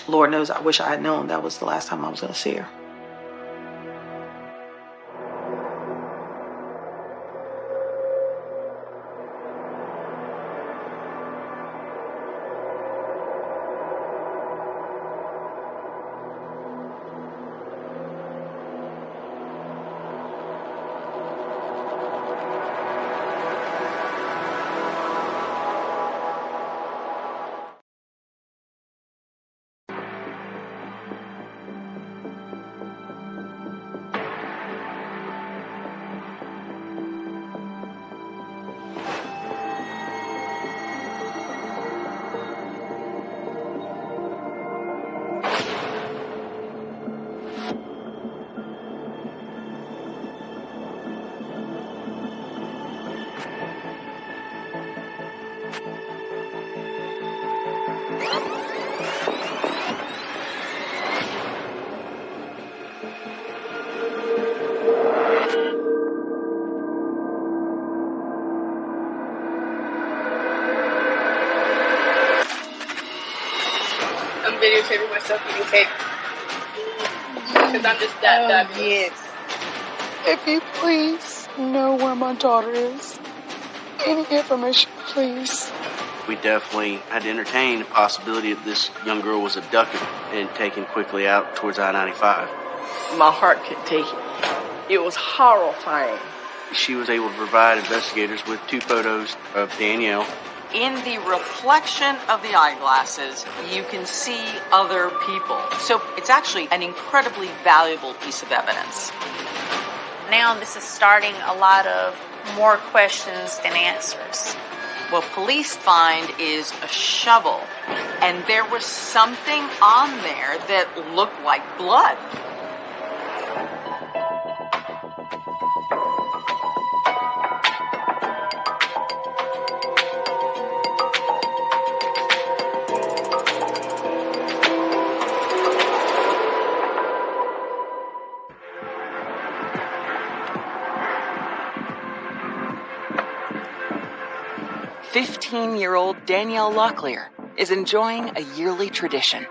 Lord knows I wish I had known that was the last time I was going to see her. I'm videotaping myself eating cake. Because I'm just that yes. If you please know where my daughter is, any information, please. We definitely had to entertain the possibility that this young girl was abducted and taken quickly out towards I-95. My heart could take it. It was horrifying. She was able to provide investigators with 2 photos of Danielle. In the reflection of the eyeglasses, you can see other people. So it's actually an incredibly valuable piece of evidence. Now this is starting a lot of more questions than answers. What police find is a shovel, and there was something on there that looked like blood. "15-year-old Danielle Locklear is enjoying a yearly tradition,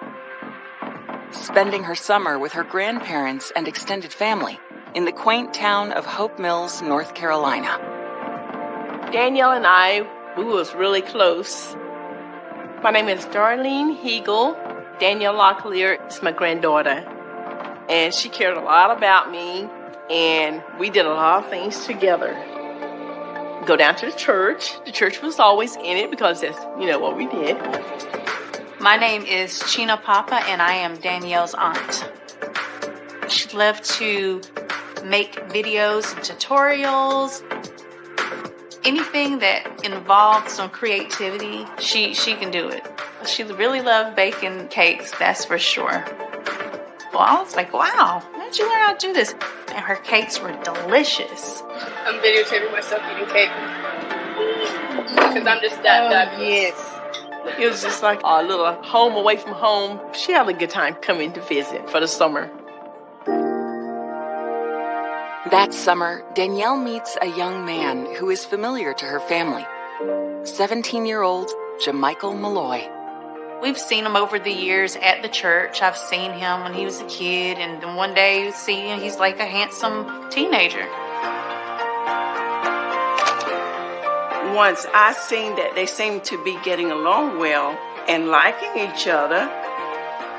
spending her summer with her grandparents and extended family in the quaint town of Hope Mills, North Carolina. Danielle and I, we was really close. My name is Darlene Hegel. Danielle Locklear is my granddaughter. And she cared a lot about me, and we did a lot of things together. Go down to the church. The church was always in it because that's, what we did. My name is China Papa, and I am Danielle's aunt. She loved to make videos and tutorials. Anything that involved some creativity, she can do it. She really loved baking cakes, that's for sure. Well, I was like, wow, how did you learn how to do this? And her cakes were delicious. I'm videotaping myself eating cake. Because I'm just that yes. It was just like a little home away from home. She had a good time coming to visit for the summer. That summer, Danielle meets a young man who is familiar to her family, 17-year-old Jamichael Malloy. We've seen him over the years at the church. I've seen him when he was a kid, and then one day you see him, he's like a handsome teenager. once I seen that they seemed to be getting along well and liking each other,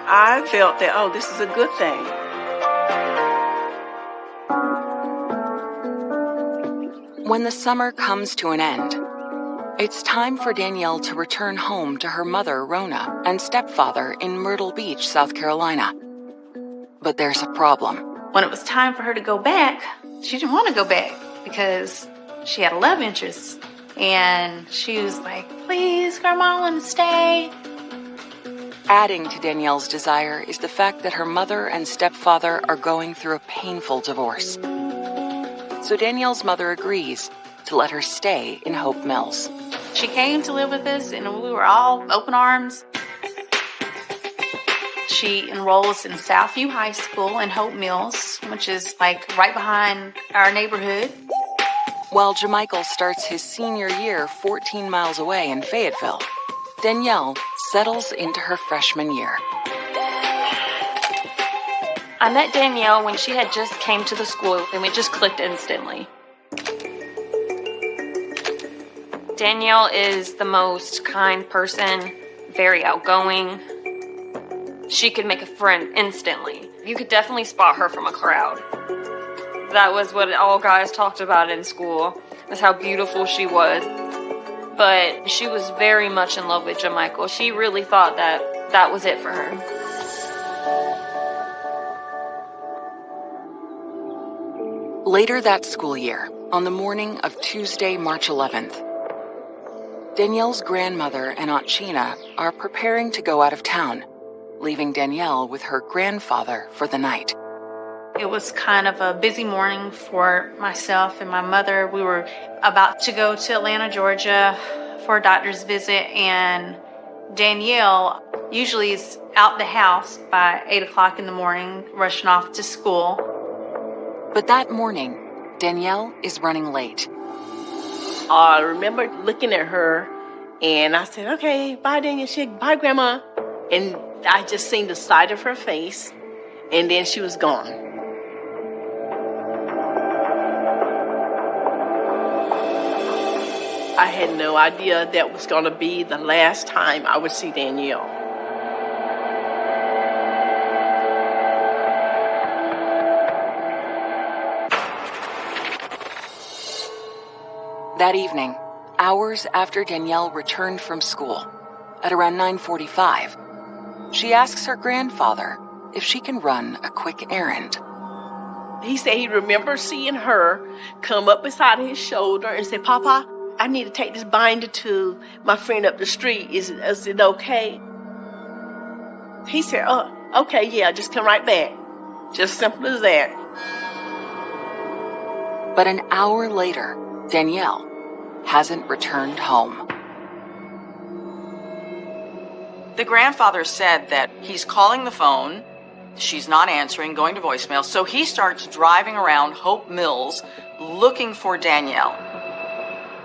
I felt that, oh, this is a good thing. When the summer comes to an end, it's time for Danielle to return home to her mother, Rona, and stepfather in Myrtle Beach, South Carolina. But there's a problem. When it was time for her to go back, she didn't want to go back because she had a love interest. And she was like, please, Grandma, I want to stay. Adding to Danielle's desire is the fact that her mother and stepfather are going through a painful divorce. So Danielle's mother agrees to let her stay in Hope Mills. She came to live with us, and we were all open arms. She enrolls in Southview High School in Hope Mills, which is like right behind our neighborhood. While Jamichael starts his senior year 14 miles away in Fayetteville, Danielle settles into her freshman year. I met Danielle when she had just came to the school, and we just clicked instantly. Danielle is the most kind person, very outgoing. She could make a friend instantly. You could definitely spot her from a crowd. That was what all guys talked about in school, was how beautiful she was. But she was very much in love with Jamichael. She really thought that that was it for her. Later that school year, on the morning of Tuesday, March 11th, Danielle's grandmother and Aunt Sheena are preparing to go out of town, leaving Danielle with her grandfather for the night. It was kind of a busy morning for myself and my mother. We were about to go to Atlanta, Georgia for a doctor's visit, and Danielle usually is out the house by 8 o'clock in the morning, rushing off to school. But that morning, Danielle is running late. I remember looking at her, and I said, okay, bye, Danielle. She said, bye, Grandma. And I just seen the side of her face, and then she was gone. I had no idea that was going to be the last time I would see Danielle. That evening, hours after Danielle returned from school, at around 9:45, she asks her grandfather if she can run a quick errand. He said he remembers seeing her come up beside his shoulder and say, Papa, I need to take this binder to my friend up the street. Is it okay? He said, oh, okay, yeah, just come right back. Just simple as that. But an hour later, Danielle hasn't returned home. The grandfather said that he's calling the phone, she's not answering, going to voicemail, so he starts driving around Hope Mills looking for Danielle,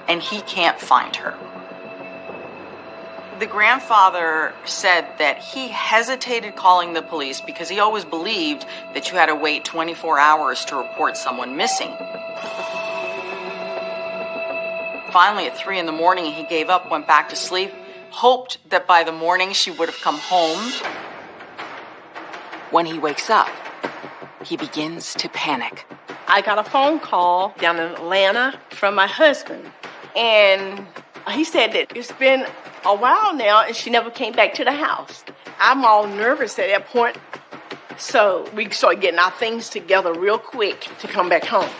and he can't find her. The grandfather said that he hesitated calling the police because he always believed that you had to wait 24 hours to report someone missing. Finally, at 3 in the morning, he gave up, went back to sleep, hoped that by the morning she would have come home. When he wakes up, he begins to panic. I got a phone call down in Atlanta from my husband, and he said that it's been a while now and she never came back to the house. I'm all nervous at that point, so we started getting our things together real quick to come back home.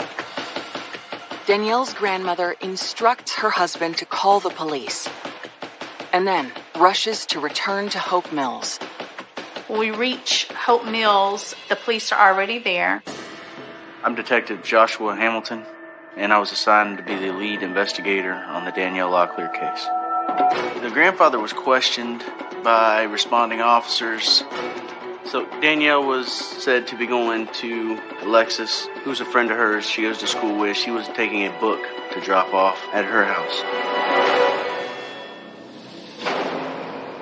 Danielle's grandmother instructs her husband to call the police, and then rushes to return to Hope Mills. When we reach Hope Mills, the police are already there. I'm Detective Joshua Hamilton, and I was assigned to be the lead investigator on the Danielle Locklear case. The grandfather was questioned by responding officers. So Danielle was said to be going to Alexis, who's a friend of hers she goes to school with. She was taking a book to drop off at her house.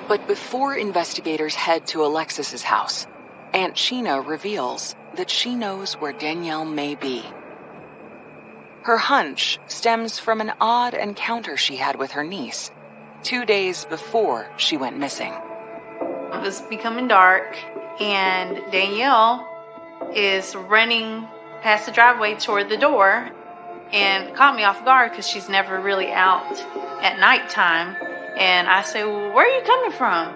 But before investigators head to Alexis's house, Aunt Sheena reveals that she knows where Danielle may be. Her hunch stems from an odd encounter she had with her niece 2 days before she went missing. It was becoming dark, and Danielle is running past the driveway toward the door and caught me off guard because she's never really out at nighttime. And I say, well, where are you coming from?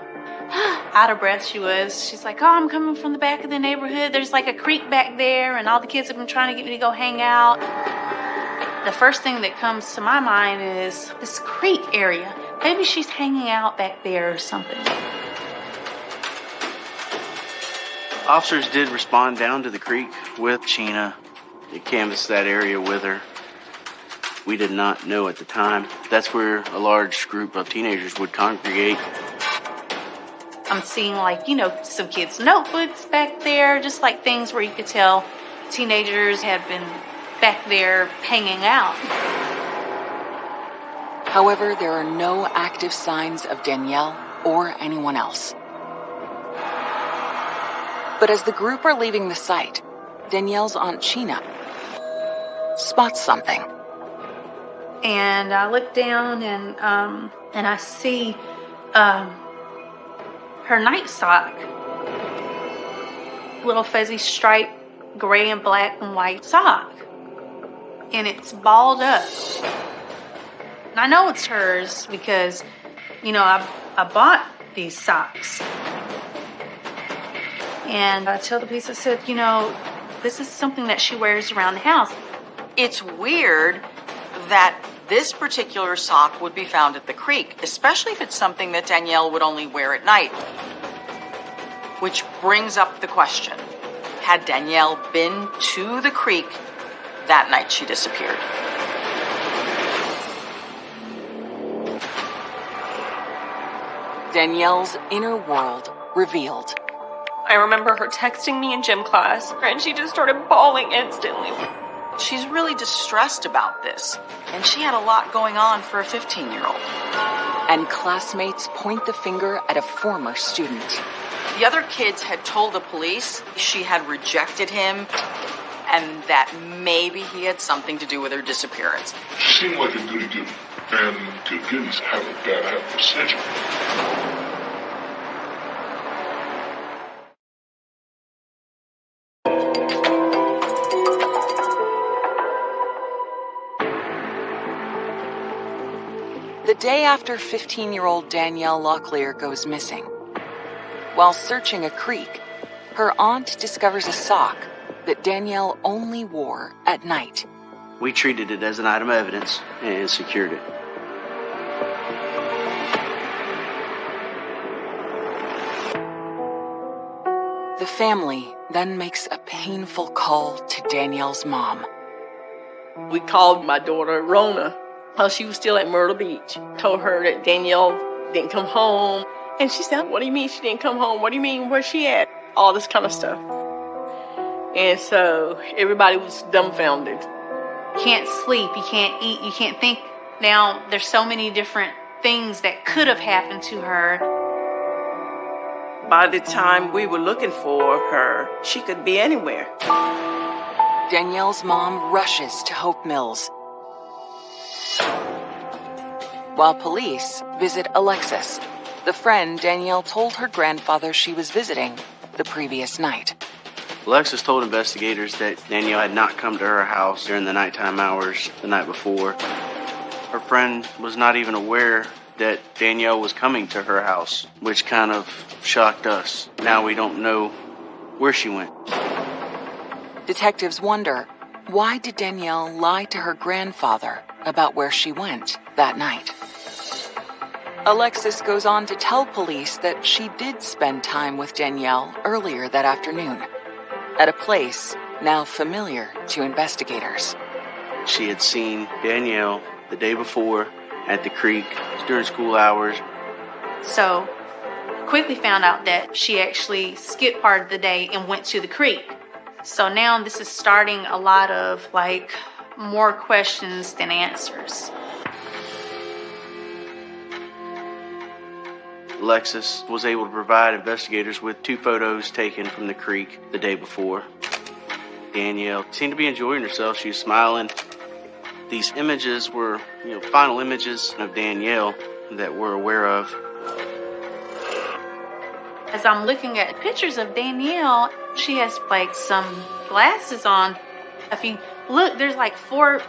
Out of breath she was. She's like, oh, I'm coming from the back of the neighborhood. There's like a creek back there, and all the kids have been trying to get me to go hang out. The first thing that comes to my mind is this creek area. Maybe she's hanging out back there or something. Officers did respond down to the creek with Sheena. They canvassed that area with her. We did not know at the time that's where a large group of teenagers would congregate. I'm seeing some kids' notebooks back there, just like things where you could tell teenagers had been back there hanging out. However, there are no active signs of Danielle or anyone else. But as the group are leaving the site, Danielle's Aunt Sheena spots something. And I look down and I see her night sock. Little fuzzy striped gray and black and white sock. And it's balled up. And I know it's hers because, I bought these socks. And I tell the police, I said, this is something that she wears around the house. It's weird that this particular sock would be found at the creek, especially if it's something that Danielle would only wear at night. Which brings up the question, had Danielle been to the creek that night she disappeared? Danielle's inner world revealed. I remember her texting me in gym class, and she just started bawling instantly. She's really distressed about this, and she had a lot going on for a 15-year-old. And classmates point the finger at a former student. The other kids had told the police she had rejected him and that maybe he had something to do with her disappearance. She seemed like a goody goody, and good goodies have a bad habit of snitching. The day after 15-year-old Danielle Locklear goes missing, while searching a creek, her aunt discovers a sock that Danielle only wore at night. We treated it as an item of evidence and secured it. The family then makes a painful call to Danielle's mom. We called my daughter Rona while she was still at Myrtle Beach. Told her that Danielle didn't come home. And she said, what do you mean she didn't come home? What do you mean, where's she at? All this kind of stuff. And so everybody was dumbfounded. You can't sleep, you can't eat, you can't think. Now, there's so many different things that could have happened to her. By the time we were looking for her, she could be anywhere. Danielle's mom rushes to Hope Mills, while police visit Alexis, the friend Danielle told her grandfather she was visiting the previous night. Alexis told investigators that Danielle had not come to her house during the nighttime hours the night before. Her friend was not even aware that Danielle was coming to her house, which kind of shocked us. Now we don't know where she went. Detectives wonder, why did Danielle lie to her grandfather about where she went that night? Alexis goes on to tell police that she did spend time with Danielle earlier that afternoon, at a place now familiar to investigators. She had seen Danielle the day before at the creek during school hours. So, quickly found out that she actually skipped part of the day and went to the creek. So now this is starting a lot of more questions than answers. Alexis was able to provide investigators with 2 photos taken from the creek the day before. Danielle seemed to be enjoying herself. She was smiling. These images were, final images of Danielle that we're aware of. As I'm looking at pictures of Danielle, she has like some glasses on. If you look, there's like four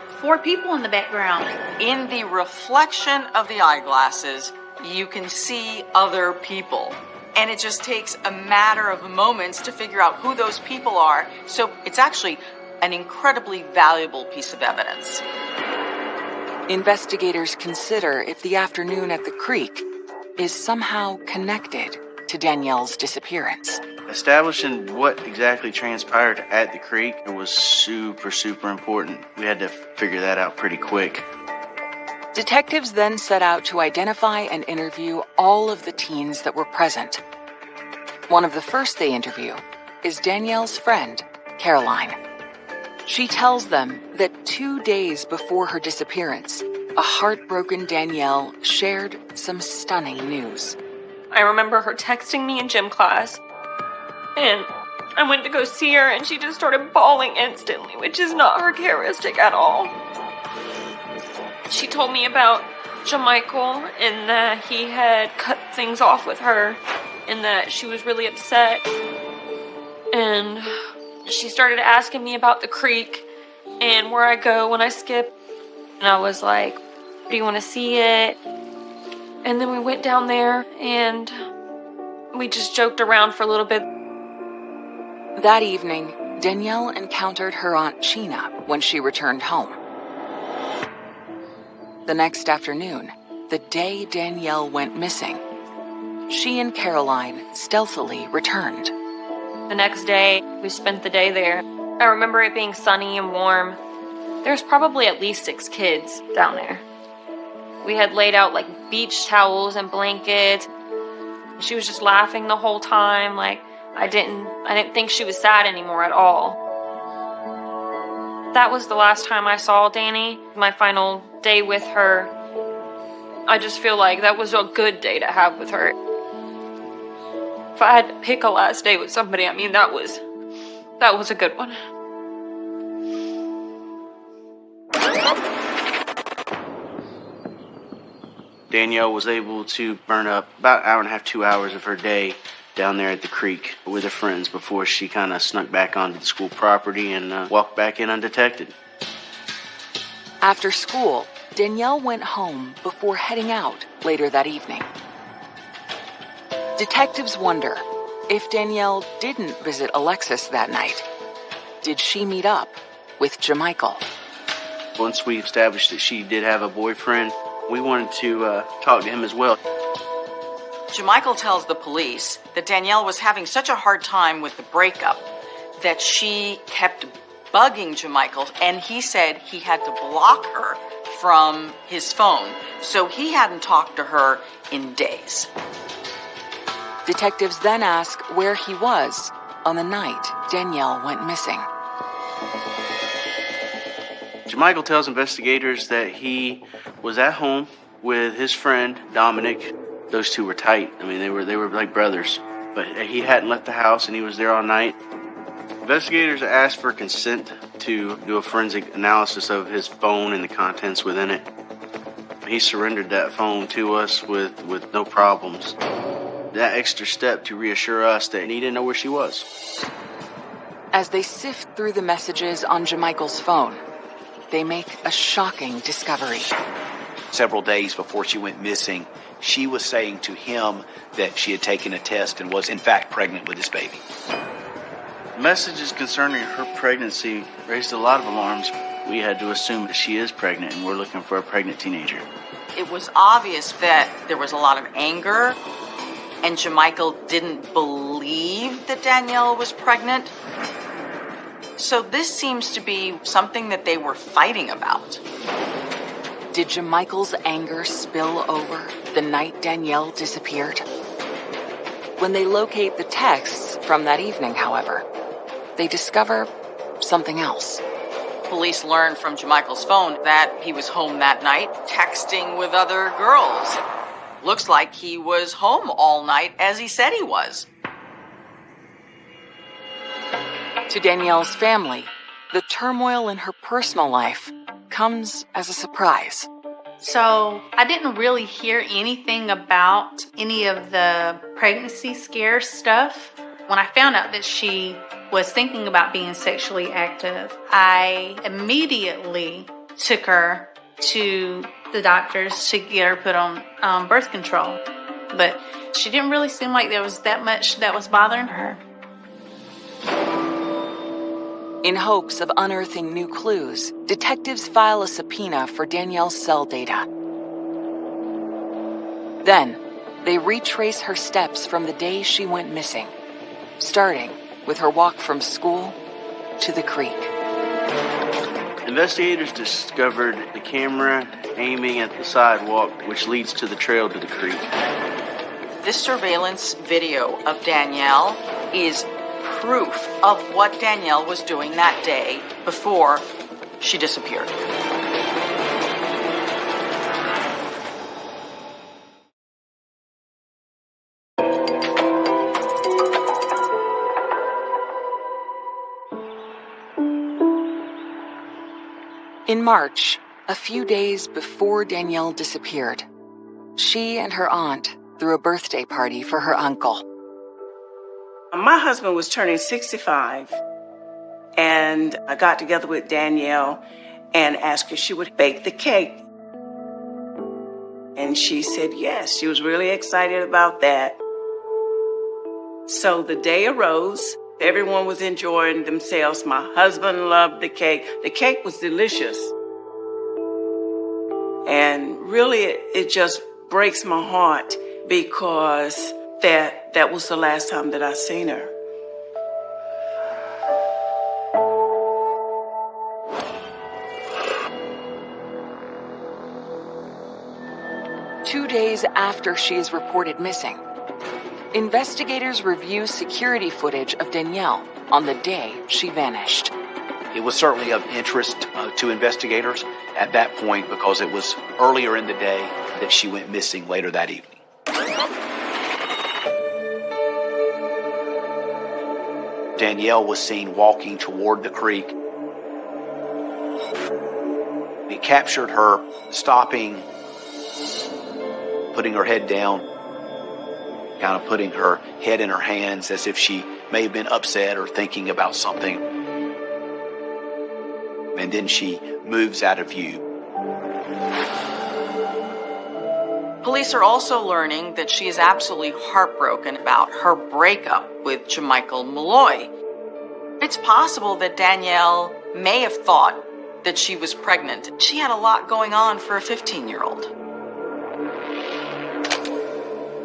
people in the background. In the reflection of the eyeglasses, you can see other people. And it just takes a matter of moments to figure out who those people are. So it's actually an incredibly valuable piece of evidence. Investigators consider if the afternoon at the creek is somehow connected to Danielle's disappearance. Establishing what exactly transpired at the creek was super, super important. We had to figure that out pretty quick. Detectives then set out to identify and interview all of the teens that were present. One of the first they interview is Danielle's friend, Caroline. She tells them that 2 days before her disappearance, a heartbroken Danielle shared some stunning news. I remember her texting me in gym class, and I went to go see her, and she just started bawling instantly, which is not her characteristic at all. She told me about Jamichael and that he had cut things off with her and that she was really upset. And she started asking me about the creek and where I go when I skip. And I was like, do you want to see it? And then we went down there and we just joked around for a little bit. That evening, Danielle encountered her Aunt Sheena when she returned home. The next afternoon, the day Danielle went missing, she and Caroline stealthily returned. The next day, we spent the day there. I remember it being sunny and warm. There's probably at least 6 kids down there. We had laid out like beach towels and blankets. She was just laughing the whole time. Like I didn't think she was sad anymore at all. That was the last time I saw Danny, my final day with her. I just feel like that was a good day to have with her. If I had to pick a last day with somebody, I mean, that was a good one. Danielle was able to burn up about an hour and a half, 2 hours of her day down there at the creek with her friends before she kind of snuck back onto the school property and walked back in undetected. After school, Danielle went home before heading out later that evening. Detectives wonder if Danielle didn't visit Alexis that night. Did she meet up with Jamichael? Once we established that she did have a boyfriend, we wanted to talk to him as well. Jamichael tells the police that Danielle was having such a hard time with the breakup that she kept bugging Jamichael, and he said he had to block her from his phone, so he hadn't talked to her in days. Detectives then ask where he was on the night Danielle went missing. Jamichael tells investigators that he was at home with his friend Dominic. Those two were tight. I mean, they were like brothers. But he hadn't left the house and he was there all night. Investigators asked for consent to do a forensic analysis of his phone and the contents within it. He surrendered that phone to us with no problems. That extra step to reassure us that he didn't know where she was. As they sift through the messages on Jamichael's phone, they make a shocking discovery. Several days before she went missing, she was saying to him that she had taken a test and was in fact pregnant with his baby. Messages concerning her pregnancy raised a lot of alarms. We had to assume that she is pregnant and we're looking for a pregnant teenager. It was obvious that there was a lot of anger, and Jamichael didn't believe that Danielle was pregnant. So this seems to be something that they were fighting about. Did Jamichael's anger spill over the night Danielle disappeared? When they locate the texts from that evening, however, they discover something else. Police learned from Jamichael's phone that he was home that night, texting with other girls. Looks like he was home all night, as he said he was. To Danielle's family, the turmoil in her personal life comes as a surprise. So I didn't really hear anything about any of the pregnancy scare stuff. When I found out that she was thinking about being sexually active, I immediately took her to the doctors to get her put on birth control. But she didn't really seem like there was that much that was bothering her. In hopes of unearthing new clues, detectives file a subpoena for Danielle's cell data. Then, they retrace her steps from the day she went missing, starting with her walk from school to the creek. Investigators discovered the camera aiming at the sidewalk, which leads to the trail to the creek. This surveillance video of Danielle is proof of what Danielle was doing that day before she disappeared. In March, a few days before Danielle disappeared, she and her aunt threw a birthday party for her uncle. My husband was turning 65, and I got together with Danielle and asked if she would bake the cake. And she said yes. She was really excited about that. So the day arose. Everyone was enjoying themselves. My husband loved the cake. The cake was delicious. And really, it just breaks my heart because that was the last time that I seen her. Two days after she is reported missing, investigators review security footage of Danielle on the day she vanished. It was certainly of interest to investigators at that point because it was earlier in the day that she went missing later that evening. Danielle was seen walking toward the creek. It captured her stopping, putting her head down, kind of putting her head in her hands as if she may have been upset or thinking about something. And then she moves out of view. Police are also learning that she is absolutely heartbroken about her breakup with Jamichael Malloy. It's possible that Danielle may have thought that she was pregnant. She had a lot going on for a 15-year-old.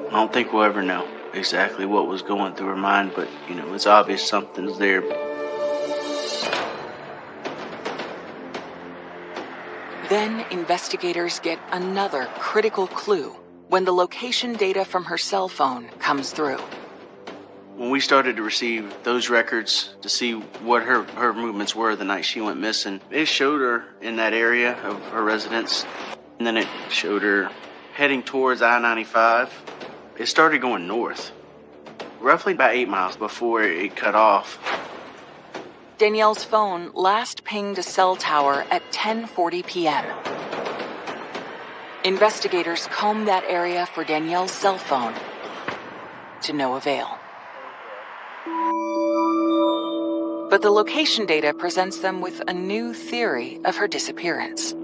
I don't think we'll ever know exactly what was going through her mind, but, it's obvious something's there. Then investigators get another critical clue when the location data from her cell phone comes through. When we started to receive those records to see what her movements were the night she went missing, it showed her in that area of her residence, and then it showed her heading towards I-95. It started going north, roughly about 8 miles before it cut off. Danielle's phone last pinged a cell tower at 10:40 p.m. Investigators combed that area for Danielle's cell phone, to no avail. But the location data presents them with a new theory of her disappearance.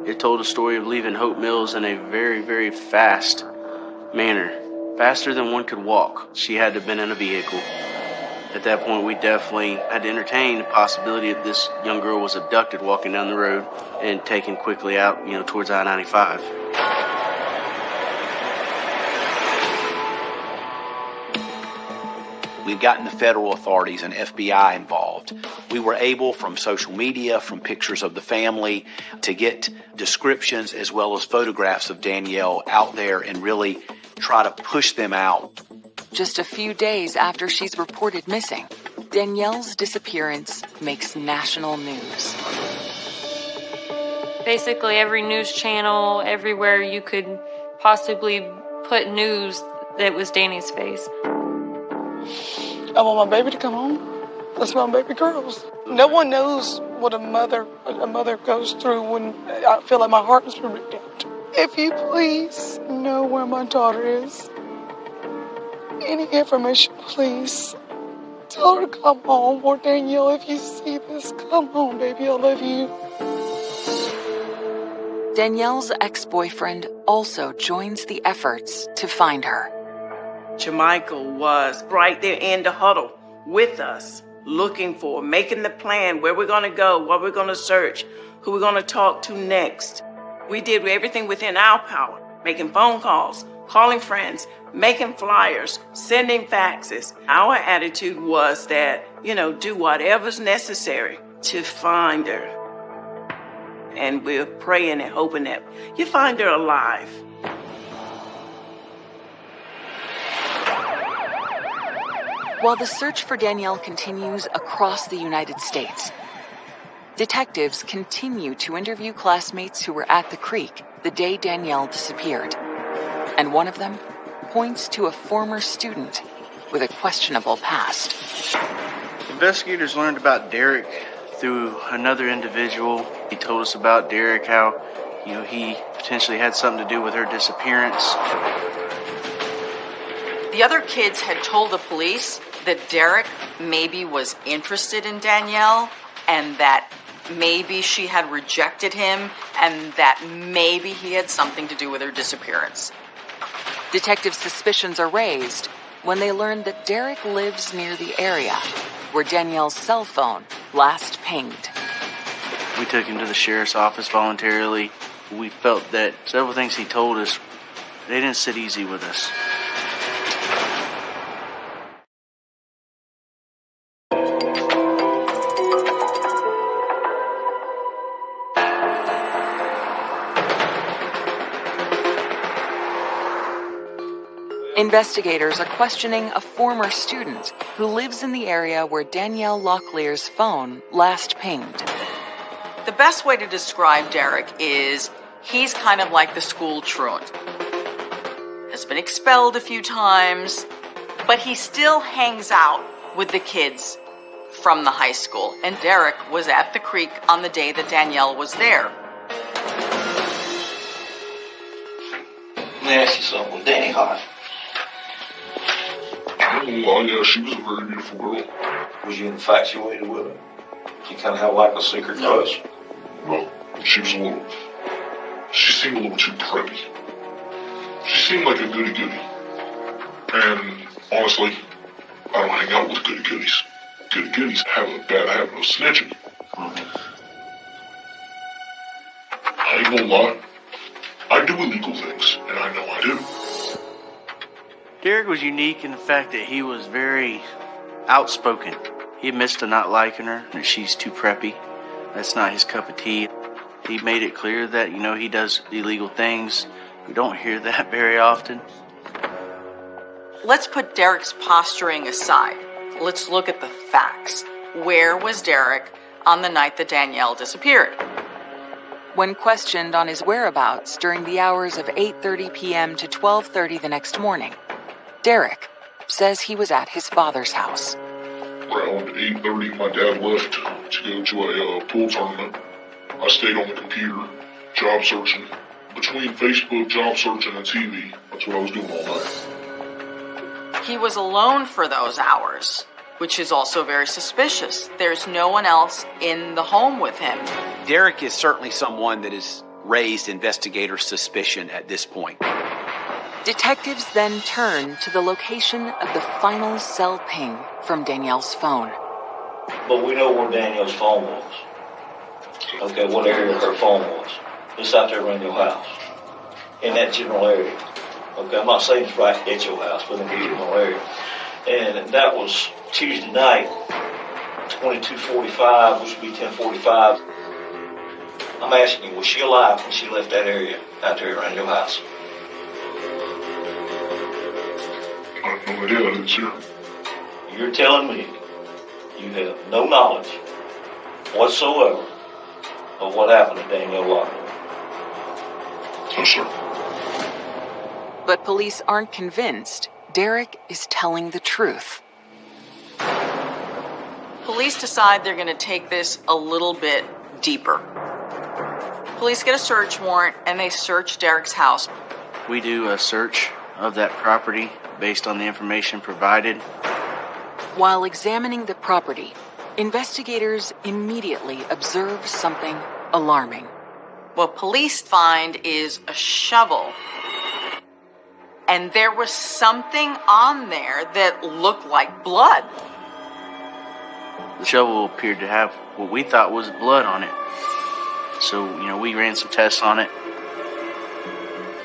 It told a story of leaving Hope Mills in a very, very fast manner, faster than one could walk. She had to have been in a vehicle. At that point, we definitely had to entertain the possibility that this young girl was abducted walking down the road and taken quickly out, towards I-95. We've gotten the federal authorities and FBI involved. We were able, from social media, from pictures of the family, to get descriptions as well as photographs of Danielle out there and really try to push them out. Just a few days after she's reported missing, Danielle's disappearance makes national news. Basically, every news channel, everywhere you could possibly put news, that was Danny's face. I want my baby to come home. That's my baby girls. No one knows what a mother goes through when I feel like my heart is being ripped out. If you please know where my daughter is, any information, please. Tell her to come home. Or Danielle, if you see this, come home, baby. I love you. Danielle's ex-boyfriend also joins the efforts to find her. Jermichael was right there in the huddle with us, looking for, making the plan, where we're going to go, what we're going to search, who we're going to talk to next. We did everything within our power, making phone calls, calling friends, making flyers, sending faxes. Our attitude was that, do whatever's necessary to find her. And we're praying and hoping that you find her alive. While the search for Danielle continues across the United States, detectives continue to interview classmates who were at the creek the day Danielle disappeared. And one of them points to a former student with a questionable past. Investigators learned about Derek through another individual. He told us about Derek, how, he potentially had something to do with her disappearance. The other kids had told the police that Derek maybe was interested in Danielle and that maybe she had rejected him and that maybe he had something to do with her disappearance. Detectives' suspicions are raised when they learn that Derek lives near the area where Danielle's cell phone last pinged. We took him to the sheriff's office voluntarily. We felt that several things he told us, they didn't sit easy with us. Investigators are questioning a former student who lives in the area where Danielle Locklear's phone last pinged. The best way to describe Derek is he's kind of like the school truant. Has been expelled a few times, but he still hangs out with the kids from the high school. And Derek was at the creek on the day that Danielle was there. Let me ask you something. Was Danny hot? Well, yeah, she was a very beautiful girl. Was you infatuated with her? You kind of have like a secret crush? No, she seemed a little too preppy. She seemed like a goody-goody. And honestly, I don't hang out with goody-goodies. Goody-goodies have a bad habit of snitching. I ain't gonna lie. I do illegal things, and I know I do. Derek was unique in the fact that he was very outspoken. He admits to not liking her, that she's too preppy. That's not his cup of tea. He made it clear that, he does illegal things. We don't hear that very often. Let's put Derek's posturing aside. Let's look at the facts. Where was Derek on the night that Danielle disappeared? When questioned on his whereabouts during the hours of 8:30 p.m. to 12:30 the next morning, Derek says he was at his father's house. Around 8:30, my dad left to go to a pool tournament. I stayed on the computer, job searching. Between Facebook, job searching, and TV, that's what I was doing all night. He was alone for those hours, which is also very suspicious. There's no one else in the home with him. Derek is certainly someone that has raised investigator suspicion at this point. Detectives then turn to the location of the final cell ping from Danielle's phone. But we know where Danielle's phone was. Okay, what area her phone was. It's out there around your house. In that general area. Okay, I'm not saying it's right at your house, but in the general area. And that was Tuesday night, 22:45, which would be 10:45. I'm asking you, was she alive when she left that area out there around your house? I have no idea, I didn't see her. You're telling me you have no knowledge whatsoever of what happened to Danielle Locklear? No, sir. But police aren't convinced Derek is telling the truth. police decide they're going to take this a little bit deeper. Police get a search warrant and they search Derek's house. We do a search of that property based on the information provided. While examining the property, investigators immediately observe something alarming. What police find is a shovel. And there was something on there that looked like blood. The shovel appeared to have what we thought was blood on it. So, we ran some tests on it.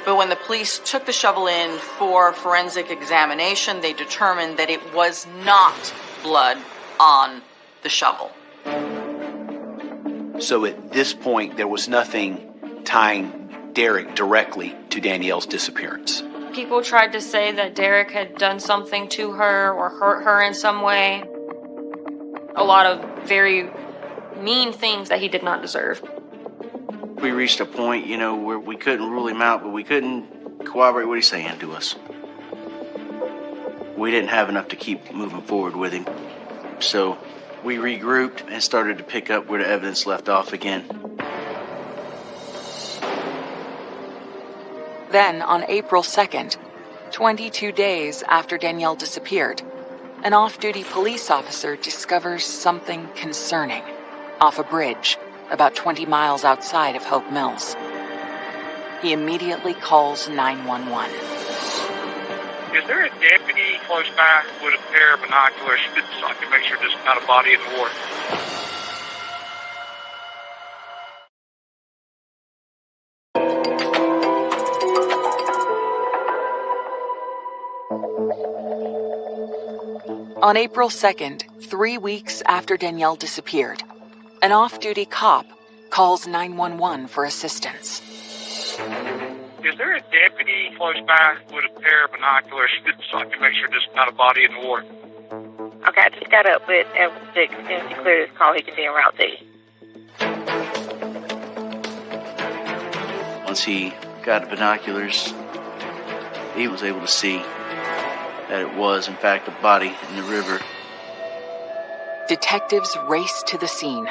But when the police took the shovel in for forensic examination, they determined that it was not blood on the shovel. So at this point, there was nothing tying Derek directly to Danielle's disappearance. People tried to say that Derek had done something to her or hurt her in some way. A lot of very mean things that he did not deserve. We reached a point, where we couldn't rule him out, but we couldn't corroborate what he's saying to us. We didn't have enough to keep moving forward with him. So we regrouped and started to pick up where the evidence left off again. Then, on April 2nd, 22 days after Danielle disappeared, an off-duty police officer discovers something concerning off a bridge about 20 miles outside of Hope Mills. He immediately calls 911. Is there a deputy close by with a pair of binoculars so I can make sure there's not a body in the water? On April 2nd, 3 weeks after Danielle disappeared, an off-duty cop calls 911 for assistance. Is there a deputy close by with a pair of binoculars so I can make sure there's not a body in the water? Okay, I just got up with as soon as he cleared his call, he can be en route to you. Once he got the binoculars, he was able to see that it was, in fact, a body in the river. Detectives race to the scene.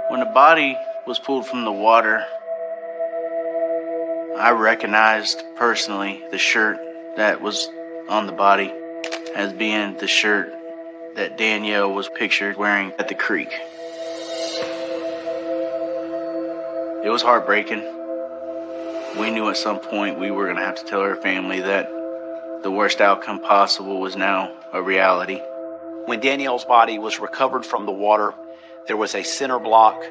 When the body was pulled from the water, I recognized personally the shirt that was on the body as being the shirt that Danielle was pictured wearing at the creek. It was heartbreaking. We knew at some point we were going to have to tell her family that the worst outcome possible was now a reality. When Danielle's body was recovered from the water, there was a center block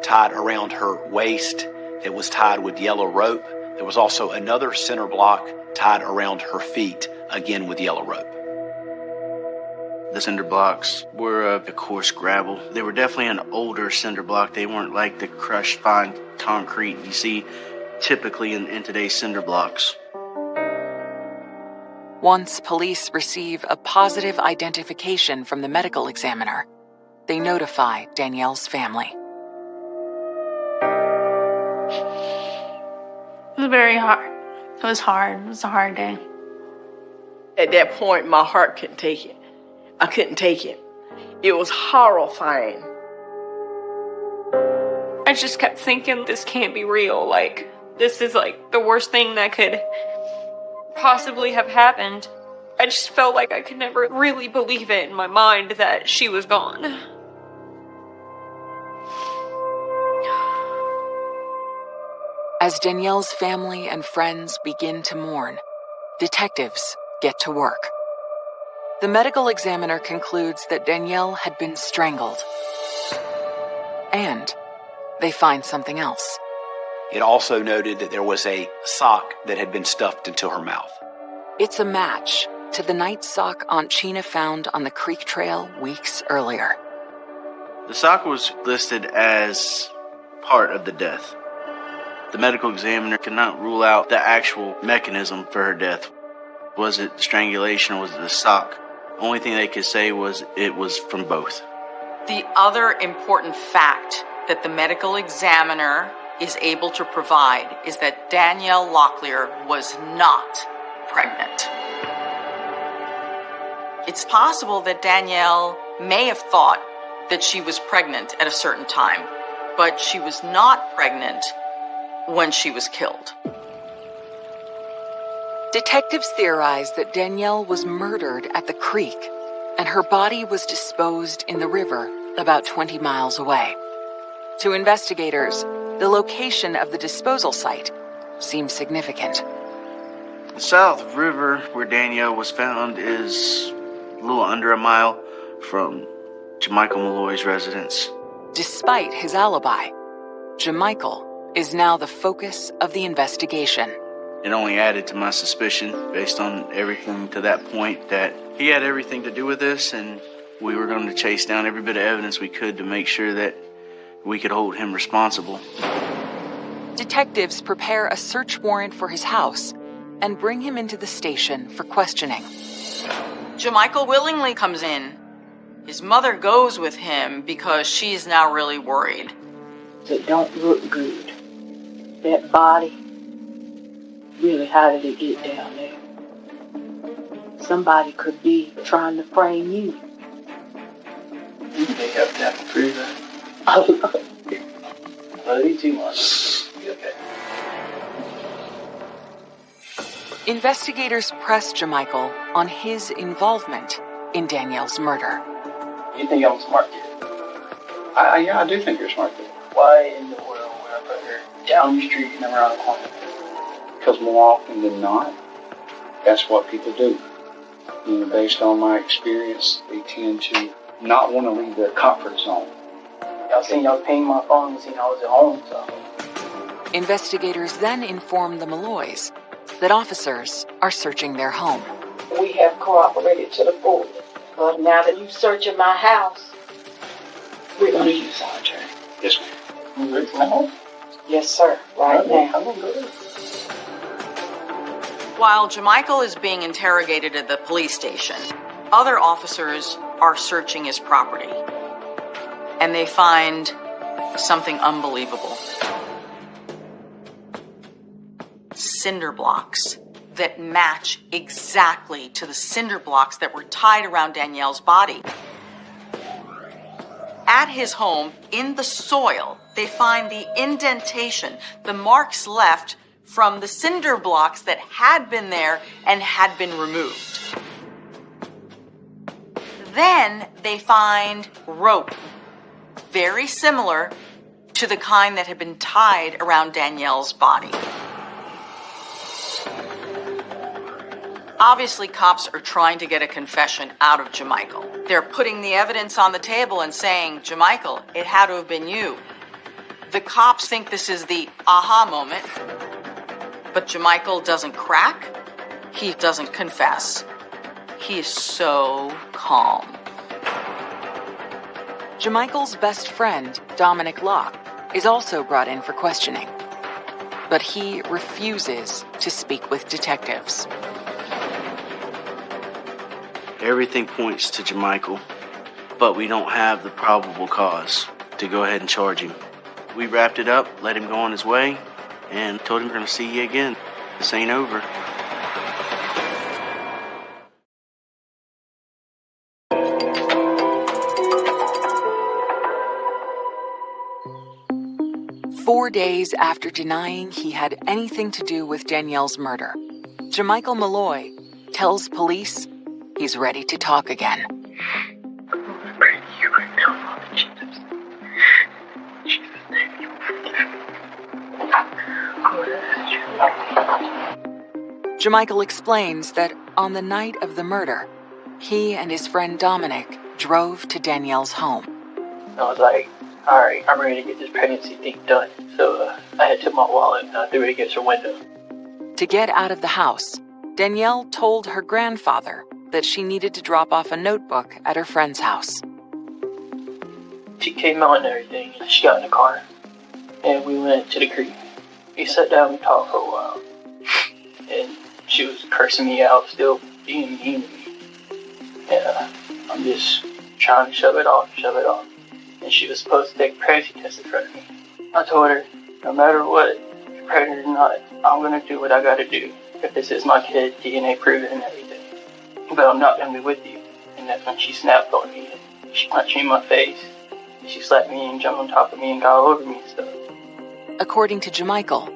tied around her waist that was tied with yellow rope. There was also another center block tied around her feet, again with yellow rope. The cinder blocks were of the coarse gravel. They were definitely an older cinder block. They weren't like the crushed fine concrete you see typically in today's cinder blocks. Once police receive a positive identification from the medical examiner, they notify Danielle's family. It was very hard. It was hard. It was a hard day. At that point, my heart couldn't take it. I couldn't take it. It was horrifying. I just kept thinking, this can't be real. This is the worst thing that could possibly have happened. I just felt like I could never really believe it in my mind that she was gone. As Danielle's family and friends begin to mourn, detectives get to work. The medical examiner concludes that Danielle had been strangled. And they find something else. It also noted that there was a sock that had been stuffed into her mouth. It's a match to the night sock Aunt Chena found on the creek trail weeks earlier. The sock was listed as part of the death. The medical examiner could not rule out the actual mechanism for her death. Was it strangulation or was it the sock? Only thing they could say was it was from both. The other important fact that the medical examiner is able to provide is that Danielle Locklear was not pregnant. It's possible that Danielle may have thought that she was pregnant at a certain time, but she was not pregnant when she was killed. Detectives theorize that Danielle was murdered at the creek, and her body was disposed in the river about 20 miles away. To investigators, the location of the disposal site seems significant. The South River, where Danielle was found, is a little under a mile from Jamichael Malloy's residence. Despite his alibi, Jamichael is now the focus of the investigation. It only added to my suspicion, based on everything to that point, that he had everything to do with this, and we were going to chase down every bit of evidence we could to make sure that we could hold him responsible. Detectives prepare a search warrant for his house and bring him into the station for questioning. Jamichael willingly comes in. His mother goes with him because she's now really worried. It don't look good. That body, really, how did it get down there? Somebody could be trying to frame you. They have to prove that. I love you too much. Okay. Investigators press Jamichael on his involvement in Danielle's murder. You think I'm a smart kid? Yeah, I do think you're a smart kid. Why in the world would I put her down the street and around the corner? Because more often than not, that's what people do. You know, based on my experience, they tend to not want to leave their comfort zone. Y'all seen y'all ping my phone and seen I was at home, so. Investigators then inform the Malloys that officers are searching their home. We have cooperated to the full. But now that you're searching my house, we're going to use solitary. Yes, ma'am. You ready for my home? Yes, sir. Right now. I'm going to go. While Jamichael is being interrogated at the police station, other officers are searching his property. And they find something unbelievable. Cinder blocks that match exactly to the cinder blocks that were tied around Danielle's body. At his home, in the soil, they find the indentation, the marks left from the cinder blocks that had been there and had been removed. Then they find rope, very similar to the kind that had been tied around Danielle's body. Obviously, cops are trying to get a confession out of Jamichael. They're putting the evidence on the table and saying, Jamichael, it had to have been you. The cops think this is the aha moment, but Jamichael doesn't crack. He doesn't confess. He is so calm. Jamichael's best friend, Dominic Locke, is also brought in for questioning, but he refuses to speak with detectives. Everything points to Jamichael, but we don't have the probable cause to go ahead and charge him. We wrapped it up, let him go on his way, and told him we're going to see you again. This ain't over. Four days after denying he had anything to do with Danielle's murder, Jamichael Malloy tells police he's ready to talk again. Jamichael explains that on the night of the murder, he and his friend Dominic drove to Danielle's home. I was like, all right, I'm ready to get this pregnancy thing done. So I had took my wallet and I threw it against her window. To get out of the house, Danielle told her grandfather that she needed to drop off a notebook at her friend's house. She came out and everything. She got in the car and we went to the creek. We sat down and talked for a while. And she was cursing me out, still being mean to me. And I'm just trying to shove it off. And she was supposed to take a pregnancy test in front of me. I told her, no matter what, pregnant or not, I'm going to do what I got to do. If this is my kid, DNA proven and everything. But I'm not going to be with you And that's when she snapped on me. She punched me in my face. She slapped me and jumped on top of me and got all over me and stuff. According to Jamichael,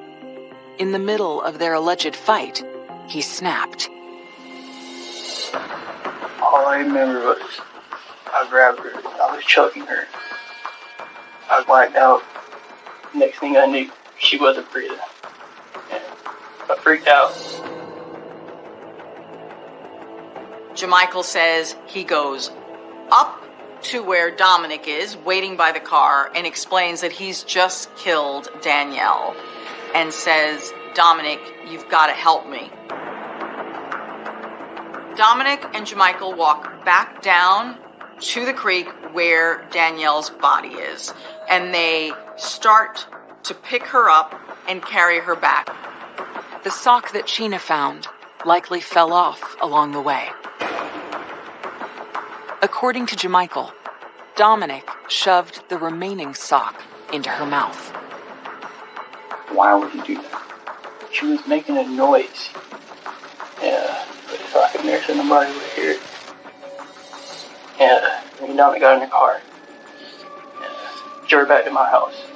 in the middle of their alleged fight, he snapped. All I remember was I grabbed her. I was choking her. I blacked out. Next thing I knew, she wasn't breathing. And I freaked out. Jamichael says he goes up to where Dominic is, waiting by the car, and explains that he's just killed Danielle, and says, Dominic, you've got to help me. Dominic and Jamichael walk back down to the creek where Danielle's body is, and they start to pick her up and carry her back. The sock that Sheena found likely fell off along the way. According to Jamichael, Dominic shoved the remaining sock into her mouth. Why would he do that? She was making a noise. Yeah, but so I could nurse and nobody would hear it. Yeah, me and Dominic got in the car. Yeah, drove back to my house.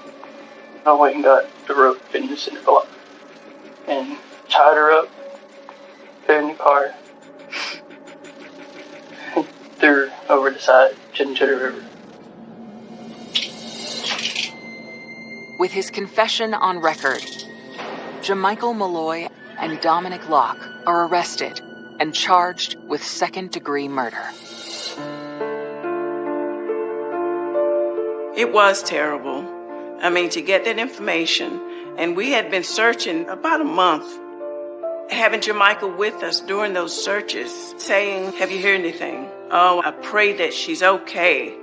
I went and got the rope and the cinder block. And tied her up, put her in the car, threw her over the side into the river. With his confession on record, Jamichael Malloy and Dominic Locke are arrested and charged with second-degree murder. It was terrible. I mean, to get that information, and we had been searching about a month, having Jamichael with us during those searches, saying, have you heard anything? Oh, I pray that she's okay,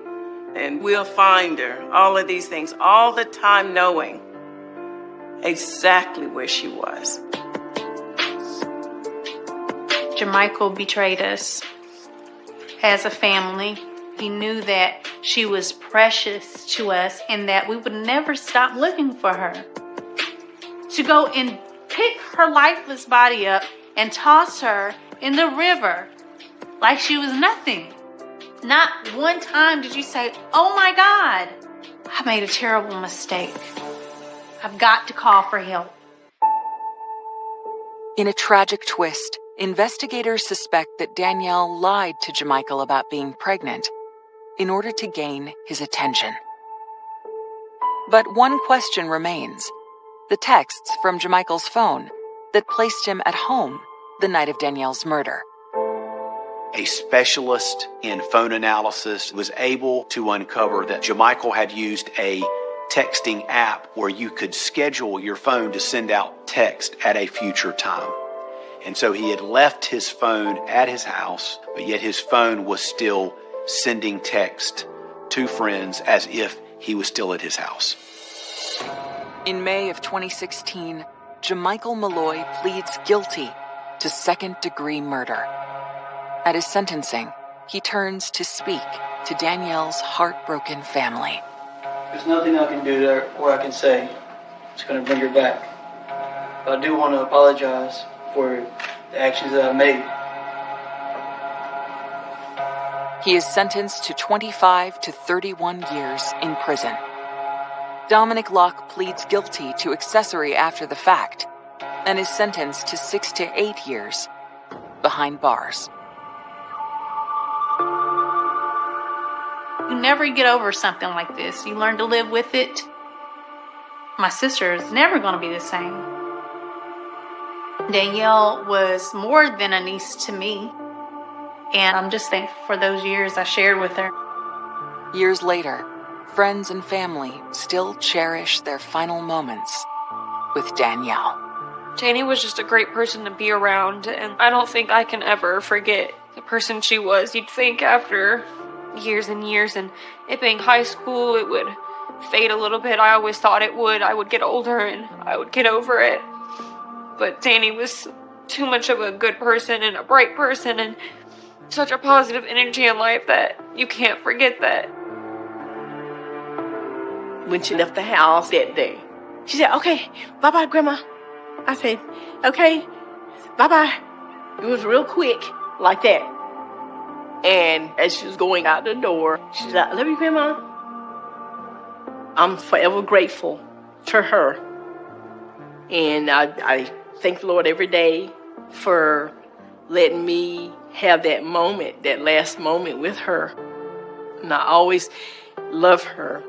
and we'll find her. All of these things, all the time knowing exactly where she was. Jamichael betrayed us as a family. He knew that she was precious to us and that we would never stop looking for her. To go and pick her lifeless body up and toss her in the river like she was nothing. Not one time did you say, oh my God, I made a terrible mistake. I've got to call for help. In a tragic twist, investigators suspect that Danielle lied to Jamichael about being pregnant in order to gain his attention. But one question remains: the texts from Jamichael's phone that placed him at home the night of Danielle's murder. A specialist in phone analysis was able to uncover that Jamichael had used a texting app where you could schedule your phone to send out text at a future time. And so he had left his phone at his house, but yet his phone was still sending text to friends as if he was still at his house. In May of 2016, Jamichael Malloy pleads guilty to second-degree murder. At his sentencing, he turns to speak to Danielle's heartbroken family. There's nothing I can do there or I can say that's going to bring her back. But I do want to apologize for the actions that I made. He is sentenced to 25 to 31 years in prison. Dominic Locke pleads guilty to accessory after the fact and is sentenced to 6 to 8 years behind bars. You never get over something like this. You learn to live with it. My sister is never going to be the same. Danielle was more than a niece to me, and I'm just thankful for those years I shared with her. Years later, friends and family still cherish their final moments with Danielle. Danny was just a great person to be around, and I don't think I can ever forget the person she was. You'd think after years and years, and it being high school, it would fade a little bit. I always thought it would. I would get older and I would get over it. But Danny was too much of a good person and a bright person and such a positive energy in life that you can't forget that. When she left the house that day, she said, okay, bye-bye, Grandma. I said, okay, bye-bye. It was real quick, like that. And as she was going out the door, she's like, "I love you, Grandma." I'm forever grateful for her. And I thank the Lord every day for letting me have that moment, that last moment with her. And I always love her.